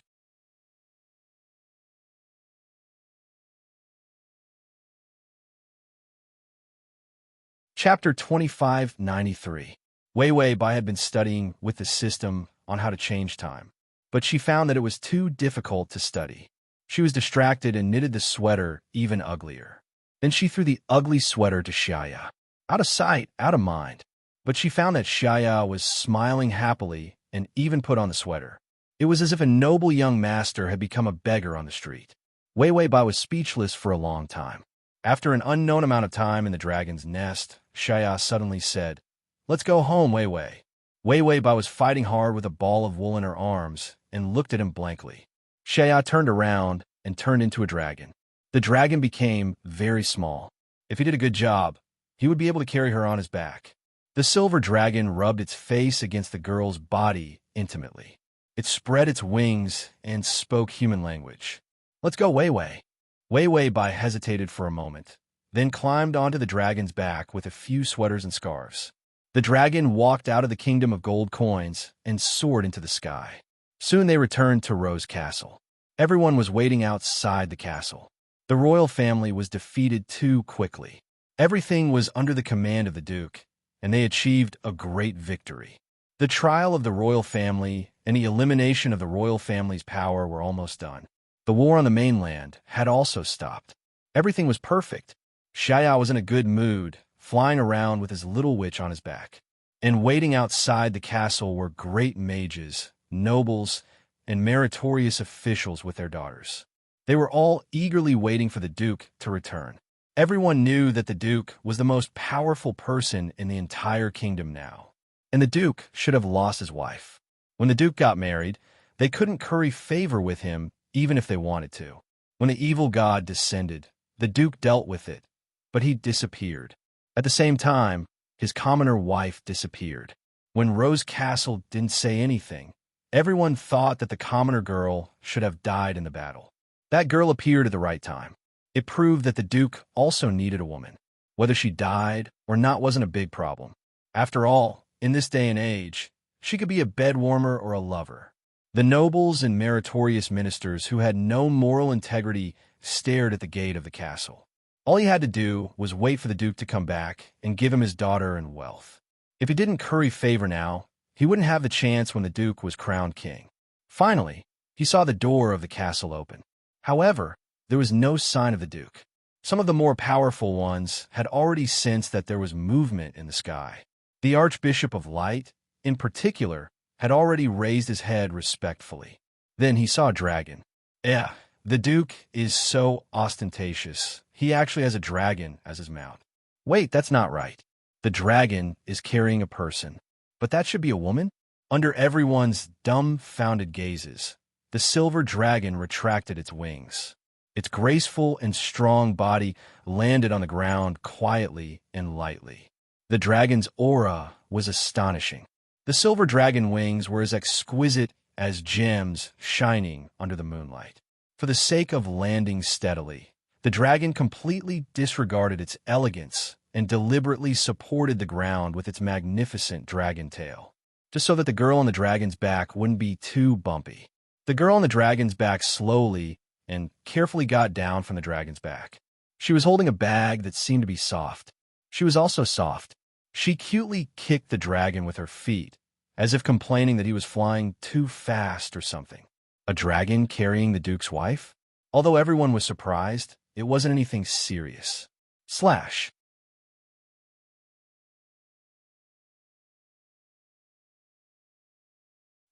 A: Chapter 2593. Wei Wei Bai had been studying with the system on how to change time, but she found that it was too difficult to study. She was distracted and knitted the sweater even uglier. Then she threw the ugly sweater to Xia. Out of sight, out of mind. But she found that Xia was smiling happily and even put on the sweater. It was as if a noble young master had become a beggar on the street. Wei Wei Bai was speechless for a long time. After an unknown amount of time in the dragon's nest, Xia suddenly said, "Let's go home, Wei Wei." Wei Wei Bai was fighting hard with a ball of wool in her arms and looked at him blankly. Xia turned around and turned into a dragon. The dragon became very small. If he did a good job, he would be able to carry her on his back. The silver dragon rubbed its face against the girl's body intimately. It spread its wings and spoke human language. "Let's go, Wei Wei." Wei Wei Bai hesitated for a moment, then climbed onto the dragon's back with a few sweaters and scarves. The dragon walked out of the kingdom of gold coins and soared into the sky. Soon they returned to Rose Castle. Everyone was waiting outside the castle. The royal family was defeated too quickly. Everything was under the command of the Duke, and they achieved a great victory. The trial of the royal family and the elimination of the royal family's power were almost done. The war on the mainland had also stopped. Everything was perfect. Xia was in a good mood, flying around with his little witch on his back. And waiting outside the castle were great mages, nobles, and meritorious officials with their daughters. They were all eagerly waiting for the Duke to return. Everyone knew that the Duke was the most powerful person in the entire kingdom now, and the Duke should have lost his wife. When the Duke got married, They couldn't curry favor with him even if they wanted to. When the evil god descended, the Duke dealt with it, but he disappeared. At the same time, his commoner wife disappeared. When Rose Castle didn't say anything, everyone thought that the commoner girl should have died in the battle. That girl appeared at the right time. It proved that the Duke also needed a woman. Whether she died or not wasn't a big problem. After all, in this day and age, she could be a bedwarmer or a lover. The nobles and meritorious ministers who had no moral integrity stared at the gate of the castle. All he had to do was wait for the Duke to come back and give him his daughter and wealth. If he didn't curry favor now, he wouldn't have the chance when the Duke was crowned king. Finally, he saw the door of the castle open. However, there was no sign of the Duke. Some of the more powerful ones had already sensed that there was movement in the sky. The Archbishop of Light, in particular, had already raised his head respectfully. Then he saw a dragon. Yeah, the Duke is so ostentatious. He actually has a dragon as his mount. Wait, that's not right. The dragon is carrying a person. But that should be a woman? Under everyone's dumbfounded gazes, the silver dragon retracted its wings. Its graceful and strong body landed on the ground quietly and lightly. The dragon's aura was astonishing. The silver dragon wings were as exquisite as gems shining under the moonlight. For the sake of landing steadily, the dragon completely disregarded its elegance and deliberately supported the ground with its magnificent dragon tail, just so that the girl on the dragon's back wouldn't be too bumpy. The girl on the dragon's back slowly and carefully got down from the dragon's back. She was holding a bag that seemed to be soft. She was also soft. She cutely kicked the dragon with her feet, as if complaining that he was flying too fast or something. A dragon carrying the Duke's wife? Although everyone was surprised, it wasn't anything serious. Slash.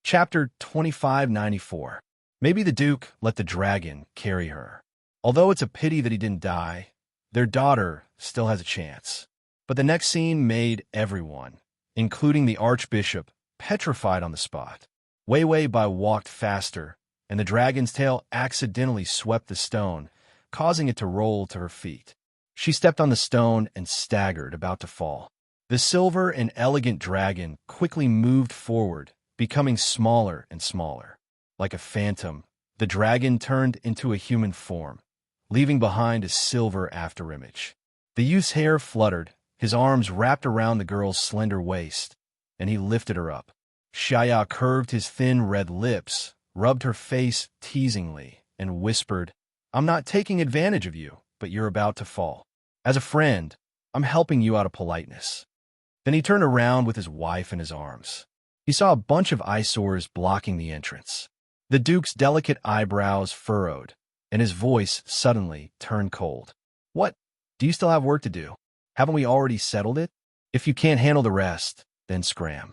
A: Chapter 2594. Maybe the Duke let the dragon carry her. Although it's a pity that he didn't die, their daughter still has a chance. But the next scene made everyone, including the Archbishop, petrified on the spot. Wei Wei Bai walked faster, and the dragon's tail accidentally swept the stone, causing it to roll to her feet. She stepped on the stone and staggered, about to fall. The silver and elegant dragon quickly moved forward, becoming smaller and smaller. Like a phantom, the dragon turned into a human form, leaving behind a silver afterimage. The youth's hair fluttered, his arms wrapped around the girl's slender waist, and he lifted her up. Xiaya curved his thin red lips, rubbed her face teasingly, and whispered, "I'm not taking advantage of you, but you're about to fall. As a friend, I'm helping you out of politeness." Then he turned around with his wife in his arms. He saw a bunch of eyesores blocking the entrance. The Duke's delicate eyebrows furrowed, and his voice suddenly turned cold. "What? Do you still have work to do? Haven't we already settled it? If you can't handle the rest, then scram."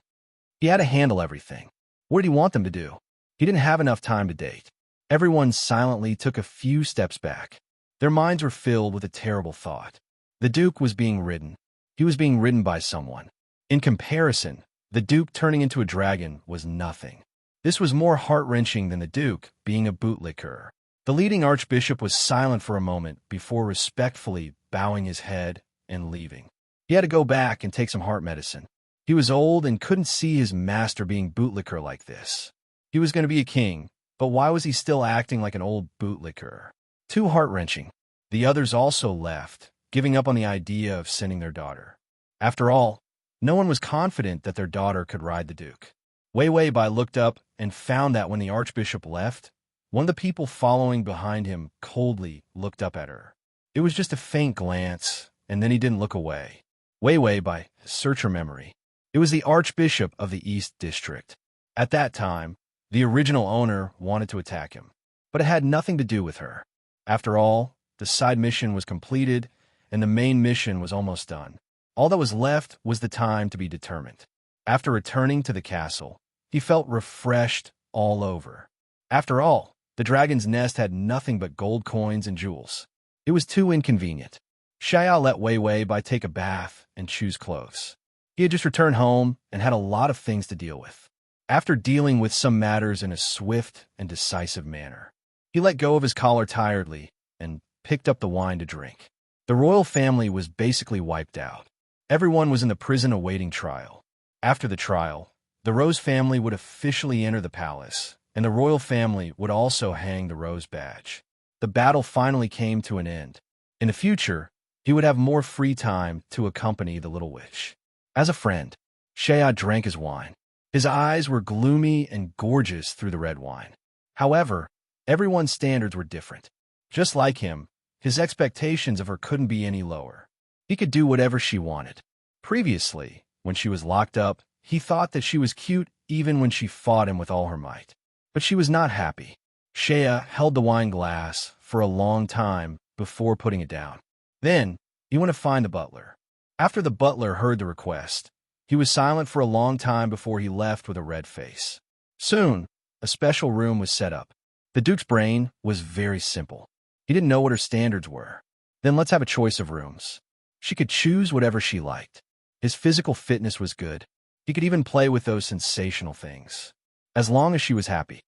A: He had to handle everything. What did he want them to do? He didn't have enough time to date. Everyone silently took a few steps back. Their minds were filled with a terrible thought. The Duke was being ridden. He was being ridden by someone. In comparison, the Duke turning into a dragon was nothing. This was more heart-wrenching than the Duke being a bootlicker. The leading archbishop was silent for a moment before respectfully bowing his head and leaving. He had to go back and take some heart medicine. He was old and couldn't see his master being bootlicker like this. He was going to be a king, but why was he still acting like an old bootlicker? Too heart-wrenching. The others also left, giving up on the idea of sending their daughter. After all, no one was confident that their daughter could ride the Duke. Wei Wei Bai looked up and found that when the archbishop left, one of the people following behind him coldly looked up at her. It was just a faint glance, and then he didn't look away. Wei Wei Bai, search her memory. It was the Archbishop of the East District. At that time, the original owner wanted to attack him, but it had nothing to do with her. After all, the side mission was completed, and the main mission was almost done. All that was left was the time to be determined. After returning to the castle, he felt refreshed all over. After all, the dragon's nest had nothing but gold coins and jewels. It was too inconvenient. Xiao let Wei Wei Bai take a bath and choose clothes. He had just returned home and had a lot of things to deal with. After dealing with some matters in a swift and decisive manner, he let go of his collar tiredly and picked up the wine to drink. The royal family was basically wiped out. Everyone was in the prison awaiting trial. After the trial, the Rose family would officially enter the palace, and the royal family would also hang the Rose badge. The battle finally came to an end. In the future, he would have more free time to accompany the little witch. As a friend, Shaya drank his wine. His eyes were gloomy and gorgeous through the red wine. However, everyone's standards were different. Just like him, his expectations of her couldn't be any lower. He could do whatever she wanted. Previously, when she was locked up, he thought that she was cute even when she fought him with all her might. But she was not happy. Shaya held the wine glass for a long time before putting it down. Then, he went to find the butler. After the butler heard the request, he was silent for a long time before he left with a red face. Soon, a special room was set up. The Duke's brain was very simple. He didn't know what her standards were. Then let's have a choice of rooms. She could choose whatever she liked. His physical fitness was good. He could even play with those sensational things, as long as she was happy.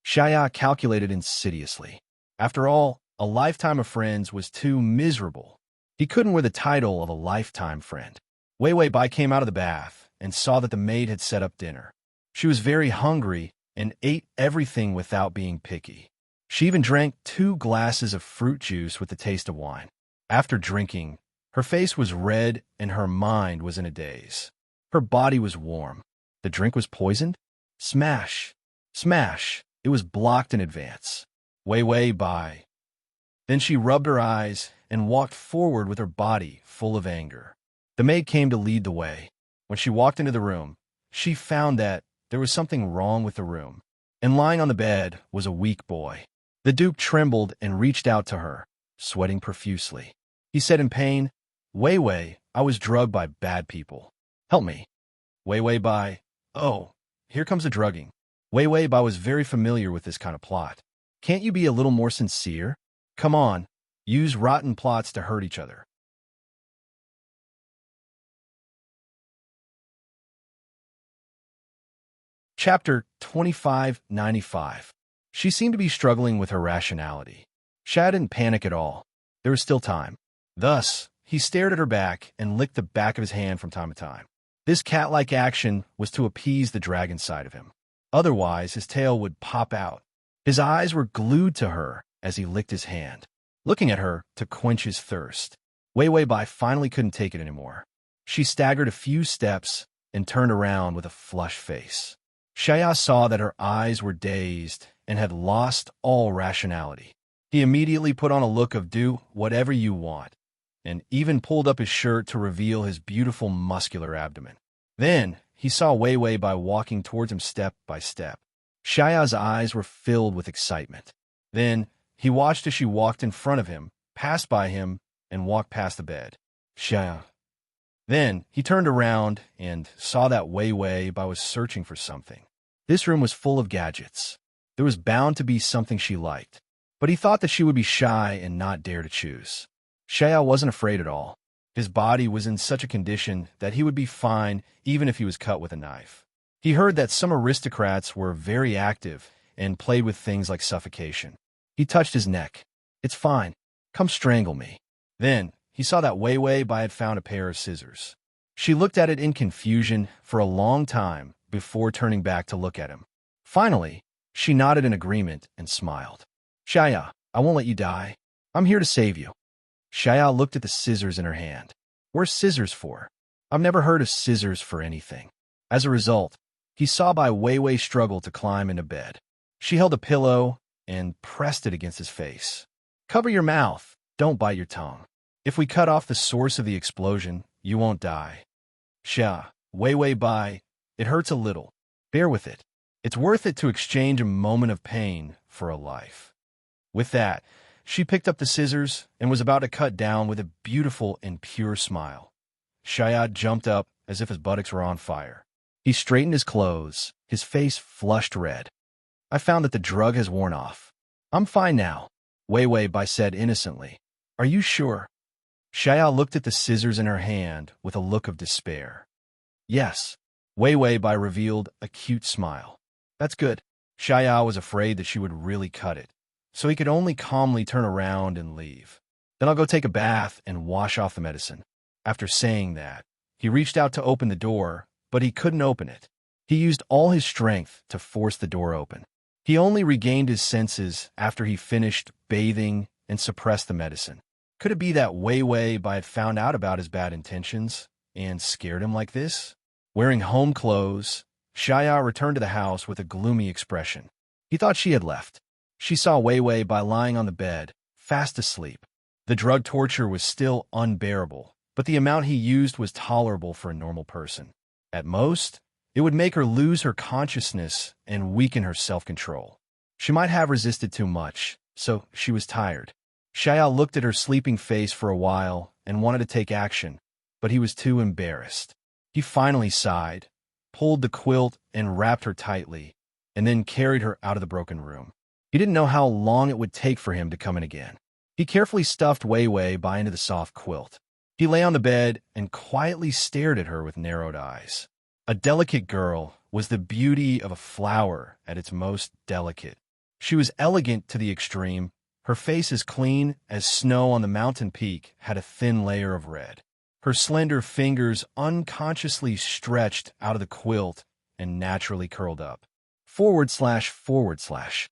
A: Shaya calculated insidiously. After all, a lifetime of friends was too miserable. He couldn't wear the title of a lifetime friend. Wei Wei Bai came out of the bath and saw that the maid had set up dinner. She was very hungry and ate everything without being picky. She even drank 2 glasses of fruit juice with the taste of wine. After drinking, her face was red and her mind was in a daze. Her body was warm. The drink was poisoned? Smash! Smash! It was blocked in advance. Wei Wei Bai. Then she rubbed her eyes and walked forward with her body full of anger. The maid came to lead the way. When she walked into the room, she found that there was something wrong with the room, and lying on the bed was a weak boy. The Duke trembled and reached out to her, sweating profusely. He said in pain, "Wei Wei, I was drugged by bad people. Help me." Wei Wei Bai. Oh, here comes the drugging. Wei Wei Bai was very familiar with this kind of plot. Can't you be a little more sincere? Come on, use rotten plots to hurt each other. Chapter 2595. She seemed to be struggling with her rationality. Shad didn't panic at all. There was still time. Thus, he stared at her back and licked the back of his hand from time to time. This cat-like action was to appease the dragon side of him. Otherwise, his tail would pop out. His eyes were glued to her as he licked his hand, looking at her to quench his thirst. Wei Wei Bai finally couldn't take it anymore. She staggered a few steps and turned around with a flushed face. Shaya saw that her eyes were dazed and had lost all rationality. He immediately put on a look of "do whatever you want," and even pulled up his shirt to reveal his beautiful muscular abdomen. Then he saw Wei Wei Bai walking towards him step by step. Shaya's eyes were filled with excitement. Then he watched as she walked in front of him, passed by him, and walked past the bed. Shaya. Then he turned around and saw that Wei Wei Bai was searching for something. This room was full of gadgets. There was bound to be something she liked, but he thought that she would be shy and not dare to choose. Shaya wasn't afraid at all. His body was in such a condition that he would be fine even if he was cut with a knife. He heard that some aristocrats were very active and played with things like suffocation. He touched his neck. "It's fine. Come strangle me." Then he saw that Wei Wei Bai had found a pair of scissors. She looked at it in confusion for a long time before turning back to look at him. Finally, she nodded in agreement and smiled. "Shaya, I won't let you die. I'm here to save you." Shaya looked at the scissors in her hand. "Where's scissors for? I've never heard of scissors for anything." As a result, he saw Wei Wei struggle to climb into bed. She held a pillow and pressed it against his face. "Cover your mouth. Don't bite your tongue. If we cut off the source of the explosion, you won't die." "Sha, Wei Wei Bai, it hurts a little. Bear with it. It's worth it to exchange a moment of pain for a life." With that, she picked up the scissors and was about to cut down with a beautiful and pure smile. Shayad jumped up as if his buttocks were on fire. He straightened his clothes, his face flushed red. "I found that the drug has worn off. I'm fine now," Wei Wei Bai said innocently. "Are you sure?" Shaya looked at the scissors in her hand with a look of despair. Yes. Wei Wei Bai revealed a cute smile. That's good. Shaya was afraid that she would really cut it, so he could only calmly turn around and leave. Then I'll go take a bath and wash off the medicine. After saying that, he reached out to open the door, but he couldn't open it. He used all his strength to force the door open. He only regained his senses after he finished bathing and suppressed the medicine. Could it be that Wei Wei Bai had found out about his bad intentions and scared him like this? Wearing home clothes, Shaya returned to the house with a gloomy expression. He thought she had left. She saw Wei Wei Bai lying on the bed, fast asleep. The drug torture was still unbearable, but the amount he used was tolerable for a normal person. At most, it would make her lose her consciousness and weaken her self-control. She might have resisted too much, so she was tired. Shaya looked at her sleeping face for a while and wanted to take action, but he was too embarrassed. He finally sighed, pulled the quilt and wrapped her tightly, and then carried her out of the broken room. He didn't know how long it would take for him to come in again. He carefully stuffed Wei Wei Bai into the soft quilt. He lay on the bed and quietly stared at her with narrowed eyes. A delicate girl was the beauty of a flower at its most delicate. She was elegant to the extreme. Her face, as clean as snow on the mountain peak, had a thin layer of red. Her slender fingers unconsciously stretched out of the quilt and naturally curled up. //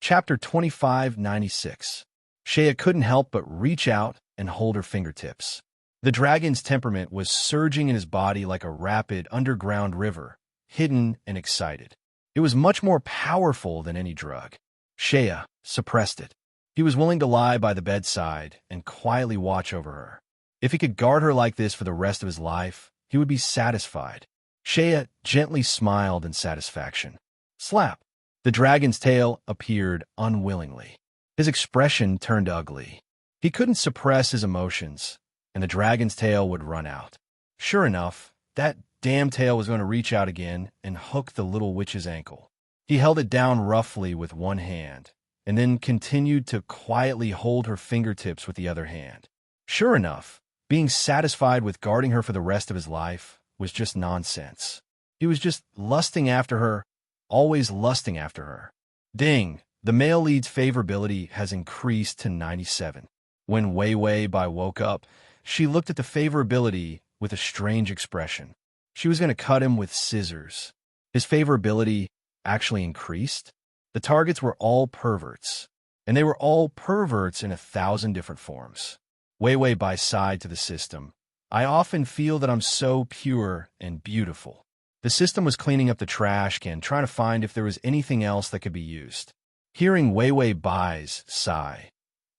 A: Chapter 2596. Shaya couldn't help but reach out and hold her fingertips. The dragon's temperament was surging in his body like a rapid underground river, hidden and excited. It was much more powerful than any drug. Shaya suppressed it. He was willing to lie by the bedside and quietly watch over her. If he could guard her like this for the rest of his life, he would be satisfied. Shaya gently smiled in satisfaction. Slap! The dragon's tail appeared unwillingly. His expression turned ugly. He couldn't suppress his emotions, and the dragon's tail would run out. Sure enough, that damn tail was going to reach out again and hook the little witch's ankle. He held it down roughly with one hand, and then continued to quietly hold her fingertips with the other hand. Sure enough, being satisfied with guarding her for the rest of his life was just nonsense. He was just lusting after her, always lusting after her. Ding! The male lead's favorability has increased to 97. When Wei Wei Bai woke up, she looked at the favorability with a strange expression. She was going to cut him with scissors. His favorability actually increased. The targets were all perverts, and they were all perverts in 1,000 different forms. Wei Wei Bai sighed to the system. I often feel that I'm so pure and beautiful. The system was cleaning up the trash can, trying to find if there was anything else that could be used. Hearing Wei Wei Bai's sigh,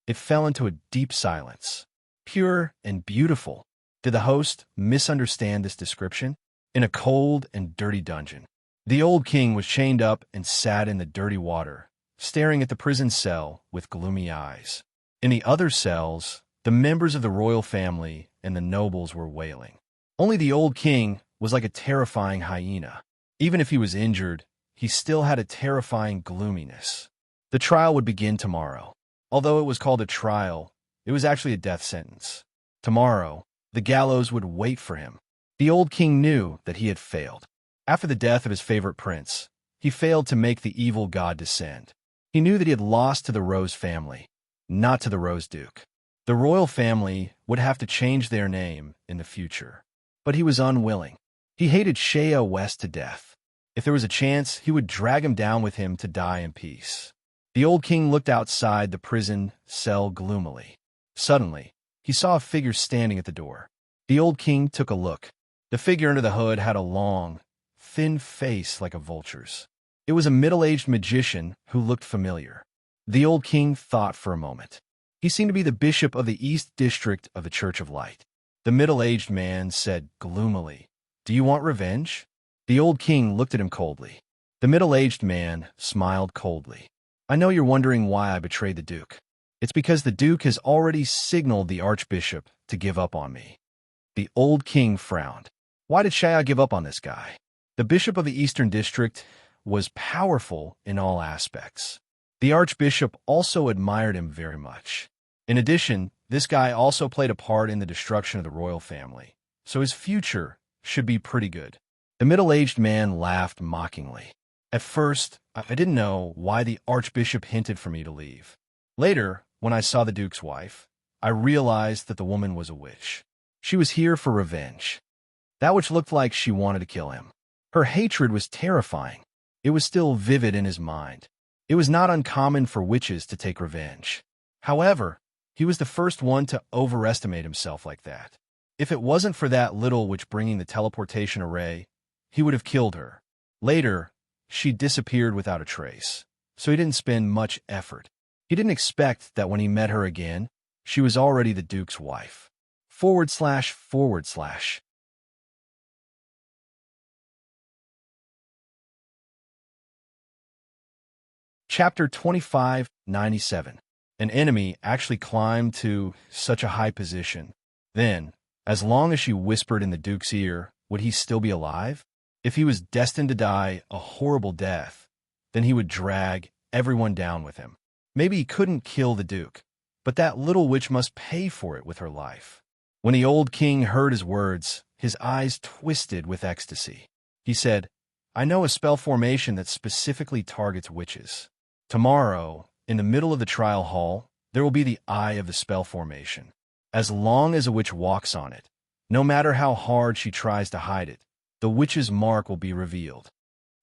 A: it fell into a deep silence. Pure and beautiful. Did the host misunderstand this description? In a cold and dirty dungeon, the old king was chained up and sat in the dirty water, staring at the prison cell with gloomy eyes. In the other cells, the members of the royal family and the nobles were wailing. Only the old king was like a terrifying hyena. Even if he was injured, he still had a terrifying gloominess. The trial would begin tomorrow. Although it was called a trial, it was actually a death sentence. Tomorrow, the gallows would wait for him. The old king knew that he had failed. After the death of his favorite prince, he failed to make the evil god descend. He knew that he had lost to the Rose family, not to the Rose Duke. The royal family would have to change their name in the future. But he was unwilling. He hated Shaya West to death. If there was a chance, he would drag him down with him to die in peace. The old king looked outside the prison cell gloomily. Suddenly, he saw a figure standing at the door. The old king took a look. The figure under the hood had a long, thin face like a vulture's. It was a middle-aged magician who looked familiar. The old king thought for a moment. He seemed to be the bishop of the East District of the Church of Light. The middle-aged man said gloomily, "Do you want revenge?" The old king looked at him coldly. The middle-aged man smiled coldly. "I know you're wondering why I betrayed the Duke. It's because the Duke has already signaled the Archbishop to give up on me." The old king frowned. Why did Shaya give up on this guy? The Bishop of the Eastern District was powerful in all aspects. The Archbishop also admired him very much. In addition, this guy also played a part in the destruction of the royal family, so his future should be pretty good. The middle-aged man laughed mockingly. At first, I didn't know why the archbishop hinted for me to leave. Later, when I saw the duke's wife, I realized that the woman was a witch. She was here for revenge. That which looked like she wanted to kill him. Her hatred was terrifying. It was still vivid in his mind. It was not uncommon for witches to take revenge. However, he was the first one to overestimate himself like that. If it wasn't for that little witch bringing the teleportation array, he would have killed her. Later, she disappeared without a trace, so he didn't spend much effort. He didn't expect that when he met her again, she was already the duke's wife. //. Chapter 2597. An enemy actually climbed to such a high position. Then, as long as she whispered in the duke's ear, would he still be alive? If he was destined to die a horrible death, then he would drag everyone down with him. Maybe he couldn't kill the duke, but that little witch must pay for it with her life. When the old king heard his words, his eyes twisted with ecstasy. He said, "I know a spell formation that specifically targets witches. Tomorrow, in the middle of the trial hall, there will be the eye of the spell formation. As long as a witch walks on it, no matter how hard she tries to hide it, the witch's mark will be revealed."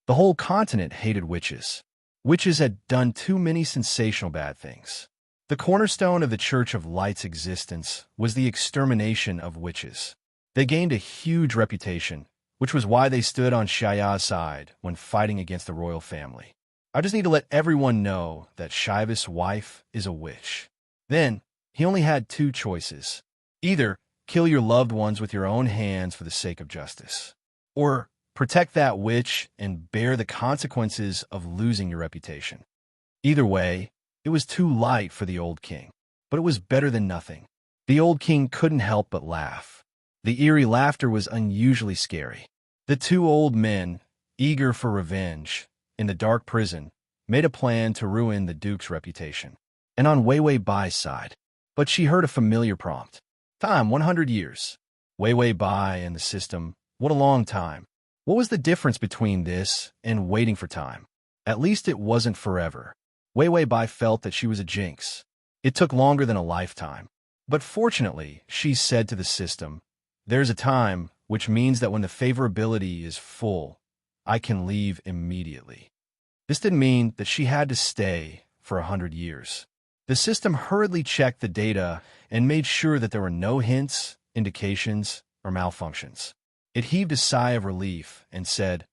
A: The whole continent hated witches. Witches had done too many sensational bad things. The cornerstone of the Church of Light's existence was the extermination of witches. They gained a huge reputation, which was why they stood on Shaya's side when fighting against the royal family. I just need to let everyone know that Shiva's wife is a witch. Then, he only had two choices. Either kill your loved ones with your own hands for the sake of justice, or protect that witch and bear the consequences of losing your reputation. Either way, it was too light for the old king, but it was better than nothing. The old king couldn't help but laugh. The eerie laughter was unusually scary. The two old men, eager for revenge, in the dark prison, made a plan to ruin the duke's reputation. And on Wei Wei Bai's side. But she heard a familiar prompt. Time, 100 years. Wei Wei Bai and the system, what a long time. What was the difference between this and waiting for time? At least it wasn't forever. Wei Wei Bai felt that she was a jinx. It took longer than a lifetime. But fortunately, she said to the system, there's a time, which means that when the favorability is full, I can leave immediately. This didn't mean that she had to stay for 100 years. The system hurriedly checked the data and made sure that there were no hints, indications, or malfunctions. It heaved a sigh of relief and said,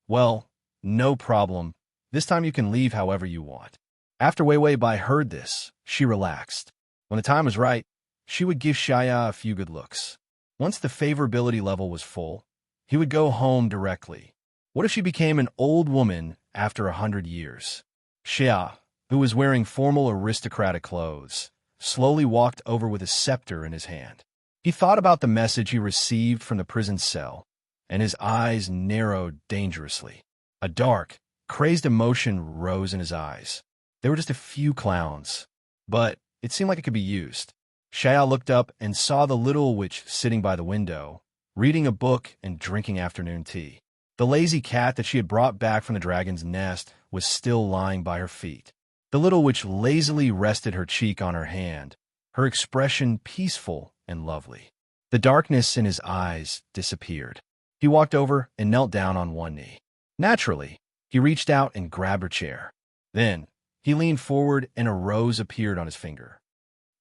A: well, no problem. This time you can leave however you want. After Wei Wei Bai heard this, she relaxed. When the time was right, she would give Shaya a few good looks. Once the favorability level was full, he would go home directly. What if she became an old woman after 100 years? Xia, who was wearing formal aristocratic clothes, slowly walked over with a scepter in his hand. He thought about the message he received from the prison cell, and his eyes narrowed dangerously. A dark, crazed emotion rose in his eyes. There were just a few clowns, but it seemed like it could be used. Xia looked up and saw the little witch sitting by the window, reading a book and drinking afternoon tea. The lazy cat that she had brought back from the dragon's nest was still lying by her feet. The little witch lazily rested her cheek on her hand, her expression peaceful and lovely. The darkness in his eyes disappeared. He walked over and knelt down on one knee. Naturally, he reached out and grabbed her chair. Then, he leaned forward and a rose appeared on his finger.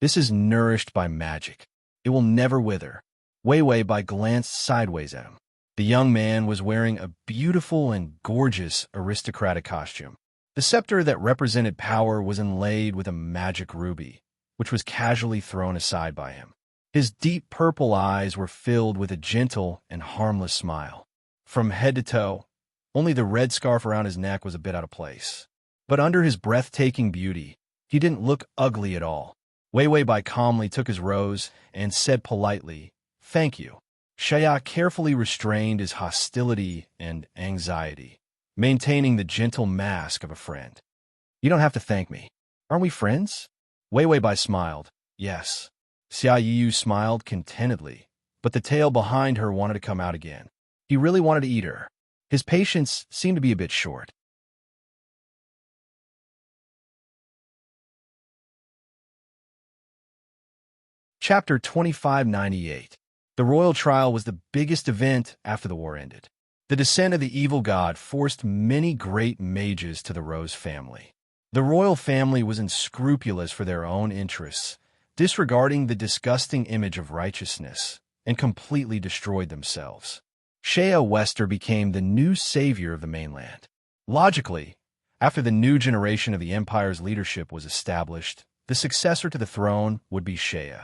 A: This is nourished by magic. It will never wither. Wei Wei Bai glanced sideways at him. The young man was wearing a beautiful and gorgeous aristocratic costume. The scepter that represented power was inlaid with a magic ruby, which was casually thrown aside by him. His deep purple eyes were filled with a gentle and harmless smile. From head to toe, only the red scarf around his neck was a bit out of place. But under his breathtaking beauty, he didn't look ugly at all. Wei Wei Bai calmly took his rose and said politely, "Thank you." Xia carefully restrained his hostility and anxiety, maintaining the gentle mask of a friend. "You don't have to thank me. Aren't we friends?" Wei Wei Bai smiled. Yes. Xia Yu smiled contentedly, but the tail behind her wanted to come out again. He really wanted to eat her. His patience seemed to be a bit short. Chapter 2598. The royal trial was the biggest event after the war ended. The descent of the evil god forced many great mages to the Rose family. The royal family was unscrupulous for their own interests, disregarding the disgusting image of righteousness, and completely destroyed themselves. Shea Wester became the new savior of the mainland. Logically, after the new generation of the empire's leadership was established, the successor to the throne would be Shea.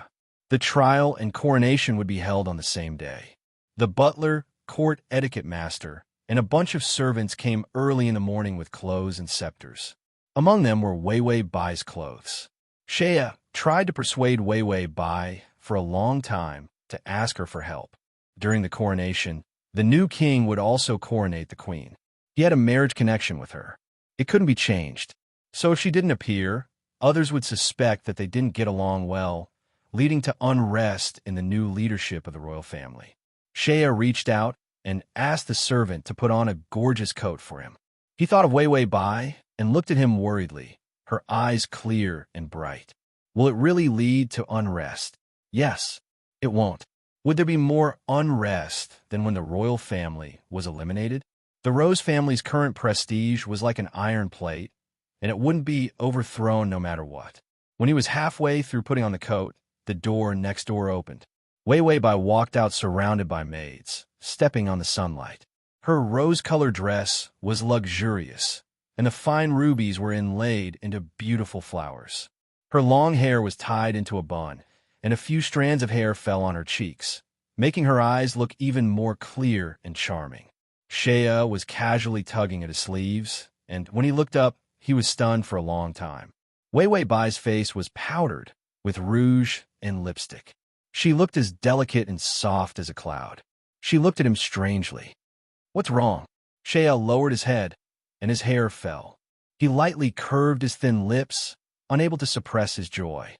A: The trial and coronation would be held on the same day. The butler, court etiquette master, and a bunch of servants came early in the morning with clothes and scepters. Among them were Wei Wei Bai's clothes. Shea tried to persuade Wei Wei Bai for a long time to ask her for help. During the coronation, the new king would also coronate the queen. He had a marriage connection with her. It couldn't be changed. So if she didn't appear, others would suspect that they didn't get along well, leading to unrest in the new leadership of the royal family. Shea reached out and asked the servant to put on a gorgeous coat for him. He thought of Wei Wei Bai and looked at him worriedly, her eyes clear and bright. Will it really lead to unrest? Yes, it won't. Would there be more unrest than when the royal family was eliminated? The Rose family's current prestige was like an iron plate, and it wouldn't be overthrown no matter what. When he was halfway through putting on the coat, the door next door opened. Wei Wei Bai walked out surrounded by maids, stepping on the sunlight. Her rose-colored dress was luxurious, and the fine rubies were inlaid into beautiful flowers. Her long hair was tied into a bun, and a few strands of hair fell on her cheeks, making her eyes look even more clear and charming. Shea was casually tugging at his sleeves, and when he looked up, he was stunned for a long time. Wei Wei Bai's face was powdered with rouge and lipstick. She looked as delicate and soft as a cloud. She looked at him strangely. What's wrong? Shea lowered his head, and his hair fell. He lightly curved his thin lips, unable to suppress his joy.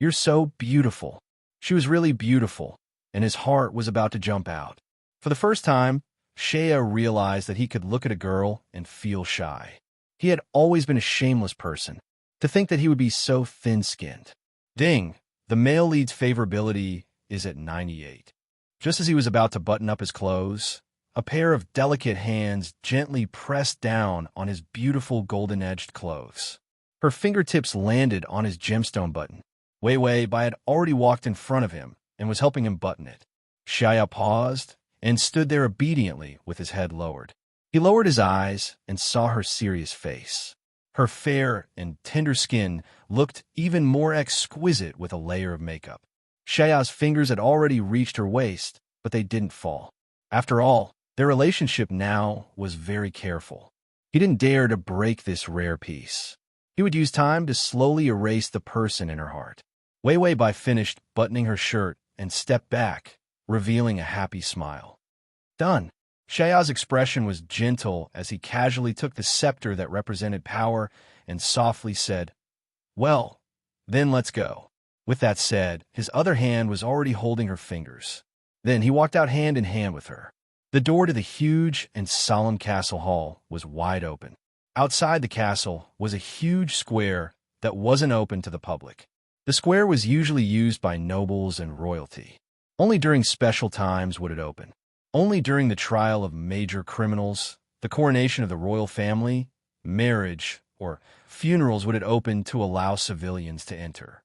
A: You're so beautiful. She was really beautiful, and his heart was about to jump out. For the first time, Shea realized that he could look at a girl and feel shy. He had always been a shameless person. To think that he would be so thin-skinned. Ding! The male lead's favorability is at 98. Just as he was about to button up his clothes, a pair of delicate hands gently pressed down on his beautiful golden-edged clothes. Her fingertips landed on his gemstone button. Wei Wei Bai had already walked in front of him and was helping him button it. Shia paused and stood there obediently with his head lowered. He lowered his eyes and saw her serious face. Her fair and tender skin looked even more exquisite with a layer of makeup. Shia's fingers had already reached her waist, but they didn't fall. After all, their relationship now was very careful. He didn't dare to break this rare piece. He would use time to slowly erase the person in her heart. Wei Wei Bai finished buttoning her shirt and stepped back, revealing a happy smile. Done. Shia's expression was gentle as he casually took the scepter that represented power and softly said, Well, then let's go. With that said, his other hand was already holding her fingers. Then he walked out hand in hand with her. The door to the huge and solemn castle hall was wide open. Outside the castle was a huge square that wasn't open to the public. The square was usually used by nobles and royalty. Only during special times would it open. Only during the trial of major criminals, the coronation of the royal family, marriage, or funerals would it open to allow civilians to enter.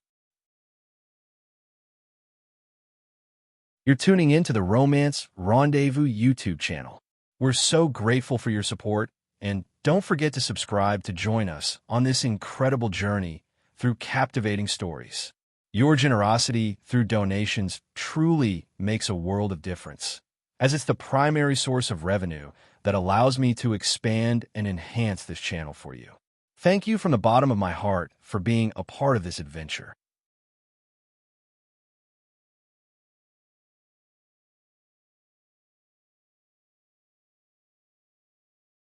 A: You're tuning in to the Romance Rendezvous YouTube channel. We're so grateful for your support, and don't forget to subscribe to join us on this incredible journey through captivating stories. Your generosity through donations truly makes a world of difference, as it's the primary source of revenue that allows me to expand and enhance this channel for you. Thank you from the bottom of my heart for being a part of this adventure.